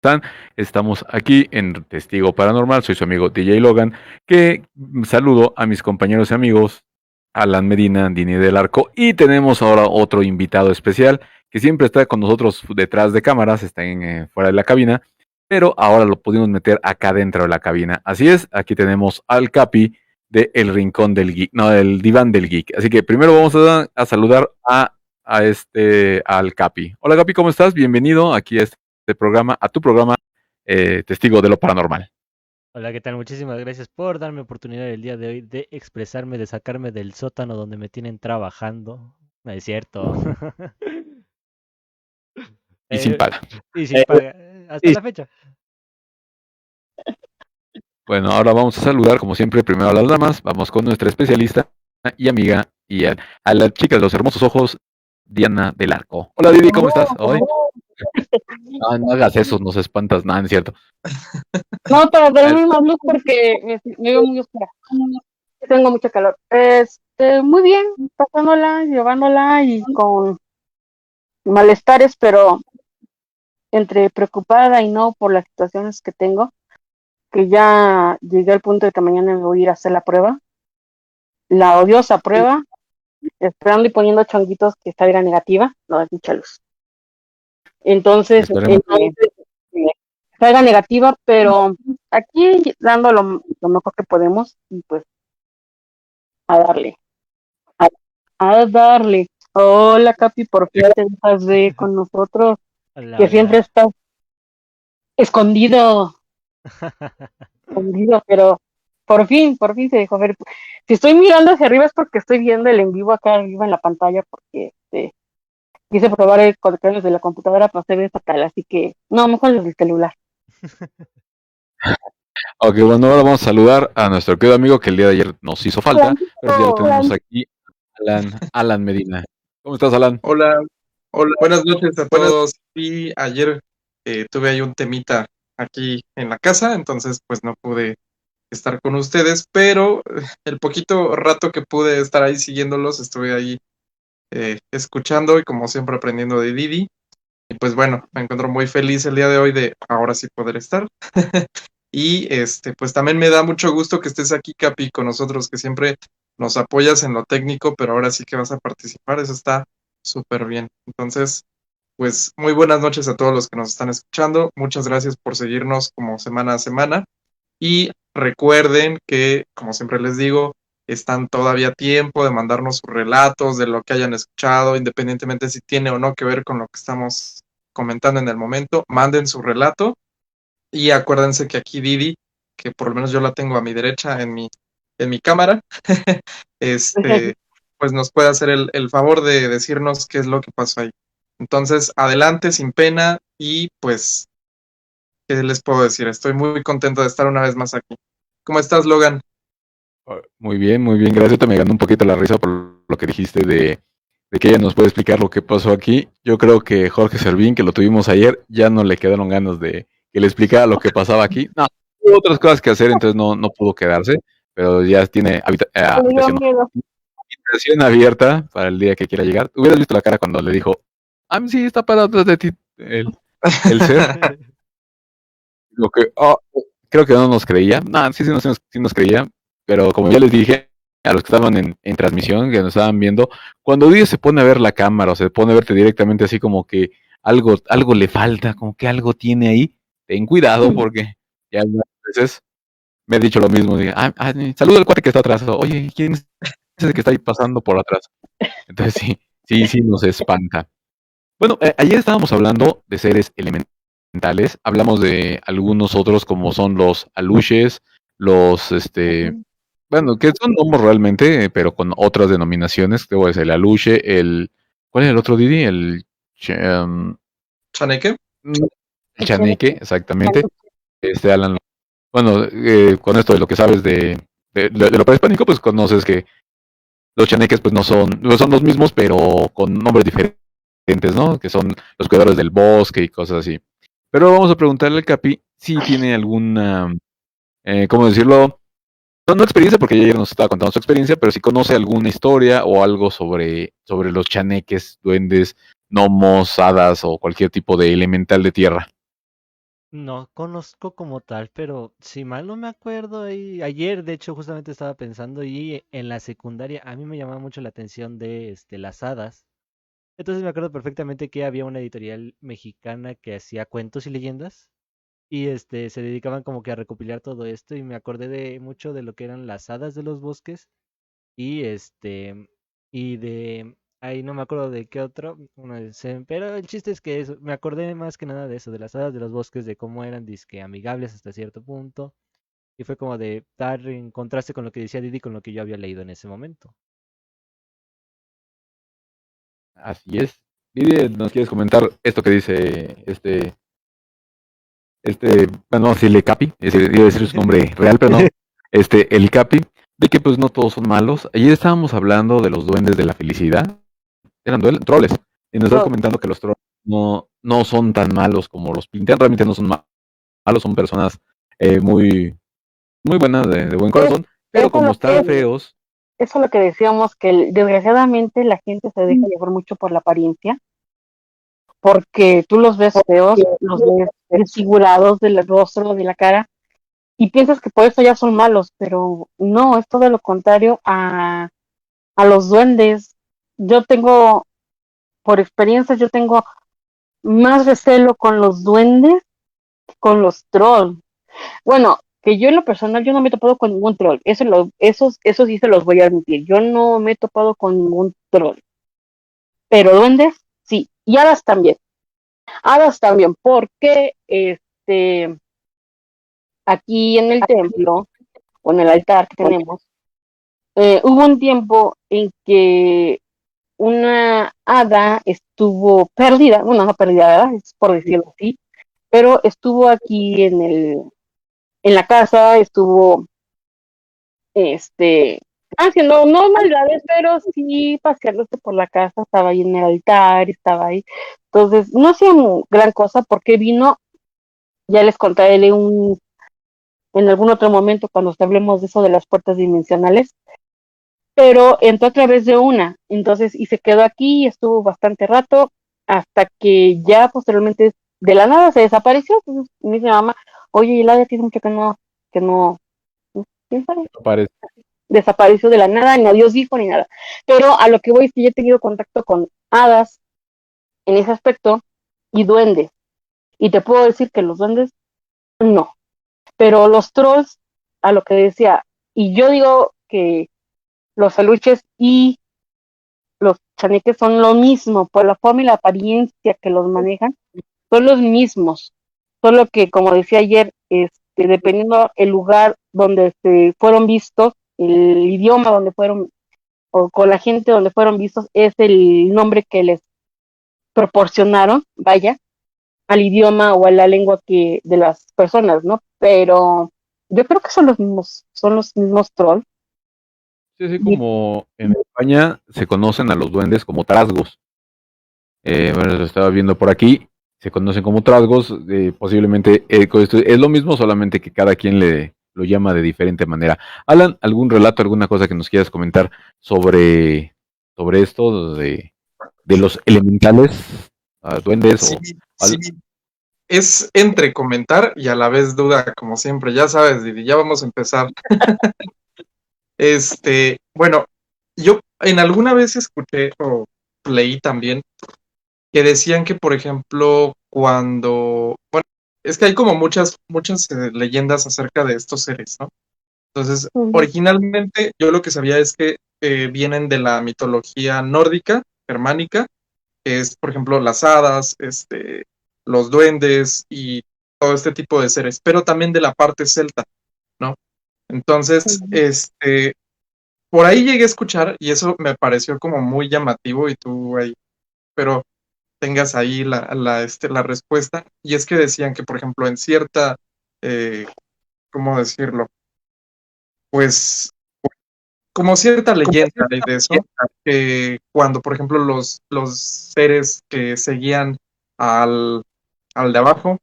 están? Estamos aquí en Testigo Paranormal, soy su amigo DJ Logan, que saludo a mis compañeros y amigos, Alan Medina, Dini del Arco, y tenemos ahora otro invitado especial, que siempre está con nosotros detrás de cámaras, está fuera de la cabina, pero ahora lo pudimos meter acá dentro de la cabina. Así es, aquí tenemos al Capi de El Rincón del Geek, no, el Diván del Geek. Así que primero vamos a saludar al Capi. Hola Capi, ¿cómo estás? Bienvenido aquí a este programa, a tu programa Testigo de lo Paranormal. Hola, ¿qué tal? Muchísimas gracias por darme oportunidad el día de hoy de expresarme, de sacarme del sótano donde me tienen trabajando. No es cierto. Y sin Eh, paga. y sin paga. Hasta la fecha. Bueno, ahora vamos a saludar, como siempre, primero a las damas. Vamos con nuestra especialista y amiga y a la chica de los hermosos ojos, Diana del Arco. Hola Didi, ¿cómo estás hoy? No hagas eso, nos espantas, nada, es cierto. No, para darme más luz porque me veo muy oscura. Tengo mucho calor. Muy bien, pasándola, llevándola y con malestares, pero entre preocupada y no por las situaciones que tengo, que ya llegué al punto de que mañana me voy a ir a hacer la prueba, la odiosa prueba, esperando y poniendo chonguitos que salga negativa, no es mucha luz. Entonces, salga negativa, pero aquí dando lo mejor que podemos y pues a darle. A darle. Hola, Capi, por fin te dejas de con nosotros, Hola, que siempre hola. estás escondido, pero por fin se dejó ver. Si estoy mirando hacia arriba es porque estoy viendo el en vivo acá arriba en la pantalla, porque quise probar el conectar desde la computadora para hacer fatal, así que no, mejor desde el celular. Ok, bueno, ahora vamos a saludar a nuestro querido amigo que el día de ayer nos hizo falta, pero ya lo tenemos aquí, Alan Medina. ¿Cómo estás, Alan? Hola, buenas noches a todos. Y ayer tuve ahí un temita aquí en la casa, entonces pues no pude estar con ustedes, pero el poquito rato que pude estar ahí siguiéndolos, estuve ahí escuchando y como siempre aprendiendo de Didi. Y pues bueno, me encuentro muy feliz el día de hoy de ahora sí poder estar. Y pues también me da mucho gusto que estés aquí, Capi, con nosotros, que siempre nos apoyas en lo técnico, pero ahora sí que vas a participar, eso está súper bien. Entonces, pues muy buenas noches a todos los que nos están escuchando. Muchas gracias por seguirnos como semana a semana. Y recuerden que, como siempre les digo, están todavía a tiempo de mandarnos sus relatos de lo que hayan escuchado, independientemente si tiene o no que ver con lo que estamos comentando en el momento. Manden su relato y acuérdense que aquí Didi, que por lo menos yo la tengo a mi derecha en mi cámara, pues nos puede hacer el favor de decirnos qué es lo que pasó ahí. Entonces, adelante, sin pena, y pues, ¿qué les puedo decir? Estoy muy contento de estar una vez más aquí. ¿Cómo estás, Logan? Muy bien, gracias. Te me ganó un poquito la risa por lo que dijiste de que ella nos puede explicar lo que pasó aquí. Yo creo que Jorge Servín, que lo tuvimos ayer, ya no le quedaron ganas de que le explicara lo que pasaba aquí. No, hubo otras cosas que hacer, entonces no pudo quedarse, pero ya tiene habitación abierta para el día que quiera llegar. Hubieras visto la cara cuando le dijo, sí, está parado atrás de ti el ser. Lo que, creo que no nos creía. No, sí nos creía, pero como ya les dije a los que estaban en transmisión, que nos estaban viendo, cuando Dios se pone a ver la cámara o se pone a verte directamente así como que algo le falta, como que algo tiene ahí, ten cuidado porque ya algunas veces me ha dicho lo mismo, saluda al cuate que está atrás, oye, ¿quién es ese que está ahí pasando por atrás? Entonces sí nos espanta. Bueno, ayer estábamos hablando de seres elementales, hablamos de algunos otros como son los aluches, los, bueno, que son gnomos realmente, pero con otras denominaciones, que es el aluche, ¿cuál es el otro Didi? ¿Chaneque? El chaneque, exactamente. Alan, bueno, con esto de lo que sabes de lo prehispánico, pues conoces que los chaneques pues no son los mismos, pero con nombres diferentes, ¿no? Que son los cuidadores del bosque y cosas así. Pero vamos a preguntarle al Capi si tiene alguna, ¿cómo decirlo? No experiencia, porque ella nos estaba contando su experiencia, pero si conoce alguna historia o algo sobre los chaneques, duendes, gnomos, hadas o cualquier tipo de elemental de tierra. No conozco como tal, pero si mal no me acuerdo, ayer de hecho justamente estaba pensando y en la secundaria a mí me llamaba mucho la atención de las hadas. Entonces me acuerdo perfectamente que había una editorial mexicana que hacía cuentos y leyendas y se dedicaban como que a recopilar todo esto y me acordé de mucho de lo que eran las hadas de los bosques y y de ahí no me acuerdo de qué otro, pero el chiste es que me acordé más que nada de eso, de las hadas de los bosques, de cómo eran disque amigables hasta cierto punto y fue como de dar en contraste con lo que decía Didi con lo que yo había leído en ese momento. Así es. Didi, ¿nos quieres comentar esto que dice bueno, sí, el Capi, iba a decir su nombre real, pero no, el Capi, de que pues no todos son malos. Ayer estábamos hablando de los duendes de la felicidad, eran troles, y nos estaba comentando que los troles no son tan malos como los pintan, realmente no son malos, son personas muy, muy buenas, de buen corazón, pero como están feos. Eso es lo que decíamos, que desgraciadamente la gente se deja llevar mucho por la apariencia, porque tú los ves feos, los ves desfigurados del rostro, de la cara, y piensas que por eso ya son malos, pero no, es todo lo contrario a los duendes. Yo tengo, por experiencia, yo tengo más recelo con los duendes que con los trolls. Bueno, que yo en lo personal, yo no me he topado con ningún troll, eso sí se los voy a admitir, yo no me he topado con ningún troll, pero duendes, sí, y hadas también, porque aquí en el templo, o en el altar que tenemos, hubo un tiempo en que una hada estuvo perdida, bueno, no perdida, ¿verdad? Es por decirlo así, pero estuvo aquí en la casa, estuvo, haciendo, no maldades, pero sí paseándose por la casa, estaba ahí en el altar, estaba ahí. Entonces, no hacía gran cosa porque vino, ya les contaré en algún otro momento cuando hablemos de eso de las puertas dimensionales, pero entró a través de una, entonces, y se quedó aquí y estuvo bastante rato hasta que ya posteriormente de la nada se desapareció. Entonces me dice mi mamá, oye, Eladia tiene mucho que no, ¿quién sabe? Desapareció de la nada, ni adiós dijo ni nada. Pero a lo que voy es que yo he tenido contacto con hadas en ese aspecto y duendes. Y te puedo decir que los duendes no. Pero los trolls, a lo que decía, y yo digo que los aluches y los chaneques son lo mismo, por la forma y la apariencia que los manejan, son los mismos. Solo que, como decía ayer, dependiendo el lugar donde se fueron vistos, el idioma donde fueron, o con la gente donde fueron vistos, es el nombre que les proporcionaron, vaya, al idioma o a la lengua de las personas, ¿no? Pero yo creo que son los mismos trolls. Sí, así como en España se conocen a los duendes como trasgos. Bueno, lo estaba viendo por aquí, se conocen como trasgos, posiblemente es lo mismo, solamente que cada quien lo llama de diferente manera. Alan, ¿algún relato, alguna cosa que nos quieras comentar sobre esto de los elementales, duendes? Sí, sí. Es entre comentar y a la vez duda, como siempre. Ya sabes, Didi, ya vamos a empezar. Bueno, yo en alguna vez escuché o leí también que decían que, por ejemplo, bueno, es que hay como muchas leyendas acerca de estos seres, ¿no? Entonces, originalmente yo lo que sabía es que vienen de la mitología nórdica, germánica, que es, por ejemplo, las hadas, los duendes y todo este tipo de seres, pero también de la parte celta, ¿no? Entonces, por ahí llegué a escuchar y eso me pareció como muy llamativo y tú ahí, pero tengas ahí la respuesta, y es que decían que, por ejemplo, en cierta, ¿cómo decirlo? Pues como cierta leyenda hay de eso, que cuando, por ejemplo, los seres que seguían al, al de abajo,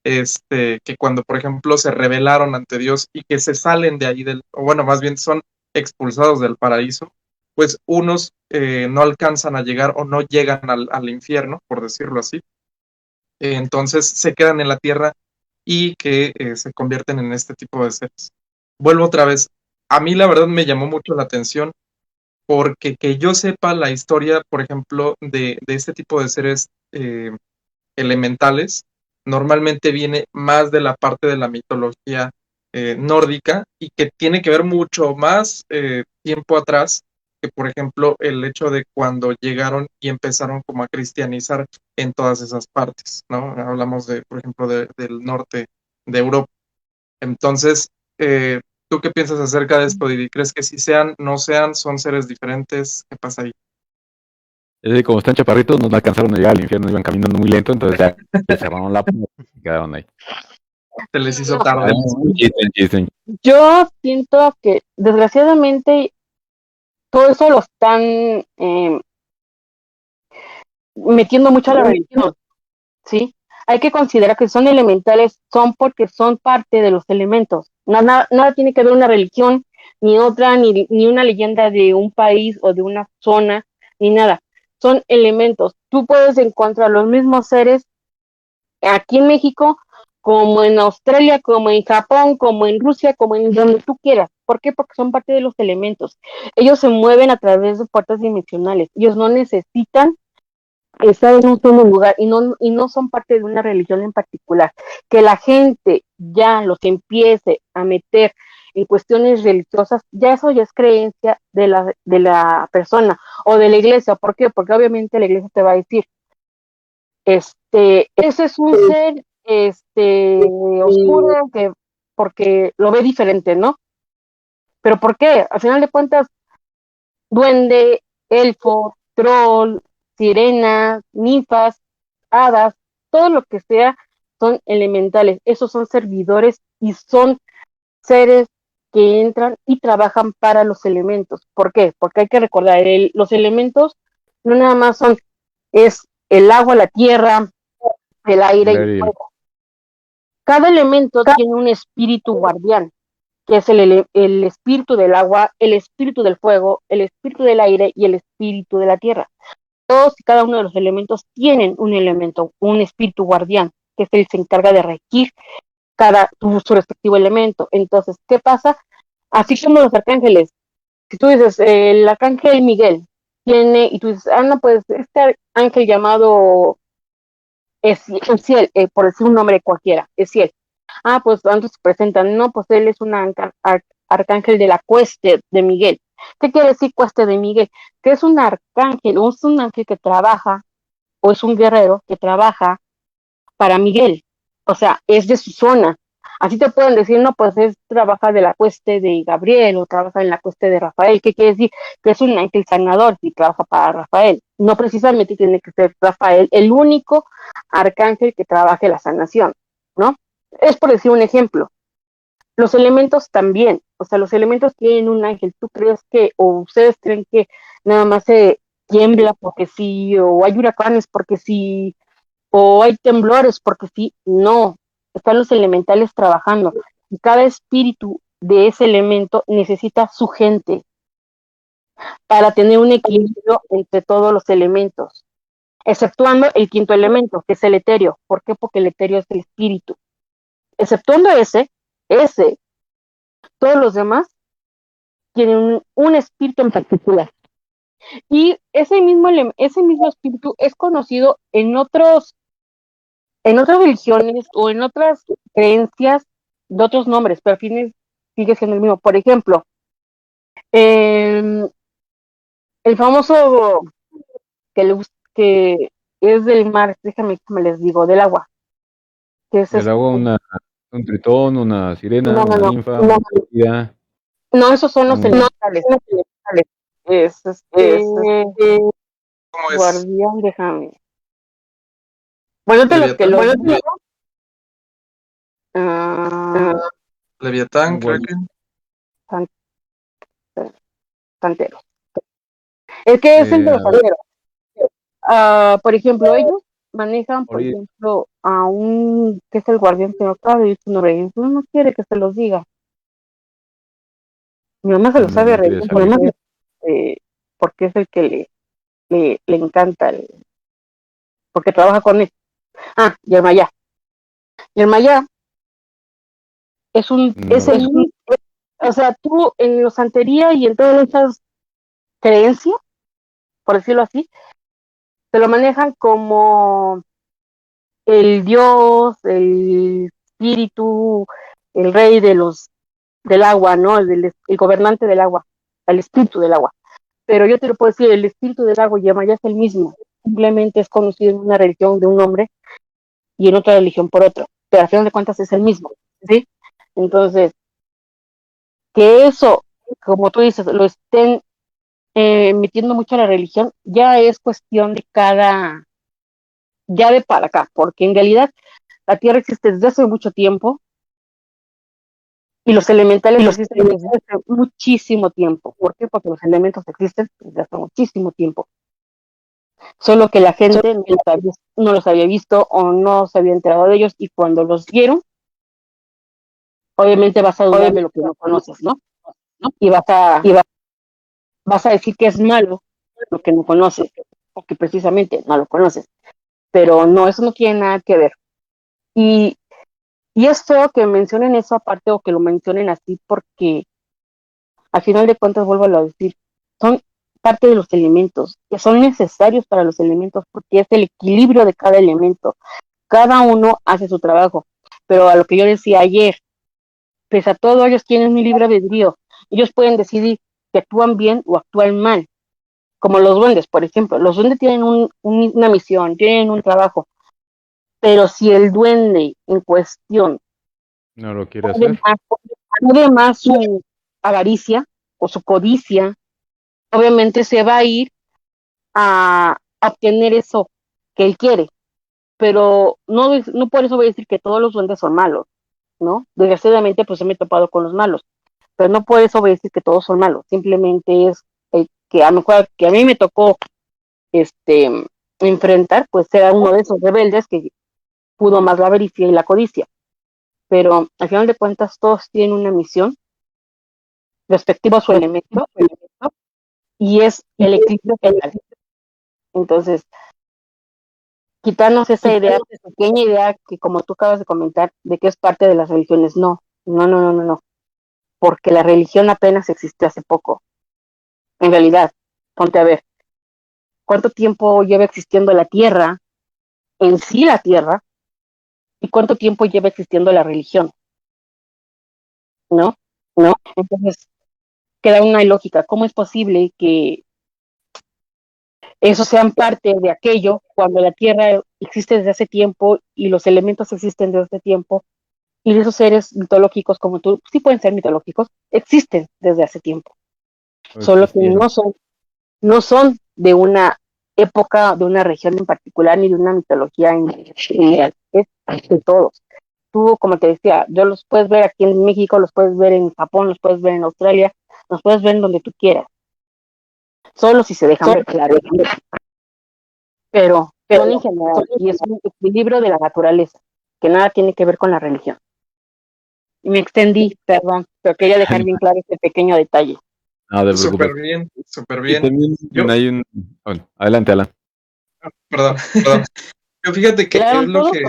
que cuando, por ejemplo, se rebelaron ante Dios y que se salen de ahí o bueno, más bien son expulsados del paraíso, pues unos no alcanzan a llegar o no llegan al infierno, por decirlo así, entonces se quedan en la Tierra y que se convierten en este tipo de seres. Vuelvo otra vez. A mí la verdad me llamó mucho la atención porque que yo sepa la historia, por ejemplo, de este tipo de seres elementales, normalmente viene más de la parte de la mitología nórdica y que tiene que ver mucho más tiempo atrás que, por ejemplo, el hecho de cuando llegaron y empezaron como a cristianizar en todas esas partes, ¿no? Hablamos de, por ejemplo, del norte de Europa. Entonces, ¿tú qué piensas acerca de esto, Didi? ¿Crees que si sean, no sean, son seres diferentes? ¿Qué pasa ahí? Es decir, como están chaparritos, no alcanzaron a llegar al infierno, iban caminando muy lento, entonces ya les cerraron la puerta y quedaron ahí. Se les hizo tarde. Un chiste. Yo siento que desgraciadamente todo eso lo están metiendo mucho a la religión, ¿sí? Hay que considerar que son elementales, son porque son parte de los elementos. Nada tiene que ver una religión, ni otra, ni una leyenda de un país o de una zona, ni nada. Son elementos. Tú puedes encontrar los mismos seres aquí en México, como en Australia, como en Japón, como en Rusia, como en donde tú quieras. ¿Por qué? Porque son parte de los elementos. Ellos se mueven a través de puertas dimensionales. Ellos no necesitan estar en un solo lugar y no son parte de una religión en particular. Que la gente ya los empiece a meter en cuestiones religiosas, ya eso ya es creencia de la persona o de la iglesia. ¿Por qué? Porque obviamente la iglesia te va a decir, ese es un ser oscuro que porque lo ve diferente, ¿no? Pero ¿por qué? Al final de cuentas, duende, elfo, troll, sirena, ninfas, hadas, todo lo que sea, son elementales. Esos son servidores y son seres que entran y trabajan para los elementos. ¿Por qué? Porque hay que recordar, los elementos no nada más es el agua, la tierra, el aire y el fuego. Cada elemento tiene un espíritu guardián, que es el espíritu del agua, el espíritu del fuego, el espíritu del aire y el espíritu de la tierra. Todos y cada uno de los elementos tienen un elemento, un espíritu guardián, que es el que se encarga de regir su respectivo elemento. Entonces, ¿qué pasa? Así como los arcángeles, si tú dices, el arcángel Miguel tiene, y tú dices, no, pues este ángel llamado Esiel, por decir un nombre cualquiera, Esiel. Pues antes se presentan, no, pues él es un arcángel de la cueste de Miguel. ¿Qué quiere decir cueste de Miguel? Que es un arcángel, o es un ángel que trabaja, o es un guerrero que trabaja para Miguel. O sea, es de su zona. Así te pueden decir, no, pues trabaja de la cueste de Gabriel o trabaja en la cueste de Rafael. ¿Qué quiere decir? Que es un ángel sanador y trabaja para Rafael. No precisamente tiene que ser Rafael el único arcángel que trabaje la sanación, ¿no? Es por decir un ejemplo. Los elementos también, o sea, los elementos tienen un ángel. ¿Tú crees que, o ustedes creen que nada más se tiembla porque sí, o hay huracanes porque sí, o hay temblores porque sí? No, están los elementales trabajando y cada espíritu de ese elemento necesita su gente para tener un equilibrio entre todos los elementos, exceptuando el quinto elemento, que es el etéreo. ¿Por qué? Porque el etéreo es el espíritu. Exceptuando ese, todos los demás tienen un espíritu en particular. Y ese mismo espíritu es conocido en otras religiones o en otras creencias de otros nombres, pero al fin sigue siendo el mismo. Por ejemplo, el famoso que es del mar, déjame que me les digo, del agua. Que es Del agua, un tritón, una sirena, una ninfa, una orquídea. No, esos son los elementales. Es ¿Cómo es? guardián, déjame. Bueno, te lo que lo Leviatán, Kraken. Santero. Es que es el de los santeros. Por ejemplo, ellos manejan, por ejemplo, a un que es el guardián, que no acaba de decir su nombre. No quiere que se los diga. Mi mamá se lo sabe reír, porque es el que le encanta, porque trabaja con él. Yermayá. Yermayá es o sea, tú en la santería y en todas esas creencias, por decirlo así, se lo manejan como el dios, el espíritu, el rey del agua, ¿no? El gobernante del agua, el espíritu del agua. Pero yo te lo puedo decir, el espíritu del agua Yermayá es el mismo, simplemente es conocido en una religión de un nombre y en otra religión por otro, pero al final de cuentas es el mismo, ¿sí? Entonces, que eso, como tú dices, lo estén metiendo mucho a la religión, ya es cuestión de ya de para acá, porque en realidad la Tierra existe desde hace mucho tiempo y los elementales existen desde hace muchísimo tiempo. ¿Por qué? Porque los elementos existen desde hace muchísimo tiempo. Solo que la gente no los había visto o no se había enterado de ellos y cuando los vieron, obviamente vas a dudar de lo que no conoces, ¿no? Y vas a decir que es malo lo que no conoces, porque precisamente no lo conoces. Pero no, eso no tiene nada que ver. Y es feo que mencionen eso aparte o que lo mencionen así porque al final de cuentas, vuelvo a decir, son parte de los elementos, que son necesarios para los elementos porque es el equilibrio de cada elemento. Cada uno hace su trabajo. Pero a lo que yo decía ayer, pese a todo, ellos tienen un libre albedrío. Ellos pueden decidir que actúan bien o actúan mal. Como los duendes, por ejemplo. Los duendes tienen una misión, tienen un trabajo. Pero si el duende en cuestión No lo quiere hacer. puede más su avaricia o su codicia, obviamente se va a ir a obtener eso que él quiere. Pero no por eso voy a decir que todos los duendes son malos, ¿no? Desgraciadamente, pues me he topado con los malos. Pero no por eso voy a decir que todos son malos. Simplemente es que a lo mejor que a mí me tocó enfrentar, pues era uno de esos rebeldes que pudo más la avaricia y la codicia. Pero al final de cuentas todos tienen una misión respectiva a su elemento y es el equilibrio total. Entonces, quitarnos esa idea, pequeña idea que como tú acabas de comentar, de que es parte de las religiones, no, porque la religión apenas existió hace poco. En realidad, ponte a ver, ¿cuánto tiempo lleva existiendo la Tierra, en sí la Tierra, y cuánto tiempo lleva existiendo la religión? ¿No? Entonces, queda una ilógica. ¿Cómo es posible que eso sean parte de aquello cuando la Tierra existe desde hace tiempo y los elementos existen desde hace tiempo y esos seres mitológicos como tú, sí pueden ser mitológicos, existen desde hace tiempo? Solo que no son de una época, de una región en particular, ni de una mitología en general, es de todos. Tú, como te decía, yo los puedes ver aquí en México, los puedes ver en Japón, los puedes ver en Australia, los puedes ver en donde tú quieras, solo si se dejan ver, claro. Pero son en general, y es un equilibrio de la naturaleza, que nada tiene que ver con la religión. Y me extendí, perdón, pero quería dejar bien claro este pequeño detalle. No te preocupes. Súper bien, súper bien. Y también bueno, adelante, Alan. Perdón. Yo fíjate que Claro, es lo que...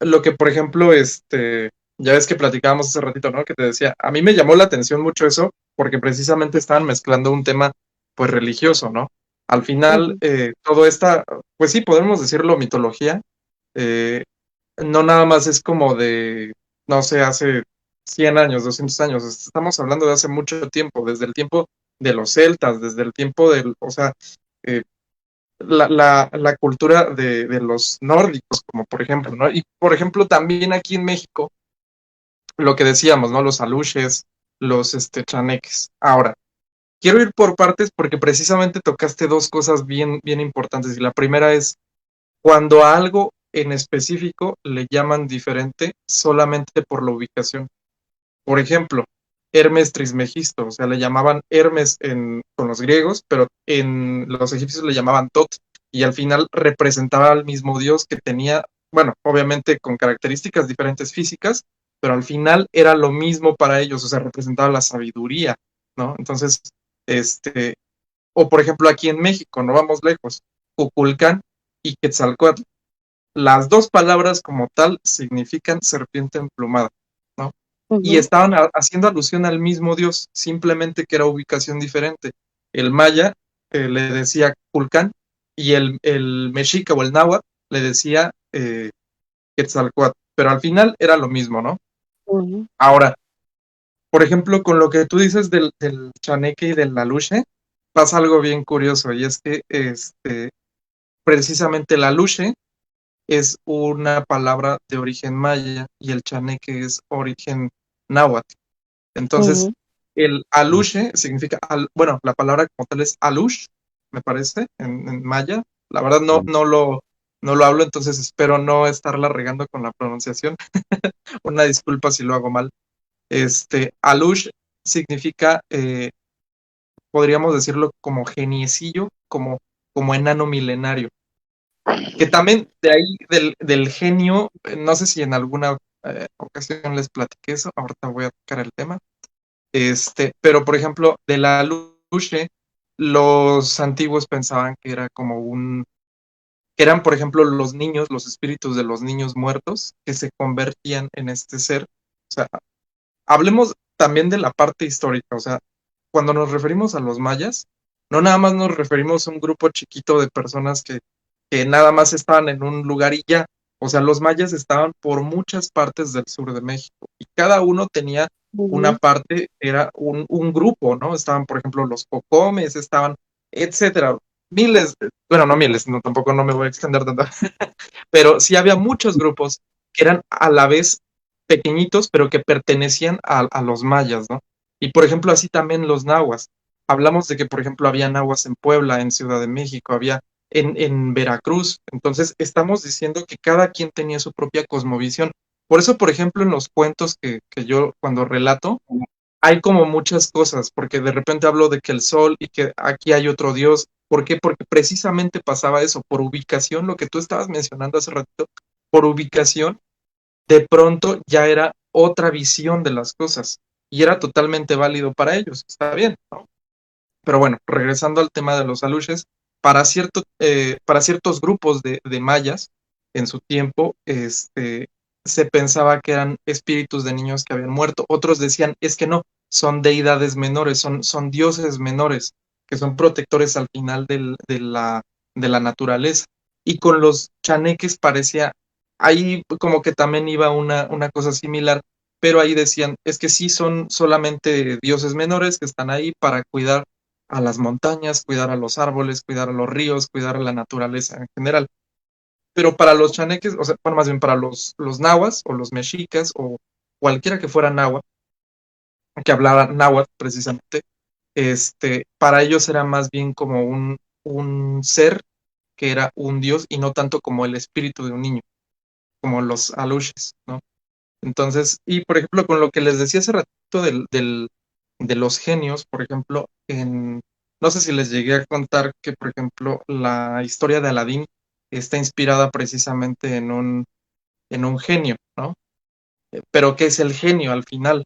Lo que, por ejemplo, ya ves que platicábamos hace ratito, ¿no? Que te decía, a mí me llamó la atención mucho eso, porque precisamente estaban mezclando un tema, pues, religioso, ¿no? Al final, todo esta, pues sí, podemos decirlo, mitología, no nada más es como de, no sé, hace 100 años, 200 años, estamos hablando de hace mucho tiempo, desde el tiempo de los celtas, desde el tiempo o sea, la cultura de los nórdicos, como por ejemplo, ¿no? Y por ejemplo, también aquí en México, lo que decíamos, ¿no? Los aluches, los chaneques. Ahora, quiero ir por partes porque precisamente tocaste dos cosas bien, bien importantes. Y la primera es cuando a algo en específico le llaman diferente solamente por la ubicación. Por ejemplo, Hermes Trismegisto, o sea, le llamaban Hermes con los griegos, pero en los egipcios le llamaban Tot, y al final representaba al mismo dios que tenía, bueno, obviamente con características diferentes físicas, pero al final era lo mismo para ellos, o sea, representaba la sabiduría, ¿no? Entonces, o por ejemplo aquí en México, no vamos lejos, Cuculcán y Quetzalcóatl. Las dos palabras como tal significan serpiente emplumada, ¿no? Y estaban haciendo alusión al mismo dios, simplemente que era ubicación diferente. El maya le decía Culcán y el mexica o el náhuatl le decía Quetzalcóatl, pero al final era lo mismo, ¿no? Ahora, por ejemplo, con lo que tú dices del chaneque y del aluche, pasa algo bien curioso, y es que precisamente el aluche es una palabra de origen maya y el chaneque es origen náhuatl. Entonces, el aluche significa, bueno, la palabra como tal es alush, me parece, en maya. La verdad no lo hablo, entonces espero no estarla regando con la pronunciación. Una disculpa si lo hago mal. Alush significa, podríamos decirlo como geniecillo, como enano milenario. Que también de ahí del genio, no sé si en alguna ocasión les platiqué eso, ahorita voy a tocar el tema. Pero por ejemplo, de la Aluche, los antiguos pensaban que era como que eran, por ejemplo, los niños, los espíritus de los niños muertos que se convertían en este ser. O sea, hablemos también de la parte histórica, o sea, cuando nos referimos a los mayas, no nada más nos referimos a un grupo chiquito de personas que nada más estaban en un lugar y ya. O sea, los mayas estaban por muchas partes del sur de México y cada uno tenía una parte, era un grupo, ¿no? Estaban, por ejemplo, los cocomes, estaban, etcétera. Miles, bueno, no miles, no, tampoco no me voy a extender tanto, pero sí había muchos grupos que eran a la vez pequeñitos, pero que pertenecían a los mayas, ¿no? Y por ejemplo, así también los nahuas. Hablamos de que, por ejemplo, había nahuas en Puebla, en Ciudad de México, había en Veracruz. Entonces, estamos diciendo que cada quien tenía su propia cosmovisión. Por eso, por ejemplo, en los cuentos que yo cuando relato, hay como muchas cosas, porque de repente hablo de que el sol y que aquí hay otro dios. ¿Por qué? Porque precisamente pasaba eso, por ubicación, lo que tú estabas mencionando hace ratito, por ubicación, de pronto ya era otra visión de las cosas y era totalmente válido para ellos. Está bien, ¿no? Pero bueno, regresando al tema de los aluches, para ciertos grupos de mayas en su tiempo, se pensaba que eran espíritus de niños que habían muerto. Otros decían, es que no, son deidades menores, son dioses menores, que son protectores al final de la naturaleza. Y con los chaneques parecía, ahí como que también iba una cosa similar, pero ahí decían, es que sí son solamente dioses menores que están ahí para cuidar a las montañas, cuidar a los árboles, cuidar a los ríos, cuidar a la naturaleza en general. Pero para los chaneques, o sea, bueno, más bien para los nahuas o los mexicas o cualquiera que fuera náhuatl, que hablara náhuatl precisamente, para ellos era más bien como un ser que era un dios y no tanto como el espíritu de un niño, como los aluches, ¿no? Entonces, y por ejemplo, con lo que les decía hace ratito de los genios, por ejemplo, no sé si les llegué a contar que, por ejemplo, la historia de Aladín está inspirada precisamente en un genio, ¿no? Pero ¿qué es el genio al final?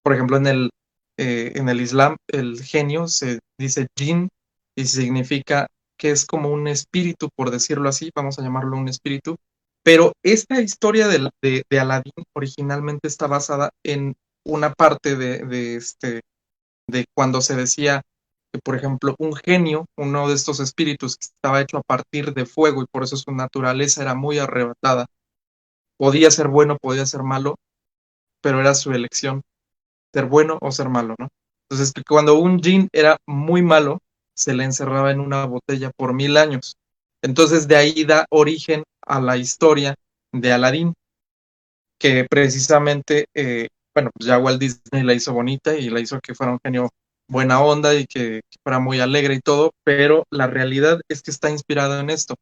Por ejemplo, en el Islam, el genio se dice jinn y significa que es como un espíritu, por decirlo así, vamos a llamarlo un espíritu. Pero esta historia de Aladín originalmente está basada en una parte de cuando se decía que, por ejemplo, un genio, uno de estos espíritus que estaba hecho a partir de fuego y por eso su naturaleza era muy arrebatada, podía ser bueno, podía ser malo, pero era su elección, ser bueno o ser malo, ¿no? Entonces, que cuando un jinn era muy malo, se le encerraba en una botella por 1000 años. Entonces, de ahí da origen a la historia de Aladín, que precisamente, bueno, pues ya Walt Disney la hizo bonita y la hizo que fuera un genio buena onda y que fuera muy alegre y todo, pero la realidad es que está inspirado en esto,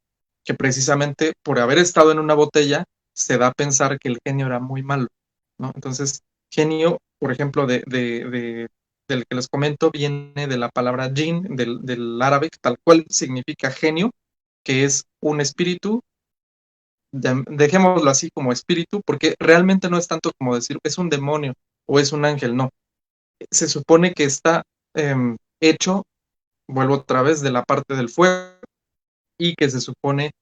que precisamente por haber estado en una botella se da a pensar que el genio era muy malo, ¿no? Entonces, genio, por ejemplo, del que les comento, viene de la palabra jinn, del árabe, tal cual significa genio, que es un espíritu, dejémoslo así como espíritu, porque realmente no es tanto como decir es un demonio o es un ángel, no. Se supone que está hecho, vuelvo otra vez, de la parte del fuego, y que se supone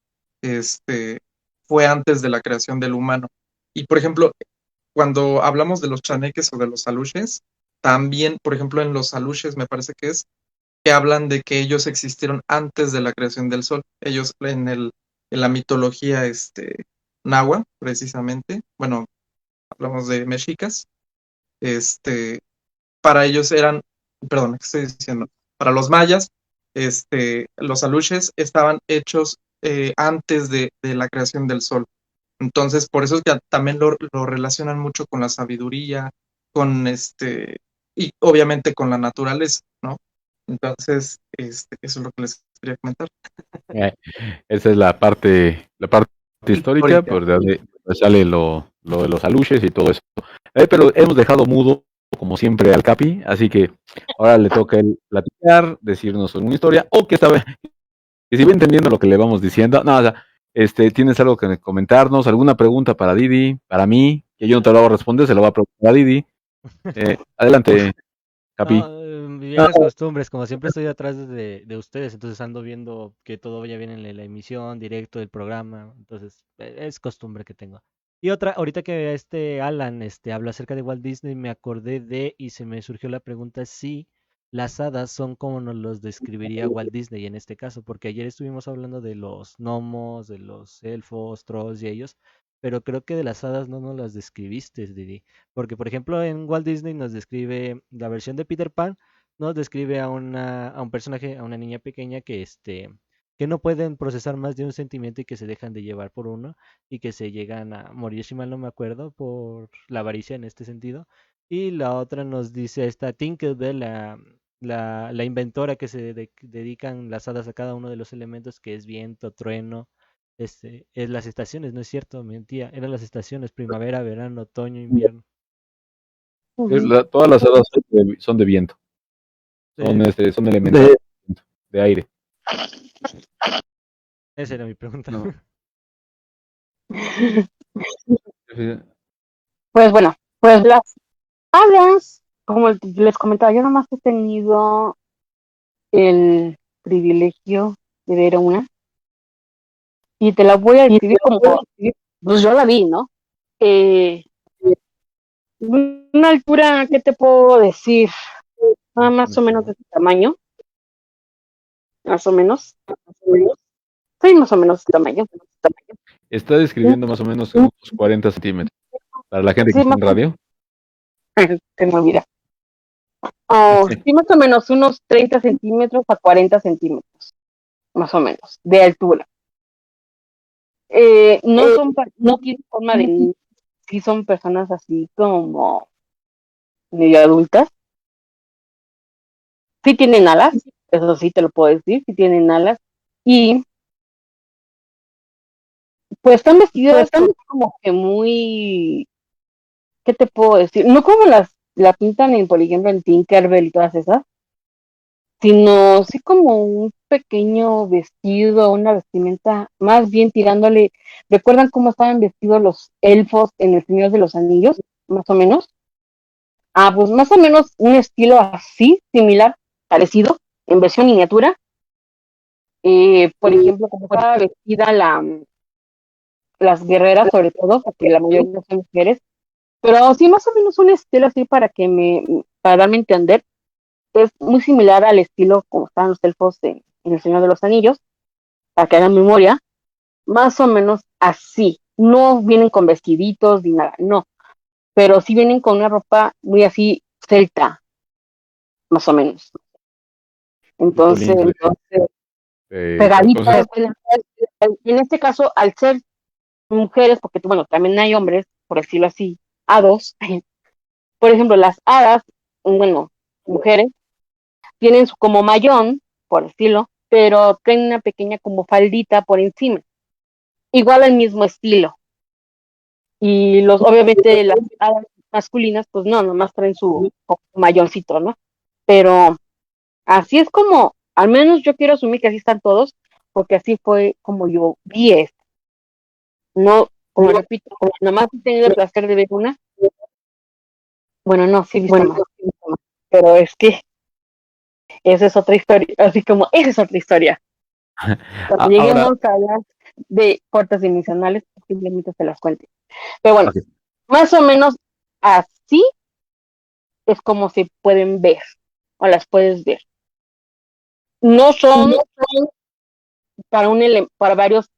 fue antes de la creación del humano. Y por ejemplo, cuando hablamos de los chaneques o de los aluches, también, por ejemplo, en los aluches me parece que hablan de que ellos existieron antes de la creación del sol. Ellos en la mitología náhuatl, precisamente, bueno, hablamos de mexicas, para ellos eran, perdón, ¿qué estoy diciendo? Para los mayas, los aluches estaban hechos antes de la creación del sol. Entonces, por eso es que también lo relacionan mucho con la sabiduría, con y obviamente con la naturaleza, ¿no? Entonces, eso es lo que les quería comentar. Esa es la parte histórica, por donde sale lo de los aluches y todo eso. Pero hemos dejado mudo, como siempre, al Capi, así que ahora le toca a él platicar, decirnos una historia, o que si va entendiendo lo que le vamos diciendo. No, o sea, ¿tienes algo que comentarnos? ¿Alguna pregunta para Didi? Para mí, que yo no te lo voy a responder, se lo va a preguntar a Didi. Adelante, Capi. Viejas costumbres, como siempre estoy atrás de ustedes, entonces ando viendo que todo vaya bien en la emisión, directo del programa, entonces es costumbre que tengo. Y otra, ahorita que Alan habla acerca de Walt Disney, me acordé y se me surgió la pregunta si las hadas son como nos los describiría Walt Disney en este caso, porque ayer estuvimos hablando de los gnomos, de los elfos, trolls y ellos, pero creo que de las hadas no nos las describiste, Didi. Porque, por ejemplo, en Walt Disney nos describe la versión de Peter Pan, nos describe a un personaje, a una niña pequeña que no pueden procesar más de un sentimiento y que se dejan de llevar por uno y que se llegan a morir, si mal no me acuerdo, por la avaricia en este sentido. Y la otra nos dice esta Tinkerbell, la inventora que dedican las hadas a cada uno de los elementos, que es viento, trueno, es las estaciones, no es cierto, mentira, eran las estaciones, primavera, verano, otoño, invierno. Todas las hadas son de viento, son elementales de aire. Esa era mi pregunta. No. Pues bueno, pues las hadas, como les comentaba, yo nomás he tenido el privilegio de ver una, y te la voy a describir como, pues yo la vi, ¿no? Una altura, ¿qué te puedo decir? Más o menos de este tamaño, más o menos, sí, más o menos de tamaño. Está describiendo más o menos unos 40 centímetros. Para la gente que está en radio. Se me olvida. Sí, más o menos unos 30 centímetros a 40 centímetros, más o menos, de altura. No tienen forma de niños, sí son personas así como medio adultas. Sí tienen alas, eso sí te lo puedo decir, sí tienen alas. Y pues están vestidas como que muy, ¿qué te puedo decir? No como la pintan por ejemplo, en Tinkerbell y todas esas, sino sí como un pequeño vestido, una vestimenta más bien tirándole. ¿Recuerdan cómo estaban vestidos los elfos en El Señor de los Anillos? Más o menos. Pues más o menos un estilo así, similar, parecido, en versión miniatura. Por ejemplo, como estaba vestida las guerreras, sobre todo, porque la mayoría no son mujeres, pero sí más o menos un estilo así para darme a entender. Es muy similar al estilo como están los elfos en El Señor de los Anillos, para que hagan memoria, más o menos así. No vienen con vestiditos ni nada, no, pero sí vienen con una ropa muy así celta, más o menos. Entonces pegaditas. En este caso, al ser mujeres, porque bueno, también hay hombres, por decirlo así, hados. Por ejemplo, las hadas, bueno, mujeres, tienen su como mayón, por decirlo, pero traen una pequeña como faldita por encima. Igual al mismo estilo. Y obviamente las hadas masculinas, pues no, nomás traen su mayoncito, ¿no? Pero así es como, al menos yo quiero asumir que así están todos, porque así fue como yo vi esto. No, como repito, como nomás he tenido el placer de ver una. Bueno, no, sí he visto más. Pero es que esa es otra historia, así como esa es otra historia. Cuando lleguemos a hablar de puertas dimensionales, simplemente se las cuente. Pero bueno, Ok. más o menos así es como se pueden ver o las puedes ver. No son para varios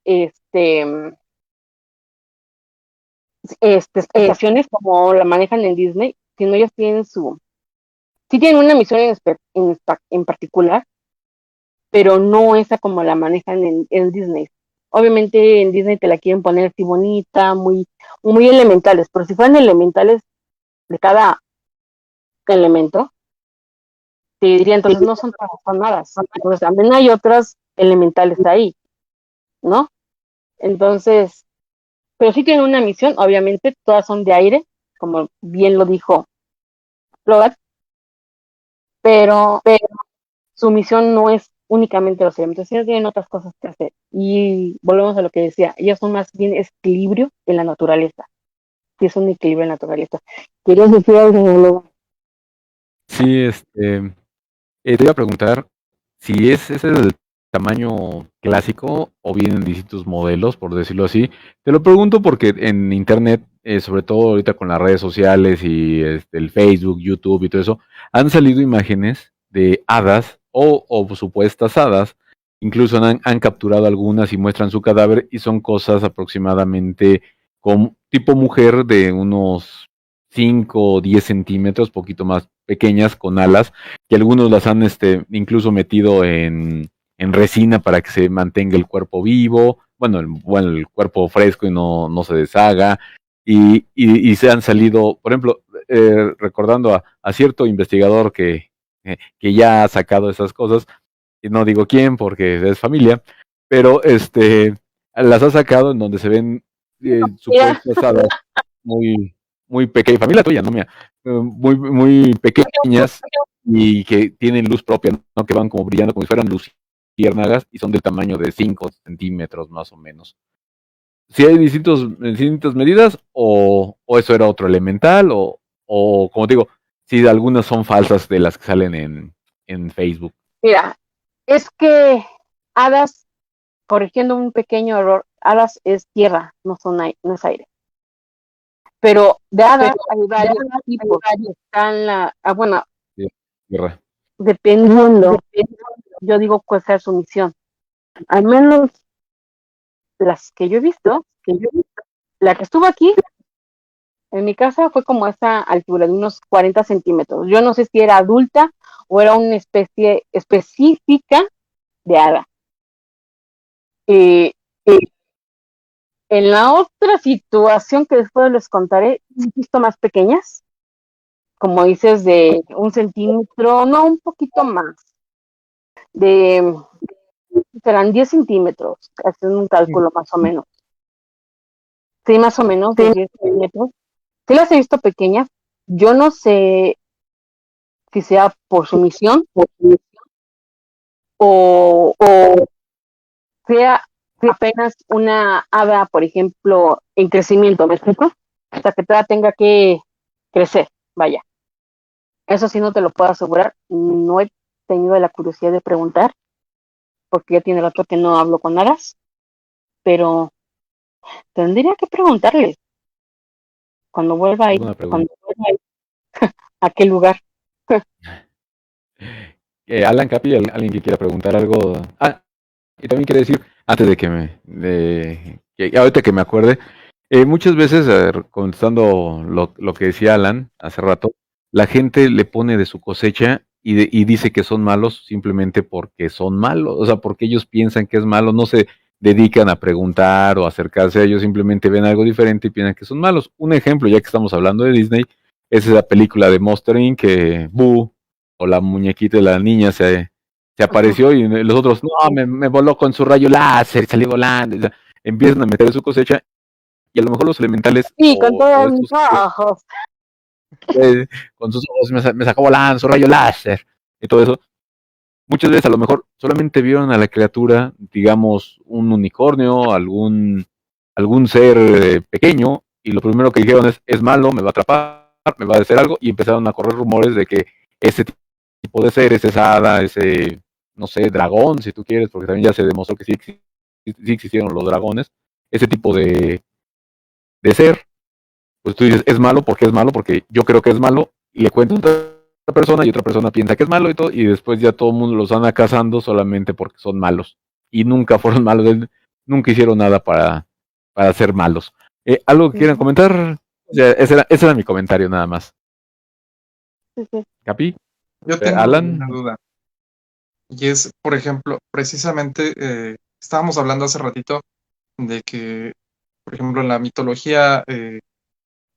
estaciones como la manejan en Disney, sino ellos tienen sí tienen una misión en particular, pero no esa como la manejan en Disney. Obviamente en Disney te la quieren poner así bonita, muy elementales, pero si fueran elementales de cada elemento, te diría entonces no son transformadas. Entonces también hay otras elementales ahí, ¿no? Entonces, pero sí tienen una misión, obviamente todas son de aire, como bien lo dijo Logan, pero su misión no es únicamente los elementos, sino tienen otras cosas que hacer. Y volvemos a lo que decía, ellas son más bien equilibrio en la naturaleza. Sí, es un equilibrio en la naturaleza. ¿Quieres decir algo, Logan? Sí, te iba a preguntar si ese es el tamaño clásico o vienen distintos modelos, por decirlo así. Te lo pregunto porque en internet, sobre todo ahorita con las redes sociales y el Facebook, YouTube y todo eso, han salido imágenes de hadas o supuestas hadas. Incluso han capturado algunas y muestran su cadáver y son cosas aproximadamente como tipo mujer de unos 5 o 10 centímetros, poquito más pequeñas, con alas que algunos las han incluso metido en resina para que se mantenga el cuerpo vivo, bueno, el cuerpo fresco y no se deshaga, y se han salido, por ejemplo, recordando a cierto investigador que ya ha sacado esas cosas, y no digo quién porque es familia, pero las ha sacado en donde se ven supuestas hadas muy pequeñas, familia tuya, no mía, muy pequeñas y que tienen luz propia, ¿no? Que van como brillando como si fueran luciérnagas y son del tamaño de 5 centímetros más o menos. Si hay distintas medidas o eso era otro elemental o como digo, si algunas son falsas de las que salen en Facebook. Mira, es que hadas, corrigiendo un pequeño error, hadas es tierra, no es aire. Pero de hadas hay varios tipos. Están bueno, Tierra. dependiendo, yo digo cuál sea su misión. Al menos las que yo he visto, la que estuvo aquí en mi casa fue como a esa altura, de unos 40 centímetros. Yo no sé si era adulta o era una especie específica de hada. Eh, en la otra situación que después les contaré, he visto más pequeñas, como dices, de 1 centímetro, no, un poquito más, de serán 10 centímetros, haciendo un cálculo más o menos. Sí, más o menos de 10 centímetros. Sí las he visto pequeñas. Yo no sé si sea por su misión o sea apenas una hada, por ejemplo, en crecimiento, ¿me explico? Hasta que todavía tenga que crecer, vaya. Eso sí no te lo puedo asegurar. No he tenido la curiosidad de preguntar, porque ya tiene rato que no hablo con hadas, pero tendría que preguntarles cuando vuelva a ir, a qué lugar. Alan Capi, alguien que quiera preguntar algo. Ah, y también quiere decir, antes de que ahorita que me acuerde, muchas veces, contestando lo que decía Alan hace rato, la gente le pone de su cosecha y dice que son malos simplemente porque son malos, o sea, porque ellos piensan que es malo, no se dedican a preguntar o acercarse a ellos, simplemente ven algo diferente y piensan que son malos. Un ejemplo, ya que estamos hablando de Disney, es esa película de Monster Inc. Que Boo, o la muñequita de la niña, se apareció y los otros, no, me voló con su rayo láser, salió volando. O sea, empiezan a meter su cosecha y a lo mejor los elementales Sí, con o todos mis estos ojos. con sus ojos me sacó volando su rayo láser y todo eso. Muchas veces a lo mejor solamente vieron a la criatura, digamos, un unicornio, algún ser pequeño, y lo primero que dijeron es malo, me va a atrapar, me va a hacer algo, y empezaron a correr rumores de que ese tipo de seres, esa hada, ese no sé, dragón, si tú quieres, porque también ya se demostró que sí existieron los dragones, ese tipo de ser, pues tú dices, es malo, ¿por qué es malo? Porque yo creo que es malo, y le cuento a otra persona, y otra persona piensa que es malo y todo, y después ya todo el mundo los anda cazando solamente porque son malos, y nunca fueron malos, nunca hicieron nada para ser malos. ¿Algo que quieran comentar? O sea, ese era mi comentario nada más. Sí, sí. ¿Capi? Yo tengo Alan. una duda. Y es, por ejemplo, precisamente, estábamos hablando hace ratito de que, por ejemplo, en la mitología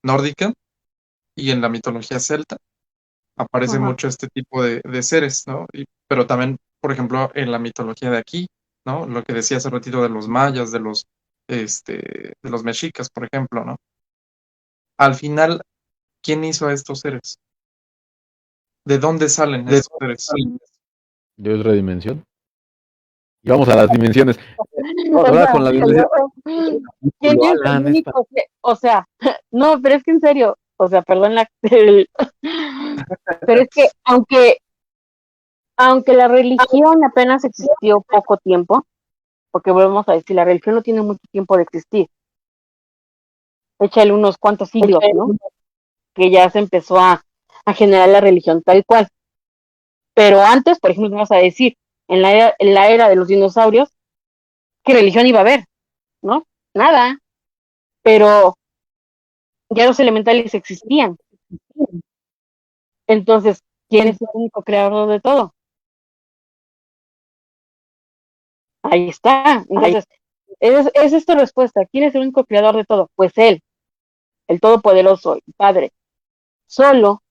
nórdica y en la mitología celta aparece Ajá. mucho este tipo de seres, ¿no? Pero también, por ejemplo, en la mitología de aquí, ¿no? Lo que decía hace ratito de los mayas, de los mexicas, por ejemplo, ¿no? Al final, ¿quién hizo a estos seres? ¿De dónde salen estos seres? De otra dimensión. Y vamos a las dimensiones. O Ahora sea, con la dimensión. ¿quién es el Alan, único o sea, no, pero es que en serio, o sea, perdón pero es que aunque la religión apenas existió poco tiempo, porque volvemos a decir, la religión no tiene mucho tiempo de existir, échale unos cuantos siglos, ¿no? Que ya se empezó a generar la religión tal cual. Pero antes, por ejemplo, vamos a decir, en la era de los dinosaurios, ¿qué religión iba a haber? ¿No? Nada. Pero ya los elementales existían. Entonces, ¿quién es el único creador de todo? Ahí está. Entonces, es esta respuesta. ¿Quién es el único creador de todo? Pues él, el Todopoderoso, el Padre. Solo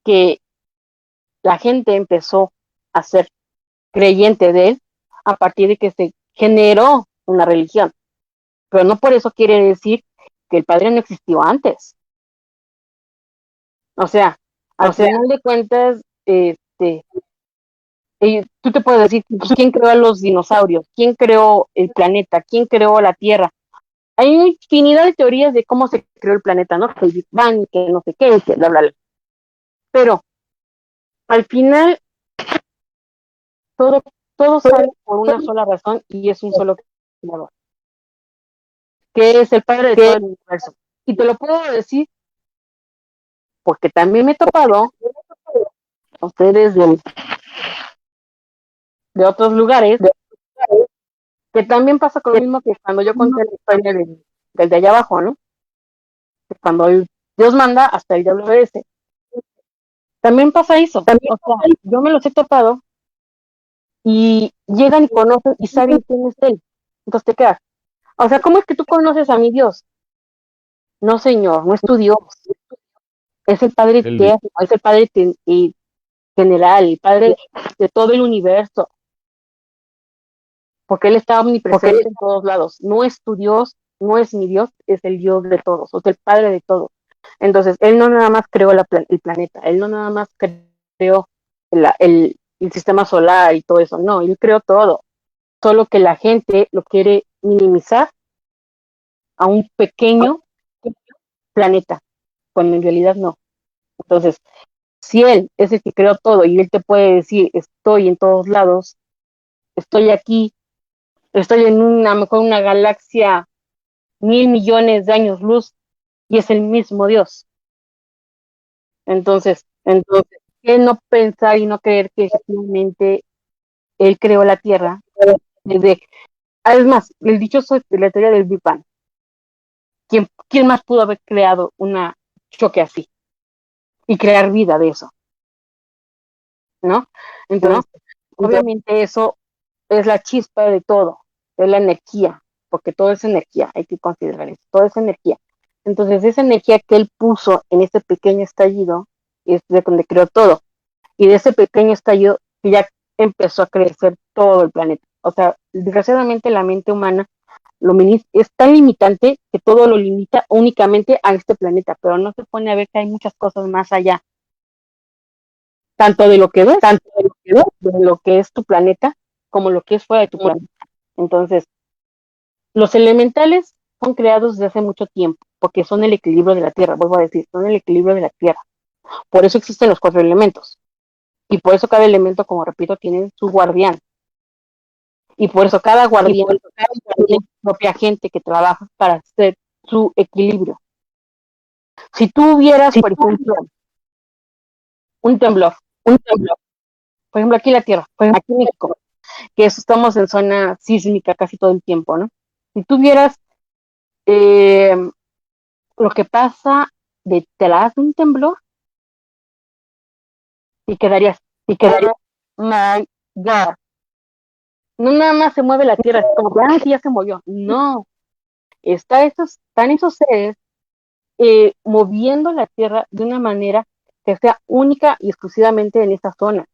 que la gente empezó a ser creyente de él a partir de que se generó una religión. Pero no por eso quiere decir que el Padre no existió antes. O sea, al final de cuentas, tú te puedes decir quién creó a los dinosaurios, quién creó el planeta, quién creó la Tierra. Hay una infinidad de teorías de cómo se creó el planeta, ¿no? Que el Big Bang, que no sé qué, que bla, bla, bla. Pero al final todo, todo sale por una sola razón y es un solo creador, que es el Padre de todo el universo. Y te lo puedo decir porque también me he topado a ustedes de otros lugares, que también pasa con lo mismo que cuando yo conté la historia del de allá abajo, ¿no? Que cuando Dios manda, hasta el diablo obedece. También pasa eso. O sea, yo me los he topado y llegan y conocen y saben quién es Él. Entonces te quedas. O sea, ¿cómo es que tú conoces a mi Dios? No, Señor, no es tu Dios. Es el Padre eterno, es el Padre general, el Padre de todo el universo. Porque Él está omnipresente en todos lados. No es tu Dios, no es mi Dios, es el Dios de todos, o sea, el Padre de todos. Entonces, Él no nada más creó el planeta, Él no nada más creó el sistema solar y todo eso, no, Él creó todo. Solo que la gente lo quiere minimizar a un pequeño planeta, cuando en realidad no. Entonces, si Él es el que creó todo y Él te puede decir, estoy en todos lados, estoy aquí, estoy en a lo mejor una galaxia 1.000 millones de años luz y es el mismo Dios. Entonces, ¿qué no pensar y no creer que efectivamente Él creó la Tierra? Es más, el dichoso de la teoría del Big Bang. ¿Quién más pudo haber creado un choque así y crear vida de eso? ¿No? Entonces, obviamente eso es la chispa de todo, es la energía, porque todo es energía, hay que considerar eso, todo es energía. Entonces, esa energía que él puso en este pequeño estallido es de donde creó todo. Y de ese pequeño estallido ya empezó a crecer todo el planeta. O sea, desgraciadamente la mente humana es tan limitante que todo lo limita únicamente a este planeta, pero no se pone a ver que hay muchas cosas más allá, tanto de lo que ves, de lo que es tu planeta, como lo que es fuera de tu planeta. Entonces, los elementales son creados desde hace mucho tiempo, porque son el equilibrio de la Tierra, vuelvo a decir, son el equilibrio de la Tierra. Por eso existen los 4 elementos. Y por eso cada elemento, como repito, tiene su guardián. Y por eso cada guardián tiene su propia gente que trabaja para hacer su equilibrio. Si tú vieras, por ejemplo, un temblor, por ejemplo, aquí en la Tierra, aquí en México, que estamos en zona sísmica casi todo el tiempo, ¿no? Si tú vieras lo que pasa detrás de un temblor, y quedarías, my God. No nada más se mueve la Tierra, es como que, sí, ya se movió. No, están esos seres moviendo la Tierra de una manera que sea única y exclusivamente en esa zona.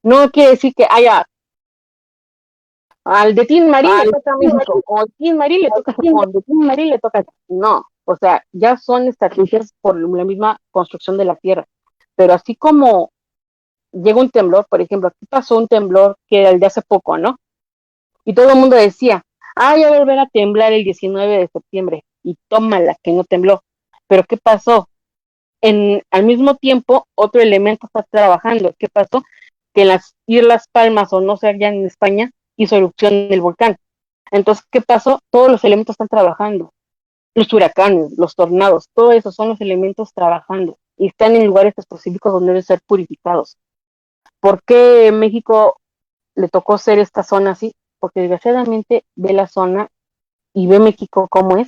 No quiere decir que haya al de Tin Marín le toca México, o al Tin Marín le toca Japón, de Tin Marín le toca. No, o sea, ya son estrategias por la misma construcción de la Tierra. Pero así como llega un temblor, por ejemplo, aquí pasó un temblor que era el de hace poco, ¿no? Y todo el mundo decía, ya va a volver a temblar el 19 de septiembre. Y tómala, que no tembló. Pero ¿qué pasó? Al mismo tiempo, otro elemento está trabajando. ¿Qué pasó? Que en las Islas Palmas, o no sé, allá en España, hizo erupción el volcán. Entonces, ¿qué pasó? Todos los elementos están trabajando. Los huracanes, los tornados, todo eso son los elementos trabajando. Y están en lugares específicos donde deben ser purificados. ¿Por qué México le tocó ser esta zona así? Porque desgraciadamente ve la zona y ve México cómo es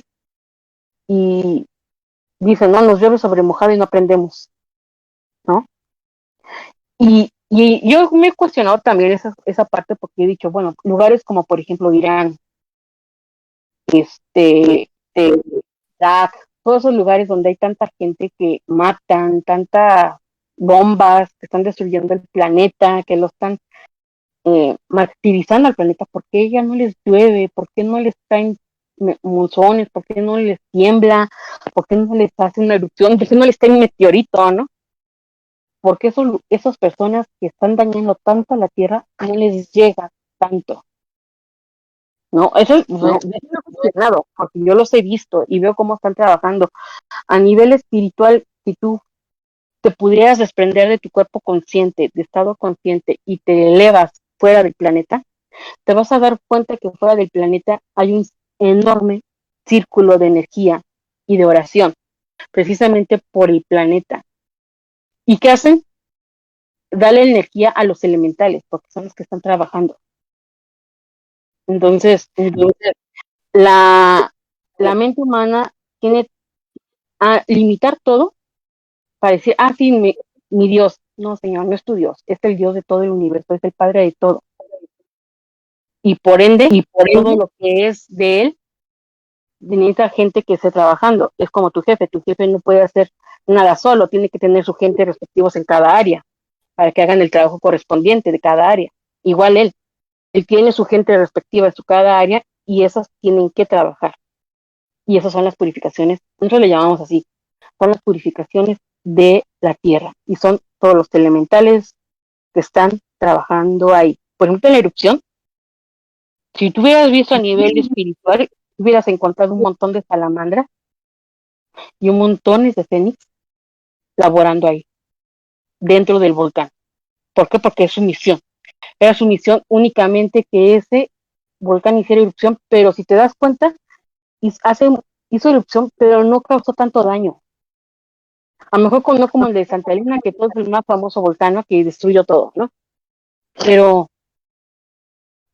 y dice, no, nos llueve sobre mojado y no aprendemos, ¿no? Y yo me he cuestionado también esa parte porque he dicho, bueno, lugares como por ejemplo Irán, Irak, todos esos lugares donde hay tanta gente que matan, tantas bombas que están destruyendo el planeta, que lo están martirizando al planeta, ¿por qué ya no les llueve? ¿Por qué no les caen monzones? ¿Por qué no les tiembla? ¿Por qué no les hace una erupción? ¿Por qué no les cae un meteorito, no? Porque esas personas que están dañando tanto a la Tierra no les llega tanto, ¿no? Eso no es cuestionado, porque yo los he visto y veo cómo están trabajando. A nivel espiritual, si tú te pudieras desprender de tu cuerpo consciente, de estado consciente, y te elevas fuera del planeta, te vas a dar cuenta que fuera del planeta hay un enorme círculo de energía y de oración, precisamente por el planeta. ¿Y qué hacen? Darle energía a los elementales, porque son los que están trabajando. Entonces la mente humana tiene a limitar todo para decir, sí, mi Dios. No, Señor, no es tu Dios, es el Dios de todo el universo, es el Padre de todo. Y por ende, todo lo que es de Él, necesita gente que esté trabajando. Es como tu jefe no puede hacer nada solo, tiene que tener su gente respectivos en cada área, para que hagan el trabajo correspondiente de cada área. Igual él tiene su gente respectiva en su cada área y esas tienen que trabajar. Y esas son las purificaciones, nosotros le llamamos así, son las purificaciones de la tierra y son todos los elementales que están trabajando ahí. Por ejemplo, en la erupción, si tú hubieras visto a nivel espiritual, hubieras encontrado un montón de salamandras y un montón de fénix laborando ahí, dentro del volcán. ¿Por qué? Porque es su misión. Era su misión únicamente que ese volcán hiciera erupción, pero si te das cuenta, hizo erupción, pero no causó tanto daño. A lo mejor no como el de Santa Elena, que todo es el más famoso volcán que destruyó todo, ¿no? Pero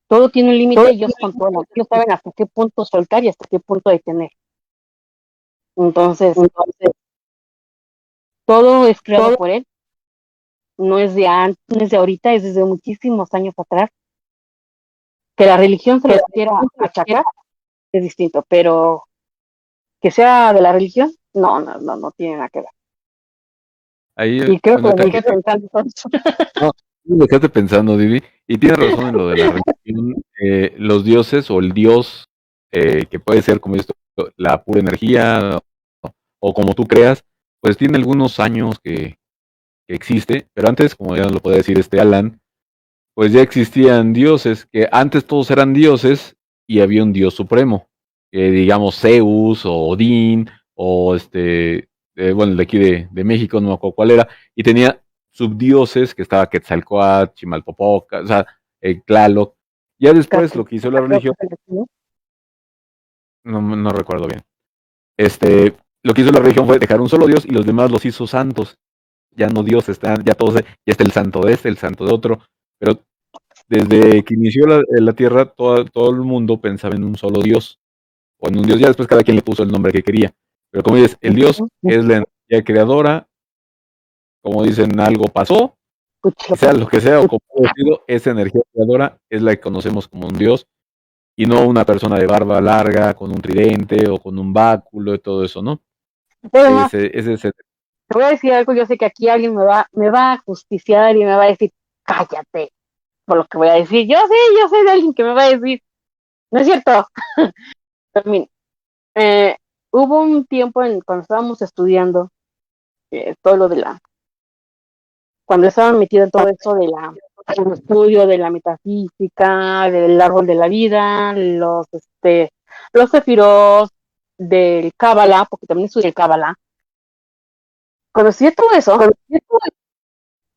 todo tiene un límite y ellos controlan. Ellos saben hasta qué punto soltar y hasta qué punto detener. Entonces todo es creado por él. No es de ahorita, es desde muchísimos años atrás. Que la religión se lo quiera achacar es distinto, pero que sea de la religión, no tiene nada que ver. Ahí, y creo que me quedé pensando eso. No, me dejaste pensando, Didi, y tienes razón en lo de la religión. Los dioses o el dios, que puede ser como esto, la pura energía, o como tú creas, pues tiene algunos años que existe, pero antes, como ya nos lo puede decir Alan, pues ya existían dioses, que antes todos eran dioses y había un dios supremo, que digamos Zeus o Odín, o bueno, el de aquí de México, no me acuerdo cuál era, y tenía subdioses, que estaba Quetzalcóatl, Chimalpopoca, o sea, Tlaloc. Ya después lo que hizo la religión, no recuerdo bien. Lo que hizo la religión fue dejar un solo Dios y los demás los hizo santos. Ya no Dios, ya todos, ya está el santo de el santo de otro. Pero desde que inició la tierra, todo el mundo pensaba en un solo Dios. O en un Dios, ya después cada quien le puso el nombre que quería. Pero como dices, el Dios es la energía creadora. Como dicen, algo pasó, sea lo que sea, o como haya sido, esa energía creadora es la que conocemos como un Dios, y no una persona de barba larga, con un tridente, o con un báculo, y todo eso, ¿no? Además, Ese te voy a decir algo, yo sé que aquí alguien me va a justiciar y me va a decir, cállate, por lo que voy a decir. Yo sé de alguien que me va a decir, no es cierto. Pero miren, hubo un tiempo cuando estábamos estudiando todo lo de cuando estaban metidos en todo eso el estudio de la metafísica, del árbol de la vida, los sefirot, del Cábala, porque también estudié el Cábala. Cuando estudié todo eso,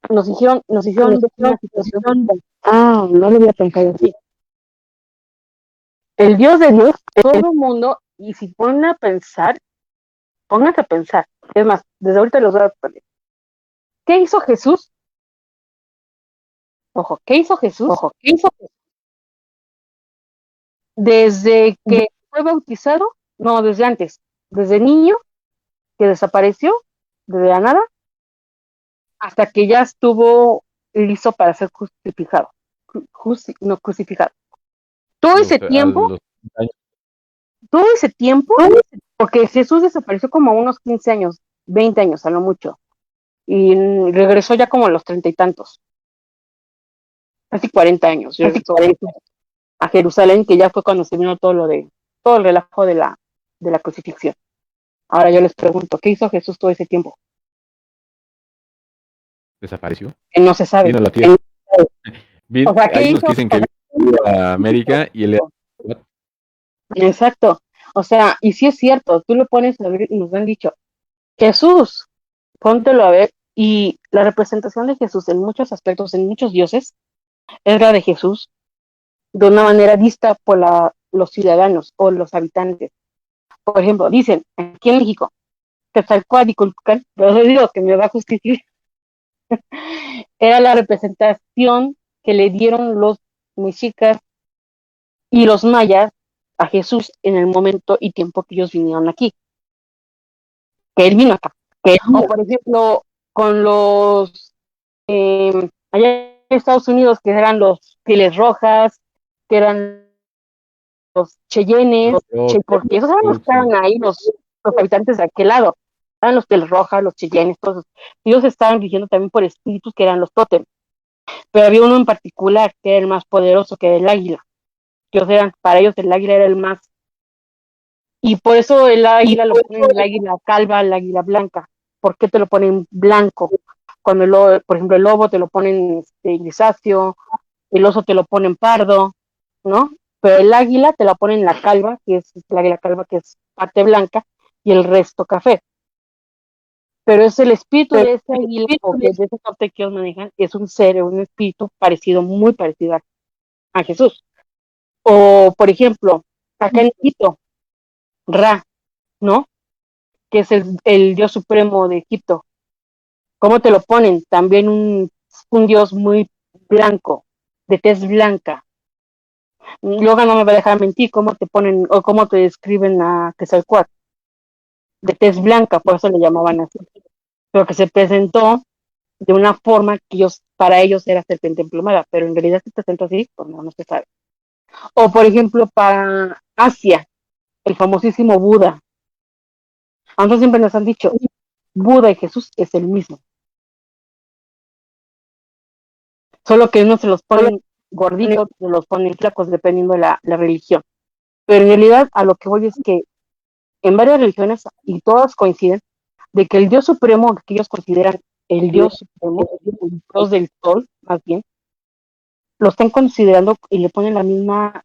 nos hicieron una situación. No lo había pensado así. El Dios de Dios, todo el mundo, y si pónganse a pensar, es más, desde ahorita los voy a poner. ¿Qué hizo Jesús? Ojo, ¿qué hizo Jesús? Desde que fue bautizado, no, desde antes, desde niño, que desapareció, desde la nada, hasta que ya estuvo listo para ser crucificado. Crucificado. Todo ese tiempo, porque Jesús desapareció como a unos 15 años, 20 años, a lo mucho, y regresó ya como a los 30 y tantos, casi 40 años, a Jerusalén, que ya fue cuando se vino todo el relajo de la crucifixión. Ahora yo les pregunto, ¿qué hizo Jesús todo ese tiempo? desapareció. No se sabe. Vino a la tierra. O sea, ¿qué hay unos hizo? que dicen que vino a América y él Exacto. O sea, y sí es cierto, tú lo pones a ver y nos han dicho, Jesús, póntelo a ver, y la representación de Jesús en muchos aspectos, en muchos dioses, es la de Jesús de una manera vista por los ciudadanos o los habitantes. Por ejemplo, dicen, aquí en México, Quetzalcóatl y Cultucal, pero yo digo que me va a justificar, era la representación que le dieron los mexicas y los mayas a Jesús en el momento y tiempo que ellos vinieron aquí, que él vino acá. O por ejemplo, con los allá en Estados Unidos, que eran los pieles rojas, que eran los cheyennes, porque esos eran los que estaban ahí, los habitantes de aquel lado, eran los pieles rojas, los cheyennes, todos. Ellos estaban rigiendo también por espíritus que eran los tótem, pero había uno en particular que era el más poderoso, que era el águila. Para ellos el águila era el más, y por eso el águila lo ponen el águila calva, el águila blanca. ¿Por qué te lo ponen blanco? Cuando por ejemplo el lobo te lo ponen grisáceo, el oso te lo ponen pardo, ¿no? Pero el águila te la ponen la calva, que es el águila calva, que es parte blanca, y el resto café. Pero es el espíritu de ese águila, o de ese norte que ellos manejan, es un ser, un espíritu muy parecido a Jesús. O, por ejemplo, acá en Egipto, Ra, ¿no? Que es el dios supremo de Egipto. ¿Cómo te lo ponen? También un dios muy blanco, de tez blanca. Luego no me va a dejar mentir cómo te ponen o cómo te describen a Quetzalcóatl, de tez blanca, por eso le llamaban así. Pero que se presentó de una forma que para ellos era serpiente emplumada, pero en realidad se presentó así, pues no se sabe. O por ejemplo, para Asia, el famosísimo Buda. A nosotros siempre nos han dicho, Buda y Jesús es el mismo. Solo que unos se los ponen gorditos, se los ponen flacos, dependiendo de la religión. Pero en realidad a lo que voy es que en varias religiones, y todas coinciden, de que el Dios Supremo, que ellos consideran el Dios Supremo, el Dios del Sol, más bien, lo están considerando y le ponen la misma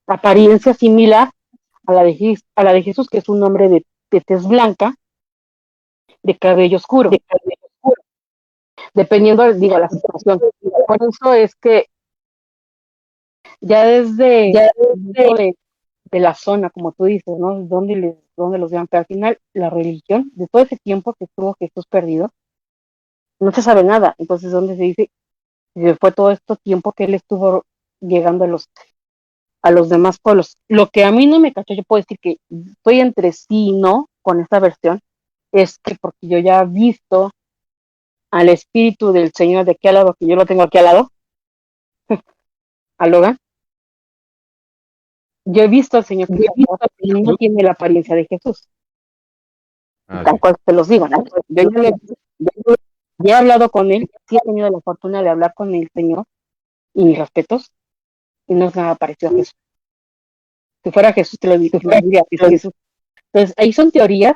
apariencia similar a la de Jesús, que es un hombre de tez blanca, de cabello oscuro. dependiendo, digo, la situación. Por eso es que ya desde de la zona, como tú dices, ¿no? Dónde los vean, pero al final la religión, de todo ese tiempo que estuvo Jesús perdido, no se sabe nada. Entonces, ¿dónde se dice? Fue todo este tiempo que él estuvo llegando a los demás pueblos. Lo que a mí no me cachó, yo puedo decir que estoy entre sí y no con esta versión, es que porque yo ya he visto al Espíritu del Señor de aquí al lado, que yo lo tengo aquí al lado, a Logan, yo he visto al Señor que no tiene la apariencia de Jesús. Tal cual te los digo, ¿no? Yo ya he hablado con él, sí he tenido la fortuna de hablar con el Señor, y mis respetos, y no se me ha parecido a Jesús. Si fuera Jesús, te lo diría, es Jesús. Entonces, ahí son teorías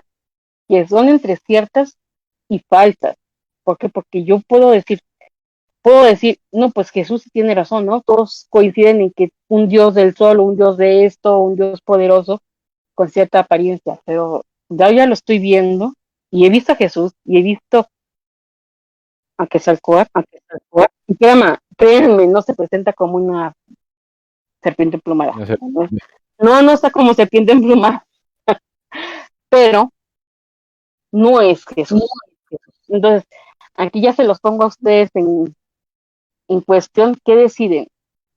que son entre ciertas y falsas. ¿Por qué? Porque yo puedo decir, no, pues Jesús tiene razón, ¿no? Todos coinciden en que un Dios del sol, un Dios de esto, un Dios poderoso, con cierta apariencia, pero ya lo estoy viendo, y he visto a Jesús, y he visto a Quetzalcóatl, y créanme, no se presenta como una serpiente emplumada. No está como serpiente emplumada, pero no es Jesús. Entonces, aquí ya se los pongo a ustedes en cuestión, ¿qué deciden?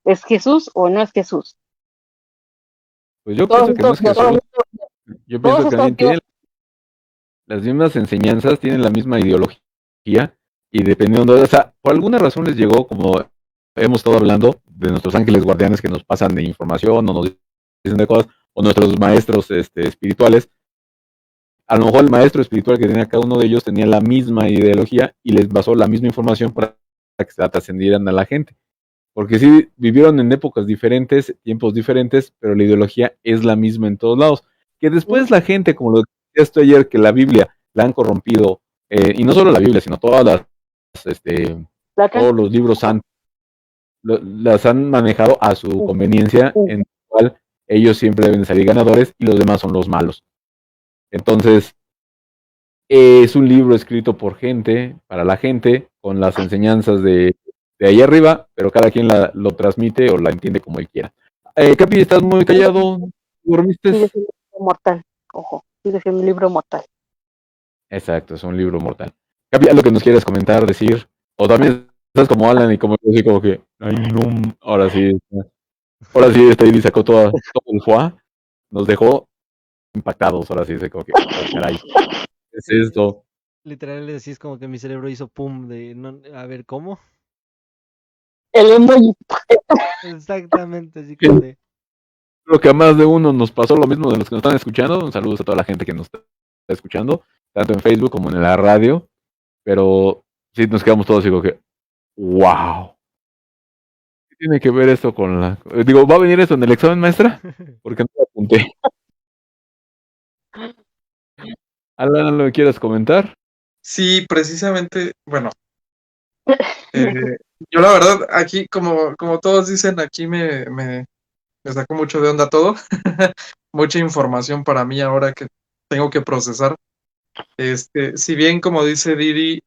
¿Es Jesús o no es Jesús? Pues yo pienso que no es Jesús. Yo pienso que alguien tiene las mismas enseñanzas, tienen la misma ideología, y dependiendo de, o sea, por alguna razón les llegó, como hemos estado hablando, de nuestros ángeles guardianes que nos pasan de información o nos dicen de cosas, o nuestros maestros espirituales. A lo mejor el maestro espiritual que tenía cada uno de ellos tenía la misma ideología y les basó la misma información para que se la trascendieran a la gente. Porque sí, vivieron en épocas diferentes, tiempos diferentes, pero la ideología es la misma en todos lados. Que después la gente, como lo decías tú ayer, que la Biblia la han corrompido, y no solo la Biblia, sino todos los libros santos, las han manejado a su conveniencia, en la cual ellos siempre deben salir ganadores y los demás son los malos. Entonces, es un libro escrito por gente, para la gente, con las enseñanzas de ahí arriba, pero cada quien lo transmite o la entiende como él quiera. Capi, estás muy callado, ¿dormiste? Sigue siendo un libro mortal, ojo, sigue siendo un libro mortal. Exacto, es un libro mortal. Capi, ¿algo que nos quieres comentar, decir? O también estás como Alan y como yo, así como que, ay no, ahora sí, Iri sacó todo el foie, nos dejó impactados, ahora sí, como que, oh, caray, ¿qué es esto? Literal, así es como que mi cerebro hizo pum de, no, a ver, ¿cómo? El emoji. Exactamente, así como de... Creo que a más de uno nos pasó lo mismo de los que nos están escuchando. Un saludo a toda la gente que nos está escuchando, tanto en Facebook como en la radio. Pero sí nos quedamos todos y digo que, wow. ¿Qué tiene que ver esto con la... Digo, ¿va a venir esto en el examen, maestra? Porque no lo apunté. Alan, ¿lo quieres comentar? Sí, precisamente, bueno, yo la verdad, aquí, como todos dicen, aquí me sacó mucho de onda todo. Mucha información para mí ahora que tengo que procesar. Si bien, como dice Didi,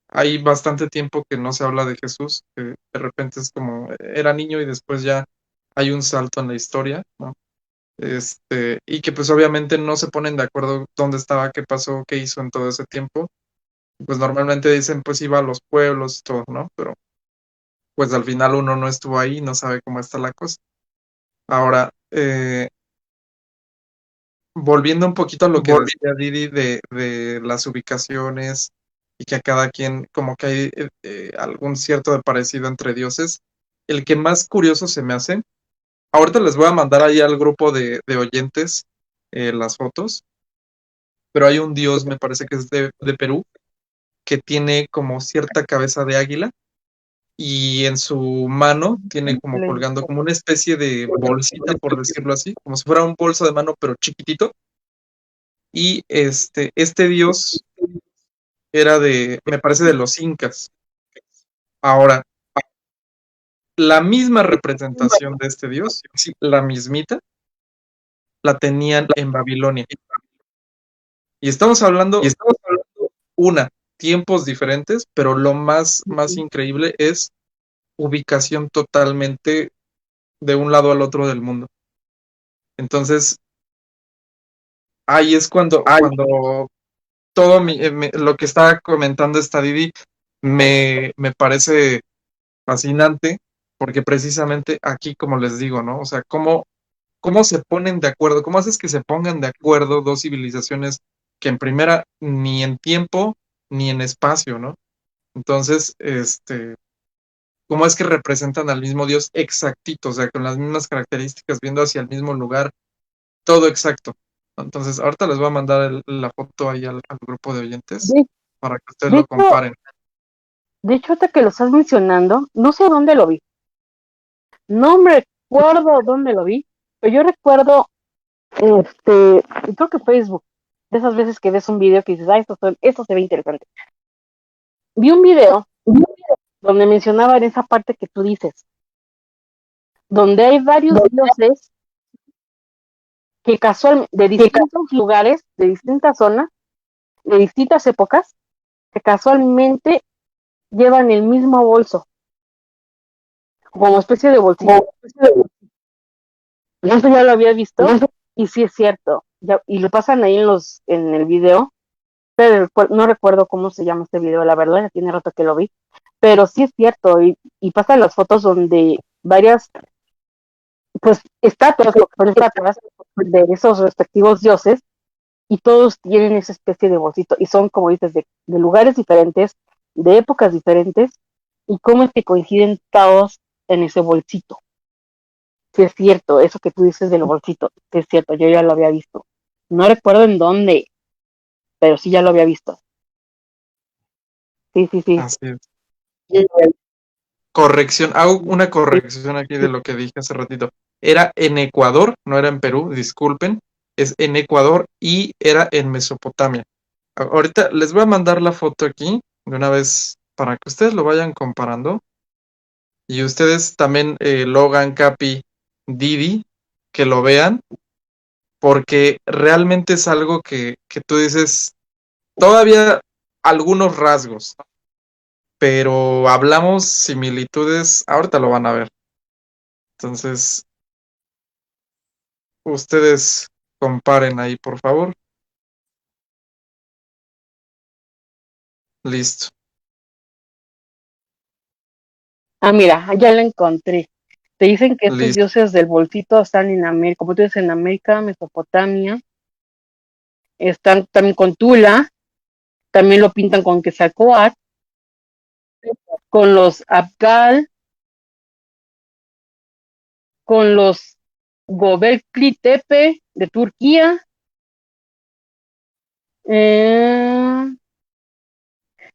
hay bastante tiempo que no se habla de Jesús, que de repente es como, era niño y después ya hay un salto en la historia, ¿no? Y que pues obviamente no se ponen de acuerdo dónde estaba, qué pasó, qué hizo en todo ese tiempo. Pues normalmente dicen, pues iba a los pueblos y todo, ¿no? Pero pues al final uno no estuvo ahí, no sabe cómo está la cosa. Ahora, volviendo un poquito a lo que decía Didi de las ubicaciones y que a cada quien como que hay algún cierto de parecido entre dioses, el que más curioso se me hace, ahorita les voy a mandar ahí al grupo de oyentes las fotos, pero hay un dios, me parece que es de Perú, que tiene como cierta cabeza de águila y en su mano tiene como colgando como una especie de bolsita, por decirlo así, como si fuera un bolso de mano, pero chiquitito. Y este dios era me parece de los incas. Ahora, la misma representación de este dios, sí, la mismita, la tenían en Babilonia. Y estamos hablando una, tiempos diferentes, pero lo más increíble es ubicación totalmente de un lado al otro del mundo. Entonces, ahí es cuando todo lo que estaba comentando esta Didi me parece fascinante, porque precisamente aquí, como les digo, ¿no? O sea, cómo se ponen de acuerdo, cómo haces que se pongan de acuerdo dos civilizaciones que en primera ni en tiempo ni en espacio, ¿no? Entonces, cómo es que representan al mismo Dios exactito, o sea, con las mismas características, viendo hacia el mismo lugar, todo exacto. Entonces, ahorita les voy a mandar la foto ahí al grupo de oyentes De, para que ustedes de lo hecho, comparen. de hecho, ahorita que lo estás mencionando, no sé dónde lo vi. No me recuerdo dónde lo vi, pero yo recuerdo, creo que Facebook, de esas veces que ves un video que dices, esto se ve interesante. Vi un video donde mencionaba en esa parte que tú dices, donde hay varios dioses que casualmente, de distintos lugares, de distintas zonas, de distintas épocas, que casualmente llevan el mismo bolso, como especie de bolsillo. Eso ya lo había visto, y sí es cierto. Y lo pasan ahí en el video, pero no recuerdo cómo se llama este video, la verdad, ya tiene rato que lo vi. Pero sí es cierto, y pasan las fotos donde varias, pues, estatuas de esos respectivos dioses, y todos tienen esa especie de bolsito, y son, como dices, de lugares diferentes, de épocas diferentes, y cómo es que coinciden todos en ese bolsito. Sí es cierto, eso que tú dices del bolsito, sí es cierto, yo ya lo había visto. No recuerdo en dónde, pero sí ya lo había visto. Sí, sí, sí. Así es. Corrección, hago una corrección aquí de lo que dije hace ratito. Era en Ecuador, no era en Perú, disculpen. Es en Ecuador y era en Mesopotamia. Ahorita les voy a mandar la foto aquí de una vez para que ustedes lo vayan comparando. Y ustedes también, Logan, Capi, Didi, que lo vean, porque realmente es algo que tú dices, todavía algunos rasgos, pero hablamos similitudes, ahorita lo van a ver. Entonces, ustedes comparen ahí, por favor. Listo. Ah, mira, ya la encontré. Te dicen que estos Listo. dioses del bolsito están en América, como tú dices, en América, Mesopotamia, están también con Tula, también lo pintan con Quetzalcóatl, con los Abgal, con los Göbekli Tepe de Turquía, en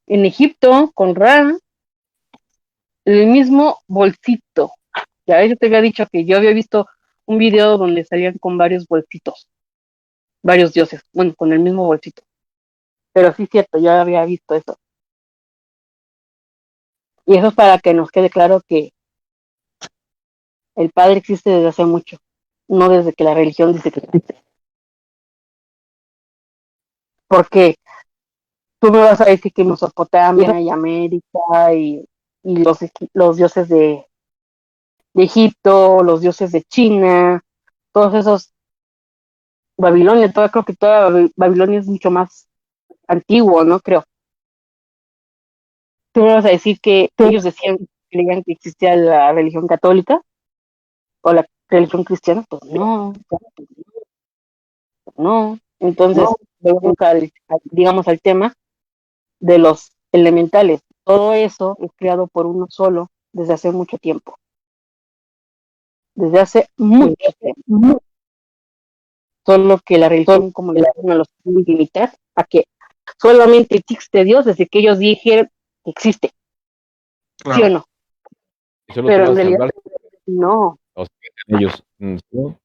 Egipto, con Ra, el mismo bolsito. Ya yo te había dicho que yo había visto un video donde salían con varios bolsitos, varios dioses, bueno, con el mismo bolsito. Pero sí es cierto, yo había visto eso. Y eso es para que nos quede claro que el Padre existe desde hace mucho, no desde que la religión dice que existe. Porque tú me vas a decir que Mesopotamia y América y los dioses de Egipto, los dioses de China, todos esos, Babilonia, creo que toda Babilonia es mucho más antiguo, ¿no? Creo. Tú me vas a decir que ellos creían que existía la religión católica o la religión cristiana, pues no, no. Entonces, volvemos digamos, al tema de los elementales. Todo eso es creado por uno solo desde hace mucho tiempo. Desde hace mucho tiempo. Solo que la religión, como le dicen, los quieren limitar a que solamente existe Dios desde que ellos dijeron que existe. Claro. ¿Sí o no? Y solo Pero te en vas a realidad, salvar no. ellos. ¿No?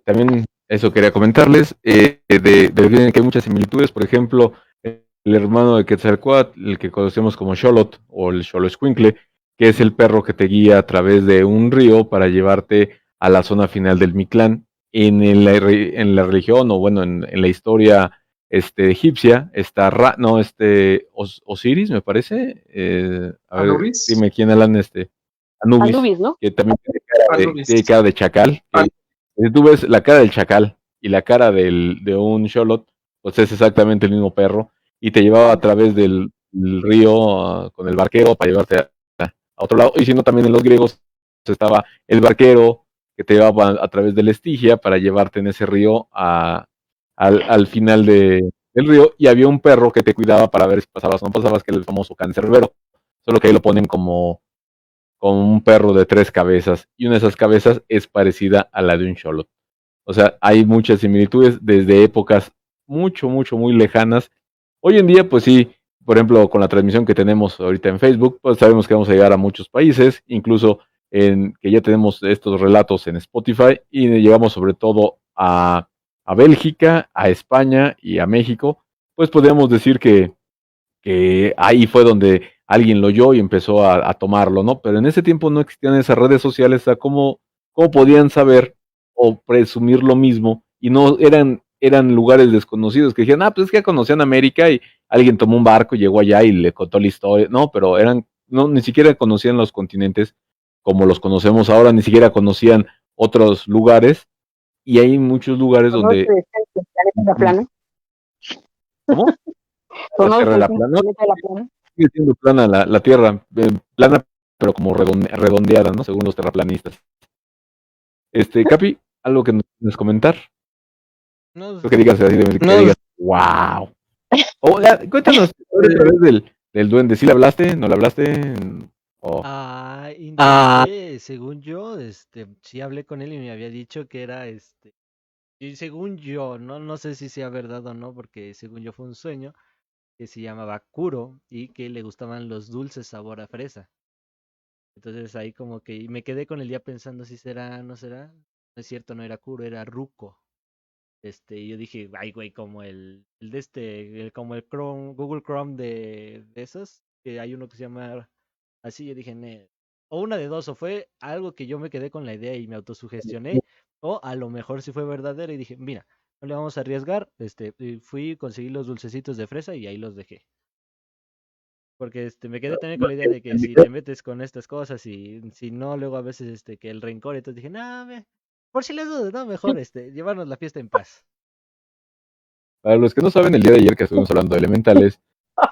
También eso quería comentarles, de que hay muchas similitudes, por ejemplo, el hermano de Quetzalcóatl, el que conocemos como Xolotl o el Xoloescuincle, que es el perro que te guía a través de un río para llevarte a la zona final del Mictlán. En la religión o bueno, en la historia egipcia, está Osiris, me parece. A ver, Anubis. dime quién Alan, Anubis, Anubis, ¿no? que también Anubis. tiene cara de chacal. Si tú ves la cara del chacal y la cara de un Xolotl, pues es exactamente el mismo perro, y te llevaba a través del río con el barquero para llevarte a otro lado, y si no, también en los griegos estaba el barquero que te llevaba a través del Estigia para llevarte en ese río al final del río, y había un perro que te cuidaba para ver si pasabas o no pasabas, que era el famoso cancerbero, solo que ahí lo ponen como un perro de 3 cabezas, y una de esas cabezas es parecida a la de un Xolotl. O sea, hay muchas similitudes desde épocas muy lejanas. Hoy en día, pues sí, por ejemplo, con la transmisión que tenemos ahorita en Facebook, pues sabemos que vamos a llegar a muchos países, incluso que ya tenemos estos relatos en Spotify, y llegamos sobre todo a Bélgica, a España y a México. Pues podríamos decir que ahí fue donde alguien lo oyó y empezó a tomarlo, ¿no? Pero en ese tiempo no existían esas redes sociales, o sea, ¿cómo podían saber o presumir lo mismo? Y no eran lugares desconocidos que dijeron, pues es que conocían América y alguien tomó un barco y llegó allá y le contó la historia. No, pero no, ni siquiera conocían los continentes como los conocemos ahora, ni siquiera conocían otros lugares, y hay muchos lugares donde... ¿Planeta plana? ¿Cómo? La Tierra era plana. plana. Sigue siendo plana la Tierra, plana, pero como redondeada, ¿no? Según los terraplanistas. Capi, ¿algo que nos quieras comentar? No, Lo que digas así, que digas, wow. Cuéntanos otra vez del duende. ¿Sí le hablaste? ¿No le hablaste? ¿O... intenté, según yo, sí hablé con él y me había dicho que era, y según yo, no sé si sea verdad o no, porque según yo fue un sueño, que se llamaba Kuro y que le gustaban los dulces sabor a fresa. Entonces ahí como que me quedé con el día pensando si será, no será. No es cierto, no era Kuro, era Ruko. Y yo dije, ay, güey, como el de como el Chrome, Google Chrome de esos, que hay uno que se llama así, yo dije, o una de dos, o fue algo que yo me quedé con la idea y me autosugestioné, o a lo mejor sí fue verdadero y dije, mira, no le vamos a arriesgar, y fui, conseguí los dulcecitos de fresa y ahí los dejé. Porque me quedé también con la idea de que si te metes con estas cosas y si no, luego a veces que el rencor, entonces dije, por si les dudas, no, mejor llevarnos la fiesta en paz. Para los que no saben, el día de ayer que estuvimos hablando de elementales,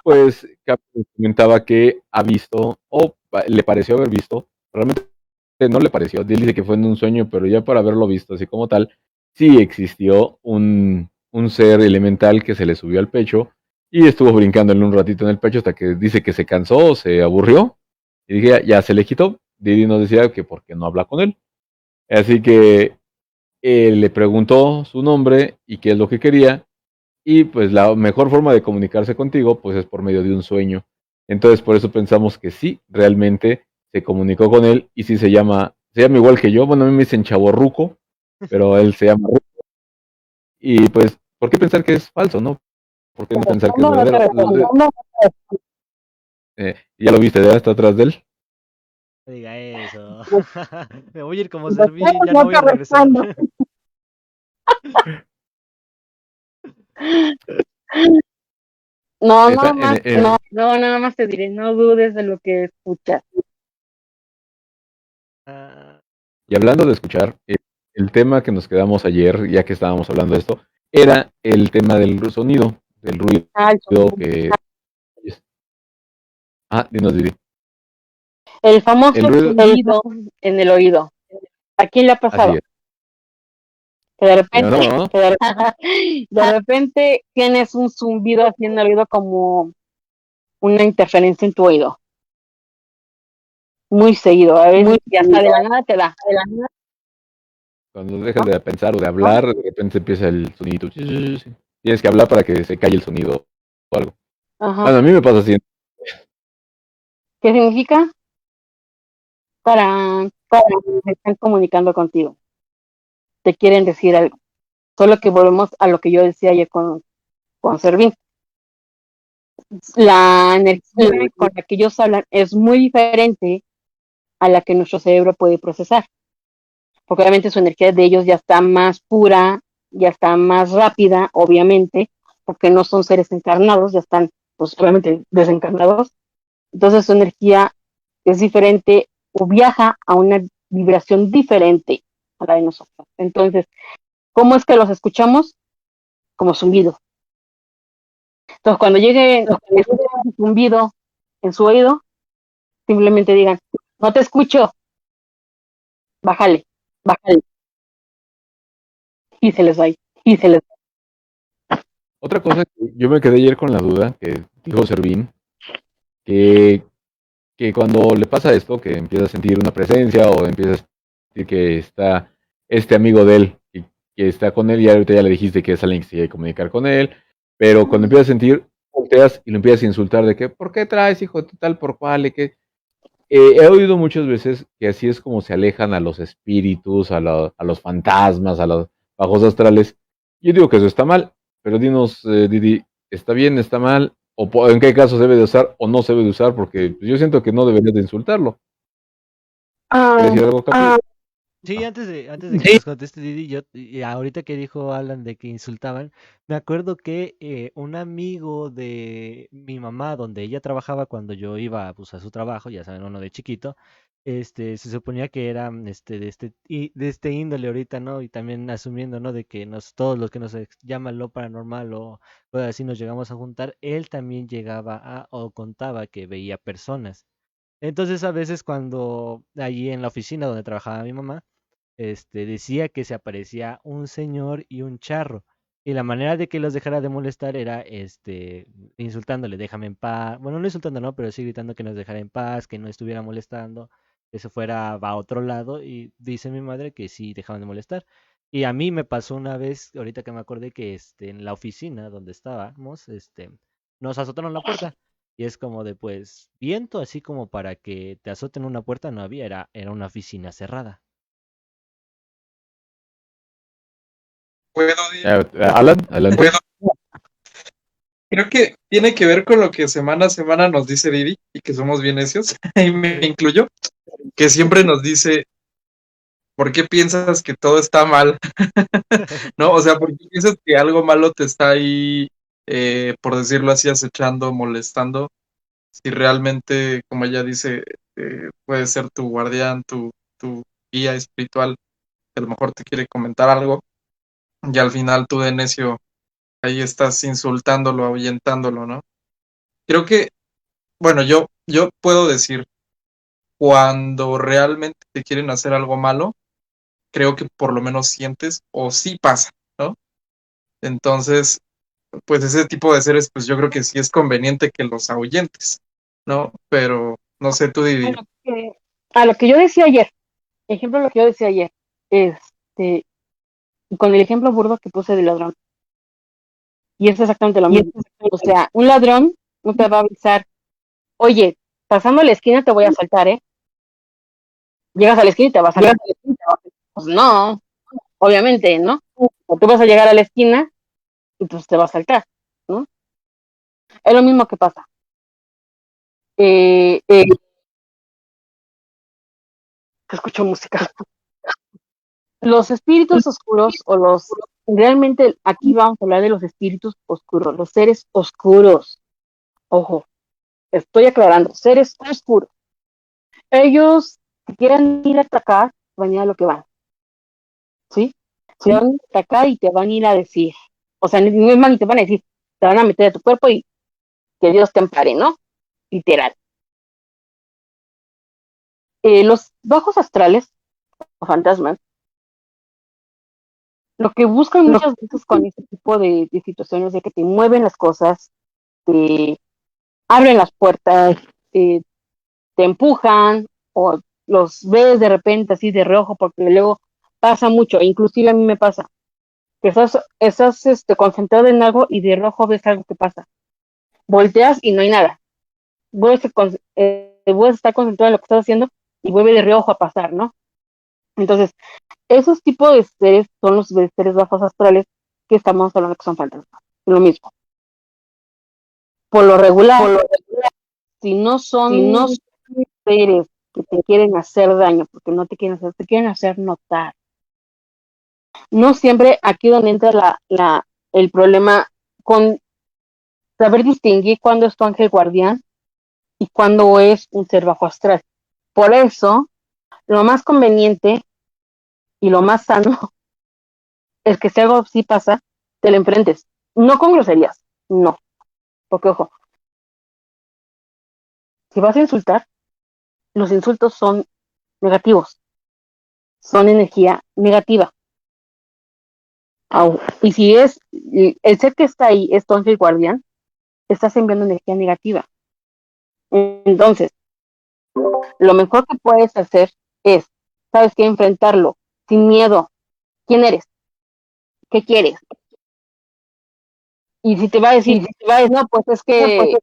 pues Cap comentaba que ha visto, o le pareció haber visto, realmente no le pareció, él dice que fue en un sueño, pero ya para haberlo visto así como tal, sí existió un ser elemental que se le subió al pecho y estuvo brincándole un ratito en el pecho hasta que dice que se cansó, se aburrió, y dije, ya se le quitó. Didi nos decía que por qué no habla con él. Así que le preguntó su nombre y qué es lo que quería, y pues la mejor forma de comunicarse contigo pues es por medio de un sueño. Entonces por eso pensamos que sí, realmente se comunicó con él, y sí se llama igual que yo. Bueno, a mí me dicen Chavorruco, pero él se llama Ruco. Y pues, ¿por qué pensar que es falso, no? ¿Por qué no pensar que es verdadero? Ya lo viste, ya está atrás de él. No diga eso. Me voy a ir como serví, ya no voy a regresar. No, nada más te diré, no dudes de lo que escuchas. Y hablando de escuchar, el tema que nos quedamos ayer, ya que estábamos hablando de esto, era el tema del sonido, del ruido que... dinos, Didi. El famoso sonido en el oído. ¿A quién le ha pasado? Que de repente tienes un zumbido así en el oído, como una interferencia en tu oído. Muy seguido, a veces y hasta de la nada te da. Cuando dejas de pensar o de hablar, de repente empieza el sonido. Tienes que hablar para que se calle el sonido o algo. Ajá. Bueno, a mí me pasa así. ¿Qué significa? Para que están comunicando contigo. Te quieren decir algo. Solo que volvemos a lo que yo decía ayer con Servín. La energía con la que ellos hablan es muy diferente a la que nuestro cerebro puede procesar. Porque obviamente su energía de ellos ya está más pura, ya está más rápida, obviamente, porque no son seres encarnados, ya están, pues obviamente desencarnados, entonces su energía es diferente o viaja a una vibración diferente a la de nosotros. Entonces, ¿cómo es que los escuchamos? Como zumbido. Entonces, cuando llegue un zumbido en su oído, simplemente digan, no te escucho, bájale, bájale. Y se les va, y se les va. Otra cosa que yo me quedé ayer con la duda, que dijo Servín, que, que cuando le pasa esto, que empieza a sentir una presencia o empieza a sentir que está este amigo de él, que está con él, y ahorita ya le dijiste que es alguien que se quiere comunicar con él, pero cuando empieza a sentir, volteas y lo empiezas a insultar de que, ¿por qué traes, hijo de tal por cual? Y que he oído muchas veces que así es como se alejan a los espíritus, a los fantasmas, a los bajos astrales. Yo digo que eso está mal, pero dinos, Didi, ¿está bien, está mal? ¿O en qué caso se debe de usar o no se debe de usar? Porque pues, yo siento que no deberías de insultarlo. ¿Quieres decir algo, Capi? Sí, antes de que nos conteste Didi, y ahorita que dijo Alan de que insultaban, me acuerdo que un amigo de mi mamá, donde ella trabajaba cuando yo iba pues, a su trabajo, ya saben, uno de chiquito, se suponía que era de este índole ahorita, ¿no? Y también asumiendo, ¿no? De que todos los que nos llaman lo paranormal o cosas así nos llegamos a juntar, él también llegaba o contaba que veía personas. Entonces a veces cuando allí en la oficina donde trabajaba mi mamá, decía que se aparecía un señor y un charro. Y la manera de que los dejara de molestar era, insultándole, déjame en paz. Bueno, no insultando, no, pero sí gritando que nos dejara en paz, que no estuviera molestando, que se fuera a otro lado. Y dice mi madre que sí dejaban de molestar. Y a mí me pasó una vez, ahorita que me acordé que, en la oficina donde estábamos, nos azotaron la puerta. Y es como de, pues, viento, así como para que te azoten una puerta, no había, era una oficina cerrada. ¿Puedo Alan, adelante. ¿Puedo? Creo que tiene que ver con lo que semana a semana nos dice Didi, y que somos bien necios, y me incluyo, que siempre nos dice, ¿por qué piensas que todo está mal? ¿No? O sea, ¿por qué piensas que algo malo te está ahí, por decirlo así, acechando, molestando? Si realmente, como ella dice, puede ser tu guardián, tu guía espiritual, que a lo mejor te quiere comentar algo, y al final tú de necio ahí estás insultándolo, ahuyentándolo, ¿no? Creo que, bueno, yo puedo decir, cuando realmente te quieren hacer algo malo, creo que por lo menos sientes o sí pasa, ¿no? Entonces, pues ese tipo de seres, pues yo creo que sí es conveniente que los ahuyentes, ¿no? Pero, no sé, tú Didi. A lo que yo decía ayer, ejemplo, lo que yo decía ayer, este, con el ejemplo burdo que puse del ladrón, y es exactamente lo mismo. O sea, un ladrón no te va a avisar, oye, pasando la esquina te voy a asaltar, ¿eh? Llegas a la esquina y te vas a asaltar. Pues no, obviamente, ¿no? O tú vas a llegar a la esquina y pues te va a asaltar, ¿no? Es lo mismo que pasa. Escucho música. Los espíritus oscuros realmente aquí vamos a hablar de los espíritus oscuros, los seres oscuros. Ojo, estoy aclarando, seres oscuros. Ellos, si quieren ir a atacar, van a ir a lo que van, ¿sí? Se van a atacar y te van a ir a decir, o sea, no es más ni te van a decir, te van a meter a tu cuerpo y que Dios te ampare, ¿no? Literal. Los bajos astrales o fantasmas, lo que buscan muchas veces con este tipo de situaciones de que te mueven las cosas, te abren las puertas, te empujan o los ves de repente así de reojo, porque luego pasa mucho, inclusive a mí me pasa, que estás concentrado en algo y de reojo ves algo que pasa. Volteas y no hay nada. Vuelves a estar concentrado en lo que estás haciendo y vuelve de reojo a pasar, ¿no? Entonces, esos tipos de seres son los seres bajos astrales que estamos hablando que son fantasmas. Lo mismo. Por lo regular, si no son seres que te quieren hacer daño, porque no te quieren hacer, te quieren hacer notar. No siempre aquí donde entra el problema con saber distinguir cuándo es tu ángel guardián y cuándo es un ser bajo astral. Por eso, lo más conveniente y lo más sano es que si algo así pasa, te lo enfrentes. No con groserías, no. Porque, ojo, si vas a insultar, los insultos son negativos, son energía negativa. Y si es el ser que está ahí, es tu ángel guardián, estás enviando energía negativa. Entonces, lo mejor que puedes hacer es, ¿sabes qué? Enfrentarlo sin miedo. ¿Quién eres? ¿Qué quieres? Y si te va a decir, no, pues es que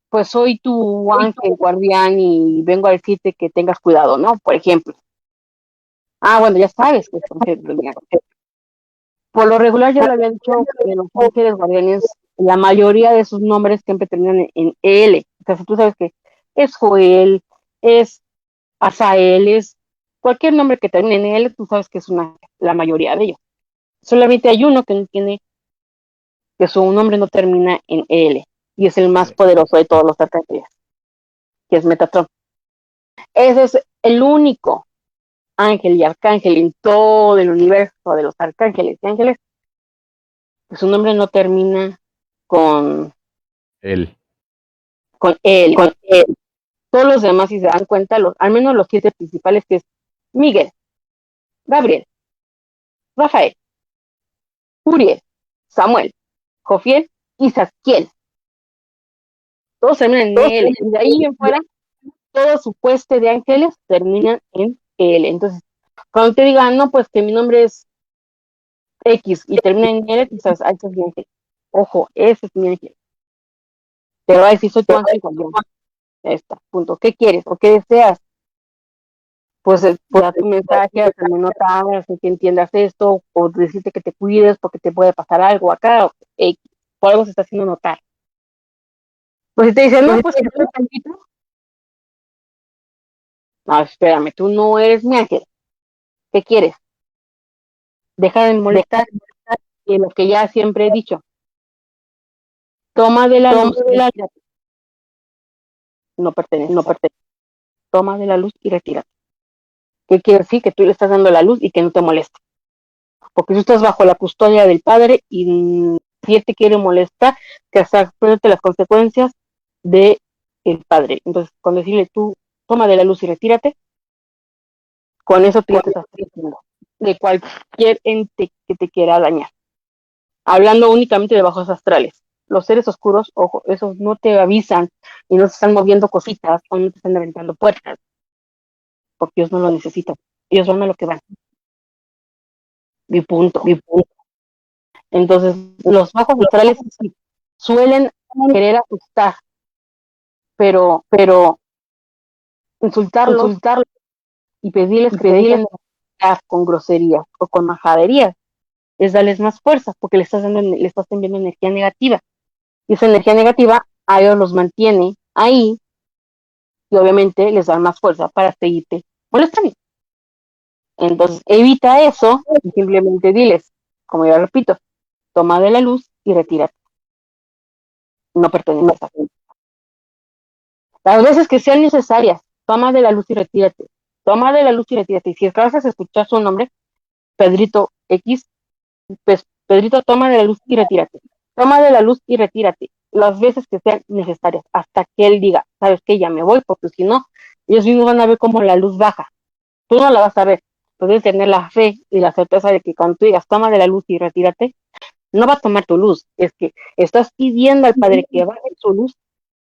pues soy tu ángel guardián y vengo a decirte que tengas cuidado, ¿no? Por ejemplo. Ah, bueno, ya sabes que es tu ángel guardián. Por lo regular, ya lo había dicho, que los ángeles guardianes, la mayoría de sus nombres siempre terminan en EL. O sea, si tú sabes que es Joel, es Asael, es cualquier nombre que termine en EL, tú sabes que es la mayoría de ellos. Solamente hay uno que no tiene, que su nombre no termina en EL, y es el más poderoso de todos los arcángeles, que es Metatron. Ese es el único ángel y arcángel en todo el universo de los arcángeles y ángeles, que su nombre no termina con Él. él. Todos los demás, si se dan cuenta, al menos los 7 principales, que es Miguel, Gabriel, Rafael, Uriel, Samuel, Jofiel y Zadkiel. Todos terminan en él. Y de ahí en fuera, todo su pueste de ángeles terminan en él. Entonces, cuando te digan, no, pues que mi nombre es X y termina en él, tú sabes, ese es mi ángel. Ojo, ese es mi ángel. Te va a decir, soy tu ángel guardián. Ya está, punto. ¿Qué quieres o qué deseas? Pues dar tu mensaje, hacerme nota, hacer que entiendas esto, o decirte que te cuides porque te puede pasar algo acá, por algo se está haciendo notar. Pues si te dicen, no, pues que estoy tantito. No, espérame, tú no eres mi ángel. ¿Qué quieres? Deja de molestar. Y lo que ya siempre he dicho, toma de la luz y retírate. No pertenece. Toma de la luz y retírate. ¿Qué quiere decir? Que tú le estás dando la luz y que no te moleste. Porque tú estás bajo la custodia del Padre y si él te quiere molestar, que hasta las consecuencias de el Padre. Entonces, con decirle tú, toma de la luz y retírate, con eso tú ya te estás protegiendo de cualquier ente que te quiera dañar. Hablando únicamente de bajos astrales. Los seres oscuros, ojo, esos no te avisan y no te están moviendo cositas o no te están aventando puertas, porque ellos no lo necesitan. Ellos van a lo que van. Mi punto. Entonces, los bajos astrales sí, suelen querer asustar, pero insultarlos y pedirles que dejen de hablar con groserías o con majaderías es darles más fuerza, porque le estás enviando energía negativa. Y esa energía negativa a ellos los mantiene ahí y obviamente les da más fuerza para seguirte molestando. Entonces, evita eso y simplemente diles, como ya repito, toma de la luz y retírate. No perteneces a ti. Las veces que sean necesarias, toma de la luz y retírate. Toma de la luz y retírate. Y si acabas de escuchar su nombre, Pedrito X, pues Pedrito, toma de la luz y retírate. Toma de la luz y retírate. Las veces que sean necesarias, hasta que él diga, ¿sabes qué? Ya me voy, porque si no, ellos mismos van a ver cómo la luz baja. Tú no la vas a ver. Puedes tener la fe y la certeza de que cuando tú digas, toma de la luz y retírate, no va a tomar tu luz. Es que estás pidiendo al Padre que baje su luz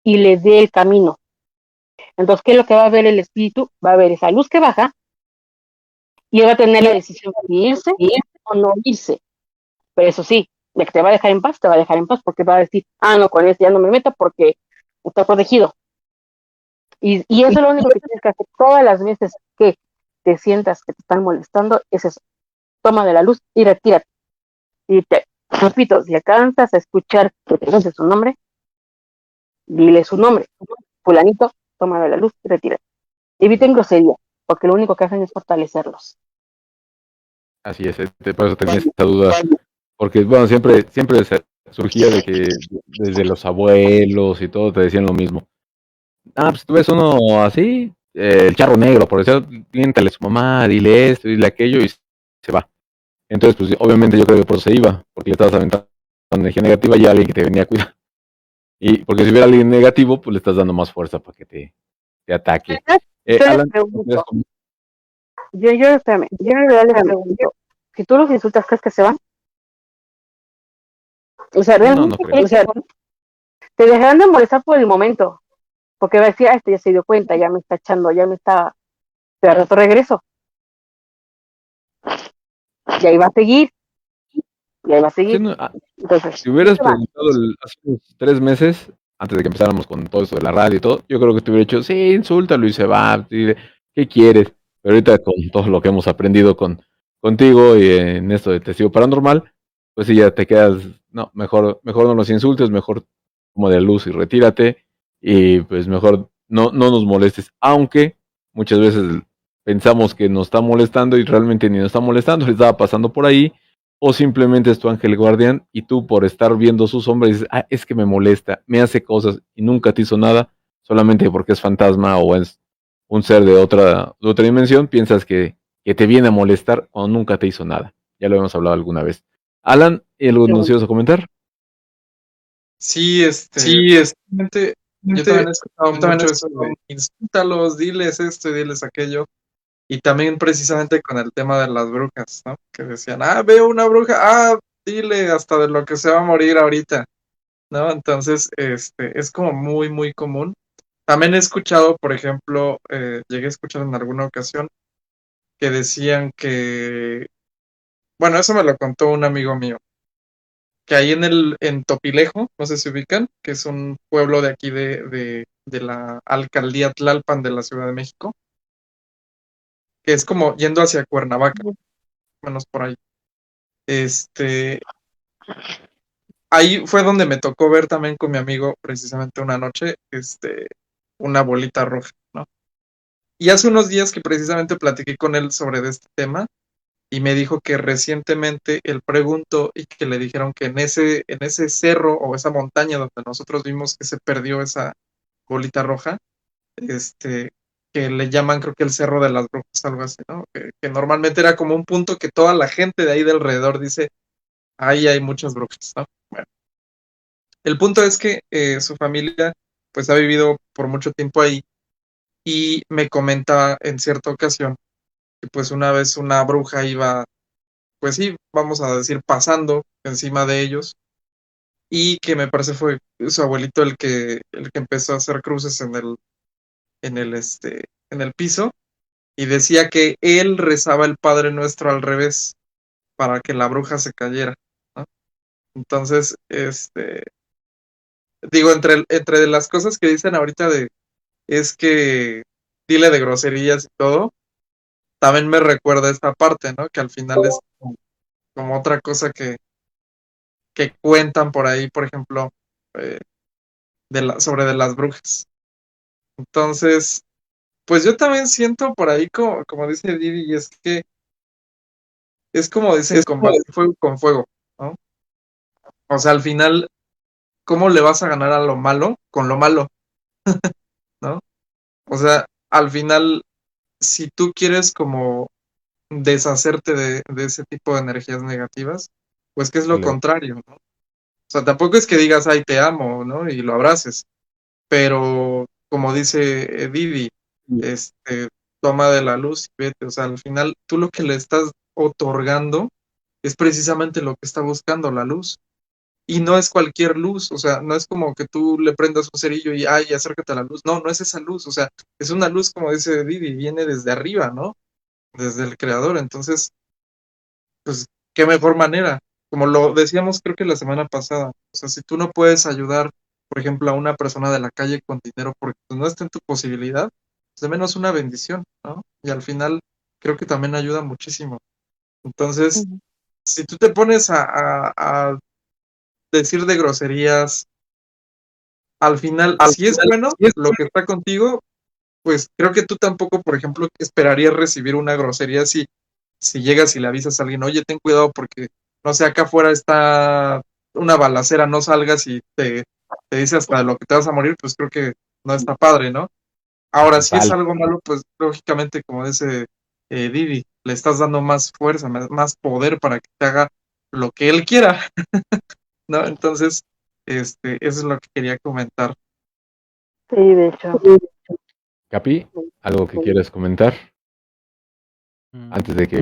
y le dé el camino. Entonces, ¿qué es lo que va a ver el espíritu? Va a ver esa luz que baja y él va a tener la decisión de irse o no irse. Pero eso sí, de que te va a dejar en paz, te va a dejar en paz porque va a decir, no, con este ya no me meto porque está protegido. Y eso es lo único que tienes que hacer todas las veces que te sientas que te están molestando, es eso. Toma de la luz y retírate. Y te repito, si alcanzas a escuchar que te dice su nombre, dile su nombre. Fulanito, toma de la luz y retírate. Eviten grosería, porque lo único que hacen es fortalecerlos. Así es, por eso tenía esta duda. Porque, bueno, siempre surgía de que desde los abuelos y todo te decían lo mismo. Pues tú ves uno así, el charro negro, por decir, miéntale a su mamá, dile esto, dile aquello y se va. Entonces, pues obviamente yo creo que por eso se iba, porque le estabas aventando energía negativa y a alguien que te venía a cuidar. Y porque si hubiera alguien negativo, pues le estás dando más fuerza para que te ataque. Yo les Alan, pregunto, espérame, yo en realidad les pregunto, si tú los insultas, ¿crees que se van? O sea, no realmente, creo. o sea, te dejarán de molestar por el momento, porque va a decir, este ya se dio cuenta, ya me está echando, ya me está, pero al rato regreso, y ahí va a seguir, y ahí va a Sí, seguir. no, Entonces, si hubieras se van. preguntado hace unos 3 meses, antes de que empezáramos con todo eso de la radio y todo, yo creo que te hubiera dicho, sí, insúltalo y se va, dile, ¿qué quieres? Pero ahorita con todo lo que hemos aprendido contigo y en esto de testigo paranormal, pues sí, ya te quedas, no, mejor no los insultes, mejor como de luz y retírate, y pues mejor no nos molestes, aunque muchas veces pensamos que nos está molestando y realmente ni nos está molestando, le estaba pasando por ahí, o simplemente es tu ángel guardián y tú por estar viendo su sombra dices, es que me molesta, me hace cosas y nunca te hizo nada, solamente porque es fantasma o es un ser de otra dimensión, piensas que te viene a molestar cuando nunca te hizo nada. Ya lo hemos hablado alguna vez. Alan, ¿algo nos ibas a comentar? Sí, realmente yo también he escuchado mucho eso de insúltalos, diles esto y diles aquello. Y también precisamente con el tema de las brujas, ¿no? Que decían, veo una bruja, dile hasta de lo que se va a morir ahorita, ¿no? Entonces, es como muy, muy común. También he escuchado, por ejemplo, llegué a escuchar en alguna ocasión que decían que, bueno, eso me lo contó un amigo mío, que ahí en Topilejo, no sé si ubican, que es un pueblo de aquí de la alcaldía Tlalpan de la Ciudad de México, que es como yendo hacia Cuernavaca, menos por ahí. Ahí fue donde me tocó ver también con mi amigo precisamente una noche, una bolita roja, ¿no? Y hace unos días que precisamente platiqué con él sobre este tema y me dijo que recientemente él preguntó y que le dijeron que en ese cerro o esa montaña donde nosotros vimos que se perdió esa bolita roja, que le llaman creo que el Cerro de las Brujas, algo así, ¿no? Que normalmente era como un punto que toda la gente de ahí de alrededor dice, ahí hay muchas brujas, ¿no? Bueno, el punto es que su familia pues ha vivido por mucho tiempo ahí y me comentaba en cierta ocasión que pues una vez una bruja iba, pues sí, vamos a decir, pasando encima de ellos y que me parece fue su abuelito el que empezó a hacer cruces en el piso y decía que él rezaba el Padre Nuestro al revés para que la bruja se cayera, ¿no? Entonces, digo, entre las cosas que dicen ahorita es que dile de groserías y todo, también me recuerda esta parte, ¿no? Que al final es como otra cosa que cuentan por ahí, por ejemplo, eh, sobre de las brujas. Entonces, pues yo también siento por ahí, como dice Didi, y es que es como dicen, combatir fuego con fuego, ¿no? O sea, al final, ¿cómo le vas a ganar a lo malo con lo malo, ¿no? O sea, al final, si tú quieres como deshacerte de ese tipo de energías negativas, pues que es lo contrario, ¿no? O sea, tampoco es que digas, ay, te amo, ¿no? Y lo abraces, pero como dice Didi, toma de la luz y vete, o sea, al final tú lo que le estás otorgando es precisamente lo que está buscando, la luz. Y no es cualquier luz, o sea, no es como que tú le prendas un cerillo y, ay, acércate a la luz. No, no es esa luz, o sea, es una luz, como dice Didi, viene desde arriba, ¿no? Desde el creador. Entonces, pues, qué mejor manera. Como lo decíamos, creo que la semana pasada. O sea, si tú no puedes ayudar, por ejemplo, a una persona de la calle con dinero porque pues, no está en tu posibilidad, pues de menos una bendición, ¿no? Y al final, creo que también ayuda muchísimo. Entonces, si tú te pones a decir de groserías, al final, si es bueno lo que está contigo, pues creo que tú tampoco, por ejemplo, esperarías recibir una grosería si llegas y le avisas a alguien, oye, ten cuidado porque, no sé, acá afuera está una balacera no salgas y te dice hasta lo que te vas a morir, pues creo que no está padre, ¿no? Ahora, si es Total. algo malo, pues lógicamente, como dice Didi, le estás dando más fuerza, más poder para que te haga lo que él quiera, ¿no? Entonces, eso es lo que quería comentar. Sí, de hecho. Capi, ¿algo que quieras comentar Mm, antes de que...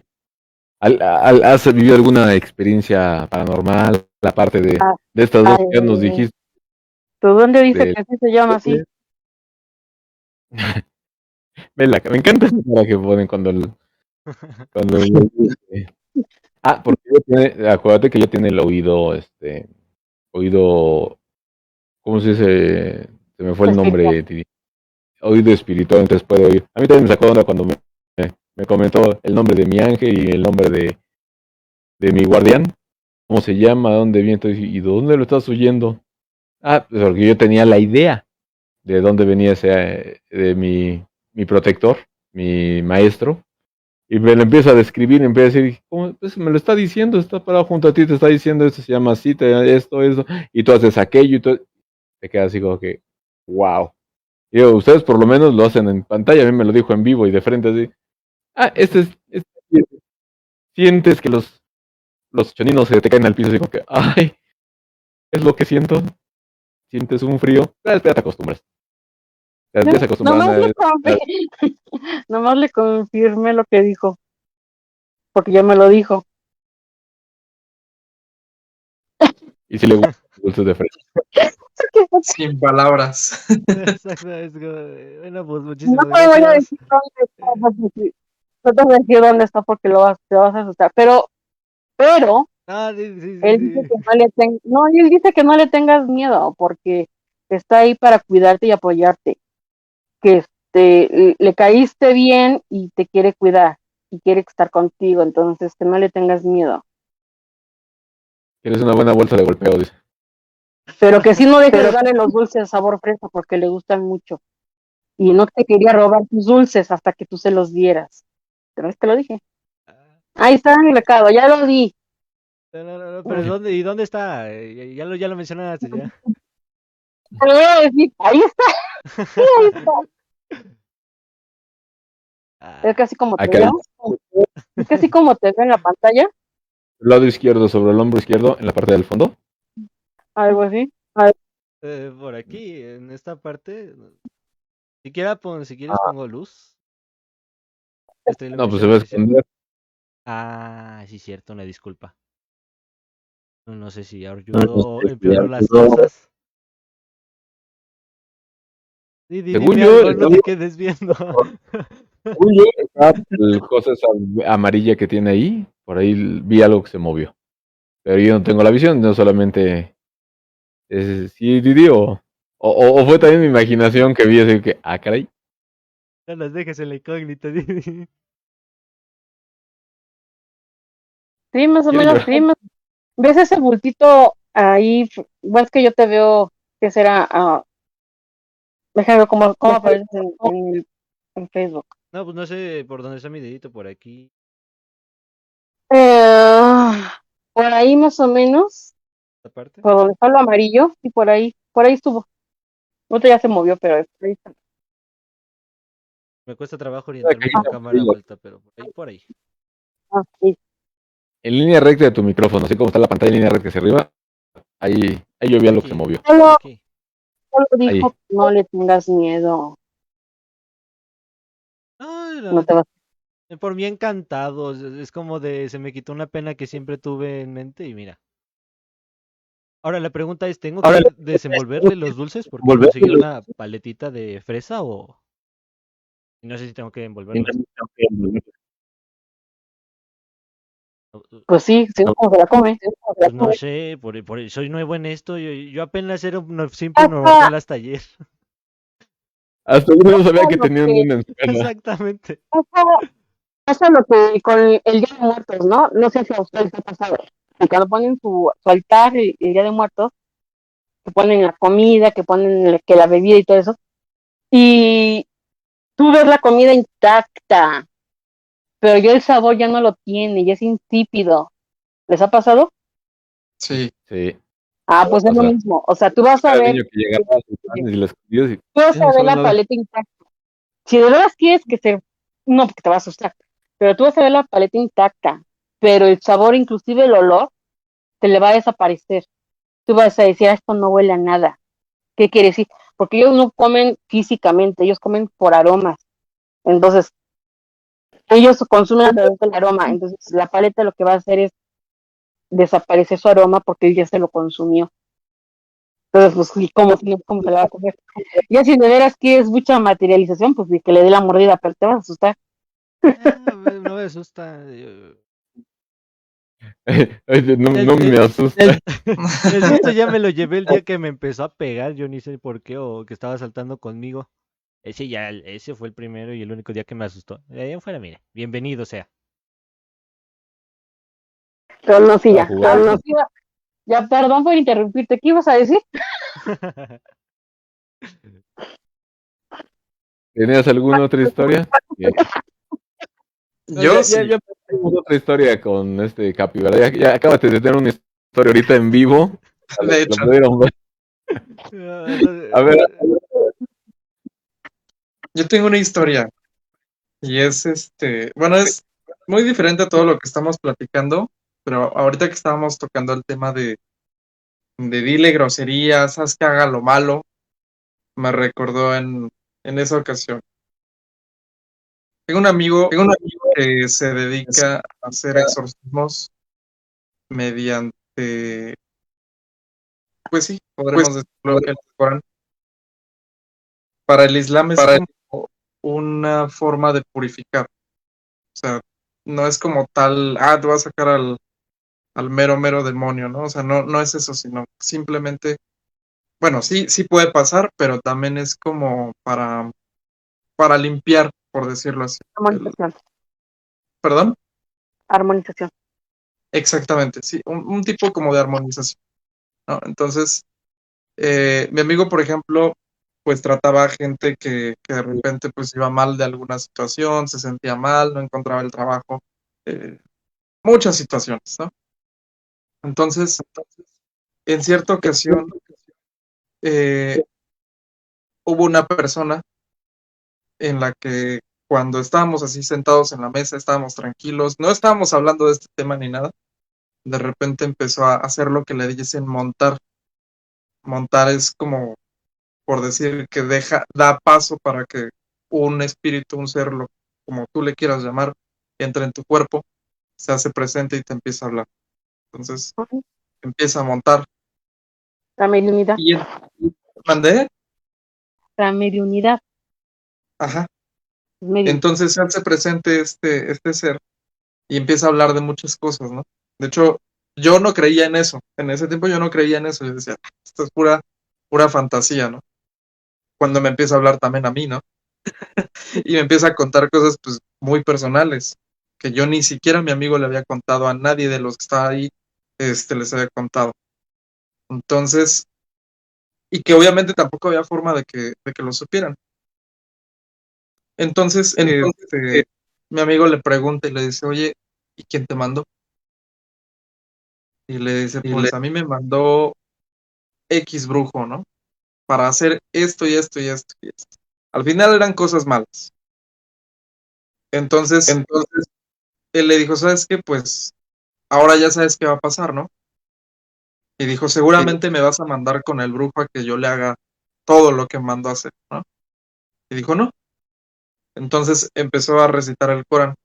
¿Has vivido alguna experiencia paranormal, aparte Ah, de estas dos ay, que ya nos dijiste? ¿tú dónde dice De, que así se llama así? me encanta esa cara que ponen cuando porque acuérdate que ella tiene el oído, oído, ¿cómo se dice? Se me fue el Espiritual. nombre, Titi. Oído espiritual, entonces puede oír. A mí también me sacó de onda cuando me comentó el nombre de mi ángel y el nombre de mi guardián, cómo se llama, dónde viene, entonces, ¿y de dónde lo estás oyendo? Ah, pues porque yo tenía la idea de dónde venía de mi protector, mi maestro, y me lo empieza a describir, y empieza a decir, ¿cómo? Pues me lo está diciendo, está parado junto a ti, te está diciendo, esto se llama así, esto, y tú haces aquello, y te quedas así como que, wow. Digo, ustedes por lo menos lo hacen en pantalla, a mí me lo dijo en vivo y de frente así, sientes que los choninos se te caen al piso, así como que, ay, es lo que siento, sientes un frío, pero te acostumbras, te empiezas a acostumbrar Nomás nomás le confirmé lo que dijo, porque ya me lo dijo. y si le gustan los dulces de fresa. Sin palabras. Exacto, es como, bueno, pues No muchísimas te voy a gracias. decir dónde está, porque no te voy a decir dónde está porque te vas a asustar. Pero Ah, sí, sí, él sí, dice sí. que él dice que no le tengas miedo, porque está ahí para cuidarte y apoyarte. Que le caíste bien y te quiere cuidar y quiere estar contigo, entonces que no le tengas miedo. Eres una buena bolsa de golpeo, dice. Pero que sí no dejes de darle los dulces de sabor fresa porque le gustan mucho. Y no te quería robar tus dulces hasta que tú se los dieras. Pero te lo dije. Ah, Ahí está el recado, ya lo di. no, pero ¿dónde está? Ya lo mencionaste, ya. Te lo voy a decir, ahí está, ahí está. Ah, Es casi como te Acá, veo. Es casi como te veo en la pantalla. el lado izquierdo, sobre el hombro izquierdo, en la parte del fondo. Algo así. por aquí, en esta parte, si quieres Ah, pongo luz. Esta no, pues se va a iluminación, sí, cierto. esconder. Ah, sí, cierto, una disculpa. No sé si No, ayudó no o sé si empeoró las ayudó. cosas. Según Dime yo, algo, no te quedes viendo. según yo, el cosa esa amarilla que tiene ahí, por ahí vi algo que se movió. Pero yo no tengo la visión, no solamente sí, Didi, o fue también mi imaginación que vi así que, caray. No las dejes en la incógnita, Didi. Sí, más o Quiero menos. llorar. Sí, ¿ves ese bultito ahí? Bueno, es que yo te veo, ¿qué será? Déjame ver cómo apareces en Facebook. No, pues no sé por dónde está mi dedito, por aquí. Eh, por ahí más o menos, ¿Esta parte? por donde está lo amarillo, y por ahí estuvo. Otro ya se movió, pero ahí está. Me cuesta trabajo orientarme con cámara vuelta, pero por ahí. Ah, sí. En línea recta de tu micrófono, así como está la pantalla en línea recta hacia arriba, ahí yo vi algo que se Aquí, movió. aquí. Solo dijo Ahí. que no le tengas miedo, Ay, no te vas. por mí encantado. Es como se me quitó una pena que siempre tuve en mente y mira. Ahora la pregunta es, ¿tengo Ahora, que desenvolverle los dulces porque volver. conseguí una paletita de fresa o no sé si tengo que envolverlas? Pues sí, si no, ¿cómo se la come? Pues no sé, soy nuevo en esto, yo apenas era un simple Pasa, mortal hasta ayer. Hasta yo no sabía que lo tenían que, una en su casa. Exactamente. pasa lo que con el Día de Muertos, ¿no? No sé si a ustedes les ha pasado. Que cuando ponen su altar el Día de Muertos, que ponen la comida, que ponen que la bebida y todo eso, y tú ves la comida intacta, pero ya el sabor ya no lo tiene, ya es insípido. ¿Les ha pasado? Sí. Sí. Pues es O lo sea, mismo. O sea, tú vas a cada ver, niño que llegaba a sus planes y los escondidos y tú vas a no ver sabe la nada. paleta intacta. Si de verdad quieres que se, no, porque te va a asustar, pero tú vas a ver la paleta intacta, pero el sabor, inclusive el olor, te le va a desaparecer. Tú vas a decir, esto no huele a nada. ¿Qué quiere decir? Porque ellos no comen físicamente, ellos comen por aromas. Entonces, ellos consumen a través del aroma. Entonces, la paleta lo que va a hacer es desaparecer su aroma porque él ya se lo consumió. Entonces, pues, ¿y cómo se la va a comer? Ya si de veras quieres mucha materialización, pues que le dé la mordida, pero te vas a asustar. No me asusta. No me asusta. El susto ya me lo llevé el día que me empezó a pegar, yo ni sé por qué, o que estaba saltando conmigo. Ese fue el primero y el único día que me asustó. De ahí en fuera, mire, bienvenido sea. Pero no, sí, Estaba ya. Pero jugando. no, sí, ya, perdón por interrumpirte. ¿Qué ibas a decir? ¿Tenías alguna otra historia? No, Yo sí. ya tenemos otra historia con este Capibara. Ya acabas de tener una historia ahorita en vivo. Para los De que lo hecho, pudieron ver. A ver, yo tengo una historia y es bueno, es muy diferente a todo lo que estamos platicando, pero ahorita que estábamos tocando el tema de dile groserías, haz que haga lo malo, me recordó en esa ocasión. Tengo un amigo que se dedica a hacer exorcismos mediante, pues sí, podremos decirlo, el Corán. Para el Islam es como una forma de purificar. O sea, no es como tal, te vas a sacar al mero demonio, ¿no? O sea, no es eso, sino simplemente, bueno, sí puede pasar, pero también es como para limpiar, por decirlo así. Armonización. ¿Perdón? Armonización. Exactamente, sí, un tipo como de armonización, ¿no? Entonces, mi amigo, por ejemplo, pues trataba a gente que de repente pues iba mal de alguna situación, se sentía mal, no encontraba el trabajo, muchas situaciones, ¿no? Entonces, en cierta ocasión, eh, hubo una persona en la que cuando estábamos así sentados en la mesa, estábamos tranquilos, no estábamos hablando de este tema ni nada, de repente empezó a hacer lo que le dicen montar. Montar es como, por decir, que da paso para que un espíritu, un ser, como tú le quieras llamar, entre en tu cuerpo, se hace presente y te empieza a hablar. Entonces, empieza a montar. La mediunidad. Y mandé, La mediunidad. ajá. Medium. Entonces se hace presente este ser y empieza a hablar de muchas cosas, ¿no? De hecho, yo no creía en eso. En ese tiempo yo no creía en eso. Yo decía, esto es pura fantasía, ¿no? Cuando me empieza a hablar también a mí, ¿no? Y me empieza a contar cosas, pues, muy personales, que yo ni siquiera a mi amigo le había contado, a nadie de los que estaba ahí, les había contado. Entonces, y que obviamente tampoco había forma de que lo supieran. Entonces, mi amigo le pregunta y le dice, oye, ¿y quién te mandó? Y le dice, pues a mí me mandó X brujo, ¿no? Para hacer esto y esto y esto y esto. Al final eran cosas malas. Entonces él le dijo, ¿sabes qué? Pues ahora ya sabes qué va a pasar, ¿no? Y dijo, seguramente me vas a mandar con el brujo a que yo le haga todo lo que mandó a hacer, ¿no? Y dijo, no. Entonces empezó a recitar el Corán.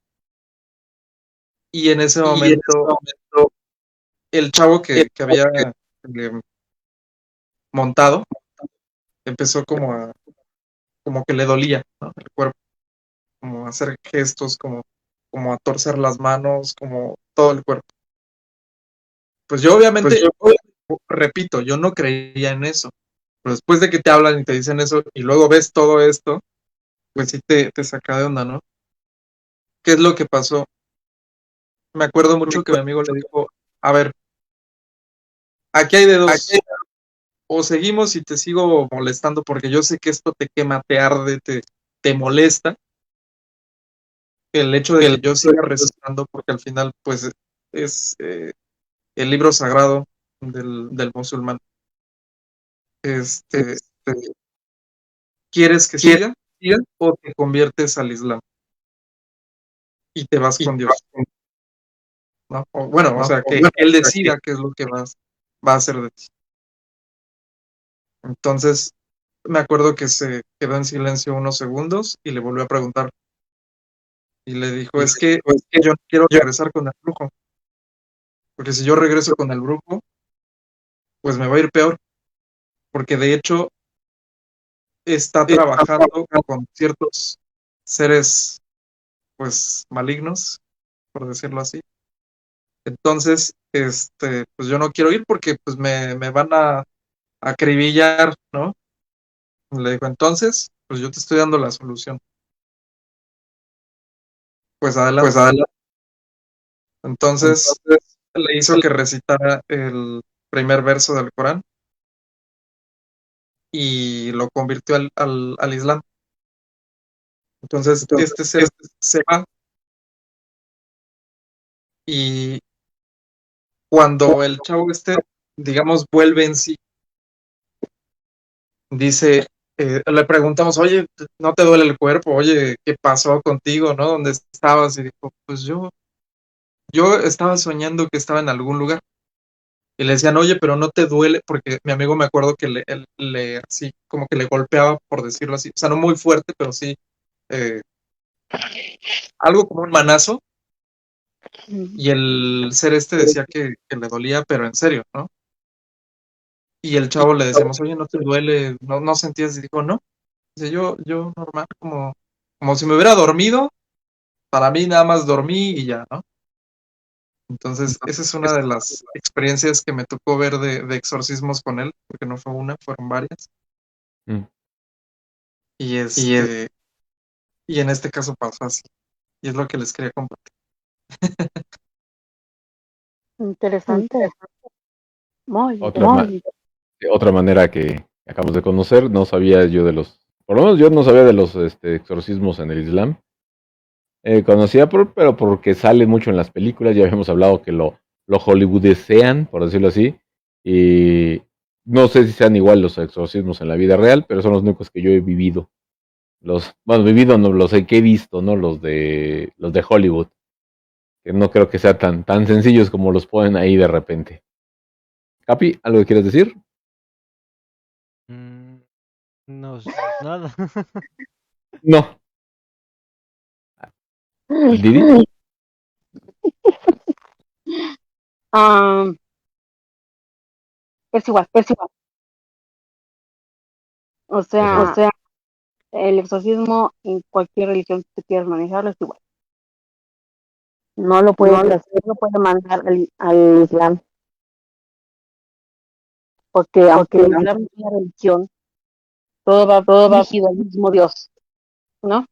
Y en ese momento, el chavo que había montado empezó como que le dolía, ¿no? El cuerpo, como a hacer gestos, como a torcer las manos, como todo el cuerpo. Pues yo obviamente, repito, yo no creía en eso. Pero después de que te hablan y te dicen eso y luego ves todo esto, pues sí te saca de onda, ¿no? ¿Qué es lo que pasó? Me acuerdo mucho que mi amigo le dijo, a ver, aquí hay de dos, o seguimos y te sigo molestando porque yo sé que esto te quema, te arde, te molesta, el hecho de que yo siga recitando porque al final pues es el libro sagrado, del musulmán. ¿Quieres que siga o te conviertes al Islam y te vas con Dios? ¿No? O sea, que él decida qué es lo que va a hacer de ti. Entonces, me acuerdo que se quedó en silencio unos segundos y le volvió a preguntar. Y le dijo, es que yo no quiero regresar con el brujo. Porque si yo regreso con el brujo, pues me va a ir peor. Porque de hecho está trabajando con ciertos seres, pues, malignos, por decirlo así. Entonces, pues yo no quiero ir porque pues me van a acribillar, ¿no? Le dijo, entonces, pues yo te estoy dando la solución. Pues adelante. Entonces, le hizo que recitara el primer verso del Corán y lo convirtió al Islam. Entonces, este ser se va y cuando el chavo digamos, vuelve en sí, dice, le preguntamos, oye, ¿no te duele el cuerpo? Oye, ¿qué pasó contigo, no? ¿Dónde estabas? Y dijo, pues yo estaba soñando que estaba en algún lugar. Y le decían, oye, pero no te duele, porque mi amigo me acuerdo que le así, como que le golpeaba, por decirlo así. O sea, no muy fuerte, pero sí, algo como un manazo. Y el ser decía que le dolía, pero en serio, ¿no? Y el chavo le decíamos, oye, ¿no te duele? ¿No sentías? Y dijo, no. Dice, yo normal, como si me hubiera dormido, para mí nada más dormí y ya, ¿no? Entonces, esa es una de las experiencias que me tocó ver de exorcismos con él, porque no fue una, fueron varias. Mm. Y y en este caso pasó así. Y es lo que les quería compartir. Interesante. Muy Otra manera que acabamos de conocer, no sabía yo por lo menos yo no sabía de los exorcismos en el Islam. Conocía, pero porque sale mucho en las películas, ya habíamos hablado que lo hollywoodesean, por decirlo así, y no sé si sean igual los exorcismos en la vida real, pero son los únicos que yo he vivido. Vivido no los que he visto, ¿no? Los de Hollywood, que no creo que sea tan sencillos como los ponen ahí de repente. Capi, ¿algo que quieres decir? No, nada. No. ¿Didi? Es igual. O sea, el exorcismo en cualquier religión que tú quieras manejarlo es igual. No lo puedes hacer, no puedes mandar al Islam. Porque aunque el Islam es una religión, todo va dirigido al mismo Dios, ¿no?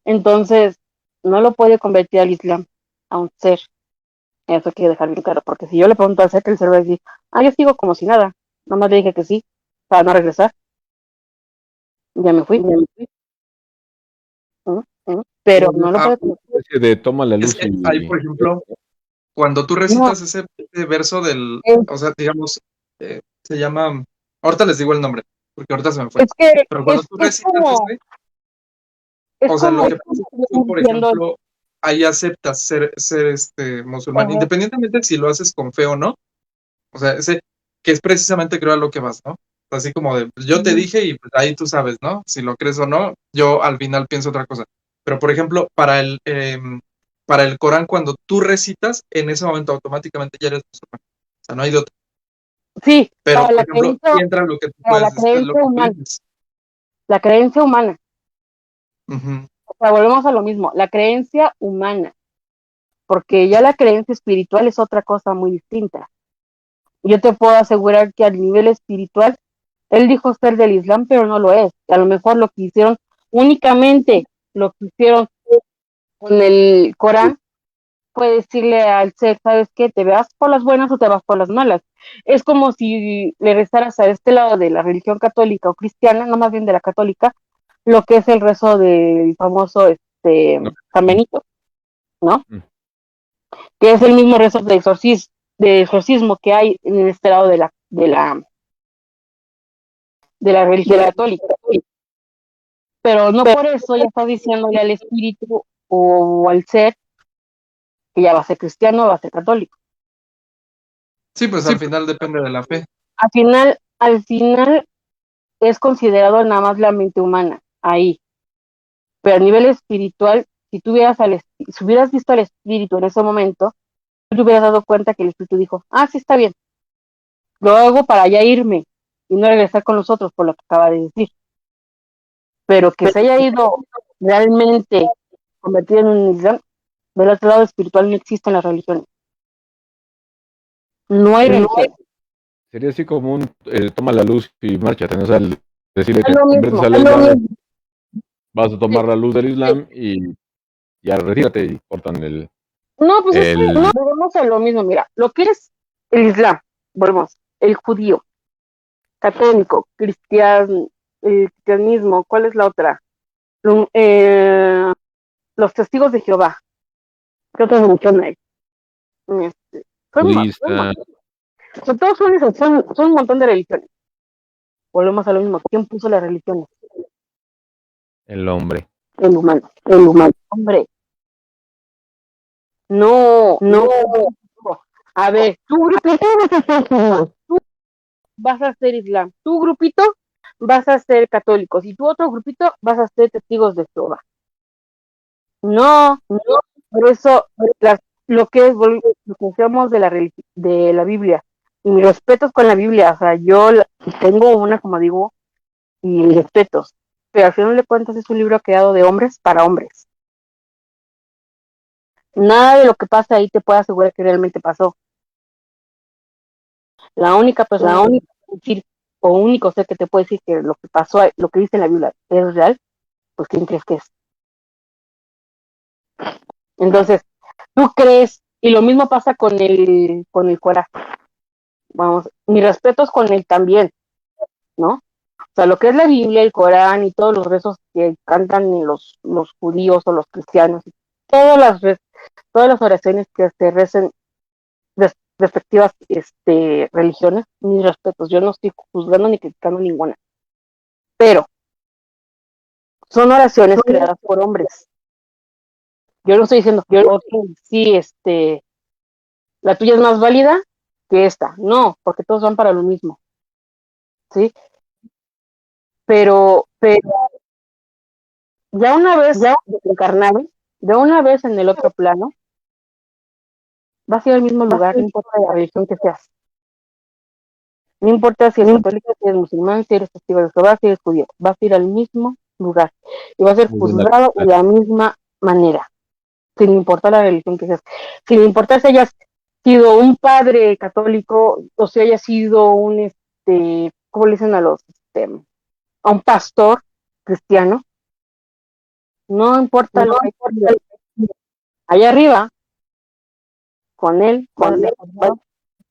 Entonces, no lo puede convertir al Islam a un ser. Eso hay que dejar bien claro, porque si yo le pregunto al ser, el ser va a decir, yo sigo como si nada, nomás le dije que sí, para no regresar, ya me fui. Pero no lo puede convertir. De toma la luz Ahí, por ejemplo, cuando tú recitas ese verso o sea, digamos, se llama, ahorita les digo el nombre, porque ahorita se me fue. Pero cuando tú recitas o sea, lo que pasa es que tú, por ejemplo, ahí aceptas ser musulmán, independientemente si lo haces con fe o no. O sea, que es precisamente creo a lo que vas, ¿no? Así como de, yo te dije y pues ahí tú sabes, ¿no? Si lo crees o no, yo al final pienso otra cosa. Pero, por ejemplo, para el Corán, cuando tú recitas, en ese momento automáticamente ya eres musulmán. O sea, no hay de otro. Sí, pero, por ejemplo, entra lo que tú puedes decir, la creencia humana. Uh-huh. O sea, volvemos a lo mismo, la creencia humana. Porque ya la creencia espiritual es otra cosa muy distinta. Yo te puedo asegurar que a nivel espiritual, él dijo ser del Islam, pero no lo es. A lo mejor lo que hicieron, únicamente lo que hicieron con el Corán, fue decirle al ser, ¿sabes qué? ¿Te vas por las buenas o te vas por las malas? Es como si le rezaras a este lado de la religión católica o cristiana, no más bien de la católica, lo que es el rezo del famoso San Benito, ¿no? Que es el mismo rezo de exorcismo, de exorcismo que hay en este lado de la religión católica. Pero no por eso ya está diciéndole al espíritu o al ser que ya va a ser cristiano o va a ser católico. Sí, pues al final depende de la fe. Al final es considerado nada más la mente humana, ahí. Pero a nivel espiritual, si hubieras visto al espíritu en ese momento, tú te hubieras dado cuenta que el espíritu dijo, sí está bien, lo hago para ya irme y no regresar con los otros, por lo que acaba de decir. Pero que se haya ido realmente convertido en un islam, del otro lado espiritual no existen las religiones. No hay religión. Sería así como un toma la luz y márchate, ¿no? O sea, decirle Es que lo conviertes mismo. al Islam, vas a tomar la luz del Islam y ya retírate y cortan No, pues es que el... volvemos a lo mismo. Mira, lo que es el islam, volvemos, el judío, católico, cristiano, el cristianismo, ¿cuál es la otra? Los testigos de Jehová. ¿Qué otras religiones hay? budista, Todos son esos, son un montón de religiones. Volvemos a lo mismo. ¿Quién puso las religiones? el hombre. El humano. Hombre. No. A ver, tú vas a ser islam, tu grupito vas a ser católicos y tu otro grupito vas a ser testigos de Jehová. No, por eso lo que decíamos de la Biblia, y mis respetos con la Biblia, o sea, yo tengo una, como digo, y mis respetos, pero al final de cuentas es un libro creado de hombres para hombres. Nada de lo que pasa ahí te puede asegurar que realmente pasó. La única persona decir, o único ser que te puede decir que lo que pasó, lo que dice en la Biblia es real, pues ¿quién crees que es? Entonces, tú crees, y lo mismo pasa con el Corán. Vamos, mis respetos con él también, ¿no? O sea, lo que es la Biblia, el Corán y todos los rezos que cantan los judíos o los cristianos, todas las oraciones que se recen respectivas religiones, mis respetos, yo no estoy juzgando ni criticando ninguna, pero son oraciones creadas por hombres. Yo no estoy diciendo, sí, la tuya es más válida que esta, no, porque todos van para lo mismo, ¿sí? Pero ya una vez desencarnado, ya una vez en el otro plano, vas a ir al mismo lugar, no importa la religión que seas. No importa si eres católico, si eres musulmán, si eres testigo de Jehová, si eres judío, vas a ir al mismo lugar y vas a ser juzgado de la misma manera, sin importar la religión que seas, sin importar si hayas sido un padre católico o si hayas sido un, ¿cómo le dicen a un pastor cristiano? No importa lo que haya allá arriba, con él,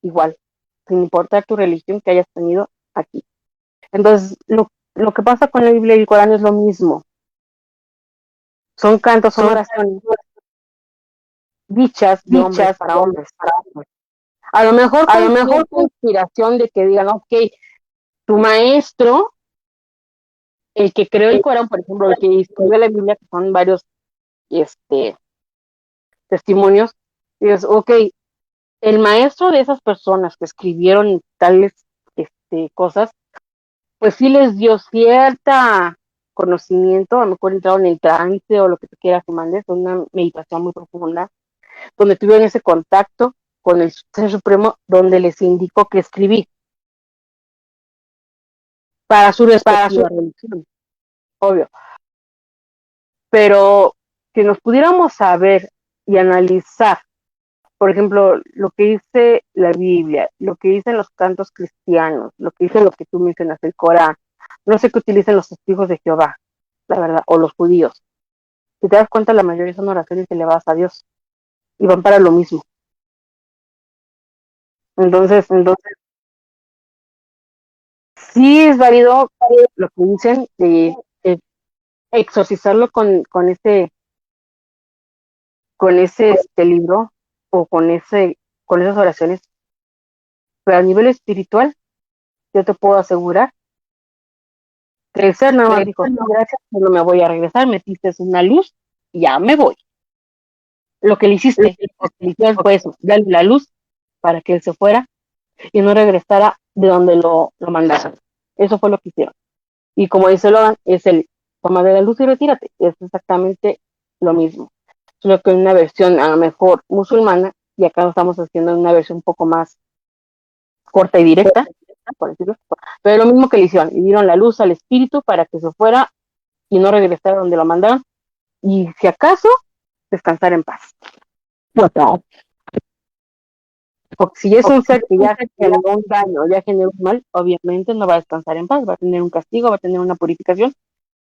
igual, sin importar tu religión que hayas tenido aquí. Entonces, lo que pasa con la Biblia y el Corán es lo mismo. Son cantos, son oraciones dichas para hombres. A lo mejor con inspiración de que digan, ok, tu maestro, el que creó el Corán, por ejemplo, el que escribió la Biblia, que son varios testimonios, y es, ok, el maestro de esas personas que escribieron tales cosas, pues sí les dio cierta conocimiento, a lo mejor entraron en trance o lo que tú quieras que mandes, una meditación muy profunda, donde tuvieron ese contacto con el Ser Supremo, donde les indicó que escribir para su respectiva religión, obvio. Pero si nos pudiéramos saber y analizar, por ejemplo, lo que dice la Biblia, lo que dicen los cantos cristianos, lo que dice lo que tú mencionas, el Corán, no sé qué utilizan los testigos de Jehová, la verdad, o los judíos. Si te das cuenta, la mayoría son oraciones elevadas a Dios y van para lo mismo. Entonces, sí es válido lo que dicen de exorcizarlo con ese libro o con esas oraciones, pero a nivel espiritual, yo te puedo asegurar que el ser nada más dijo, "No, gracias, yo no me voy a regresar, metiste una luz, ya me voy". Lo que le hiciste, lo que le hicieron fue eso, darle la luz para que él se fuera y no regresara de donde lo mandaron. Eso fue lo que hicieron. Y como dice Logan, es el toma de la luz y retírate. Es exactamente lo mismo. Solo que en una versión a lo mejor musulmana, y acá lo estamos haciendo en una versión un poco más corta y directa, por decirlo. Pero lo mismo que le hicieron, le dieron la luz al espíritu para que se fuera y no regresara donde lo mandaron. Y si acaso, descansar en paz. Porque si es un ser que ya generó un daño, ya generó un mal, obviamente no va a descansar en paz, va a tener un castigo, va a tener una purificación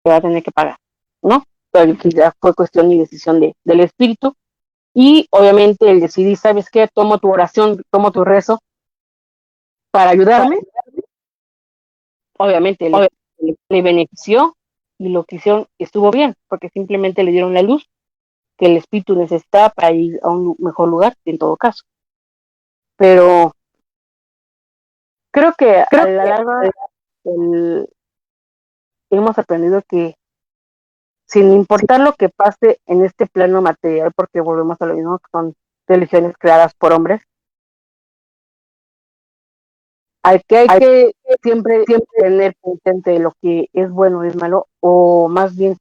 que va a tener que pagar, ¿no? Pero ya fue cuestión y decisión del espíritu. Y obviamente el decidir, ¿sabes qué? Tomo tu oración, tomo tu rezo para ayudarme. Obviamente le benefició y lo que hicieron estuvo bien, porque simplemente le dieron la luz que el espíritu necesitaba para ir a un mejor lugar, en todo caso. Pero creo que a la larga hemos aprendido que sin importar lo que pase en este plano material, porque volvemos a lo mismo, que son religiones creadas por hombres, hay que siempre tener presente de lo que es bueno y es malo, o más bien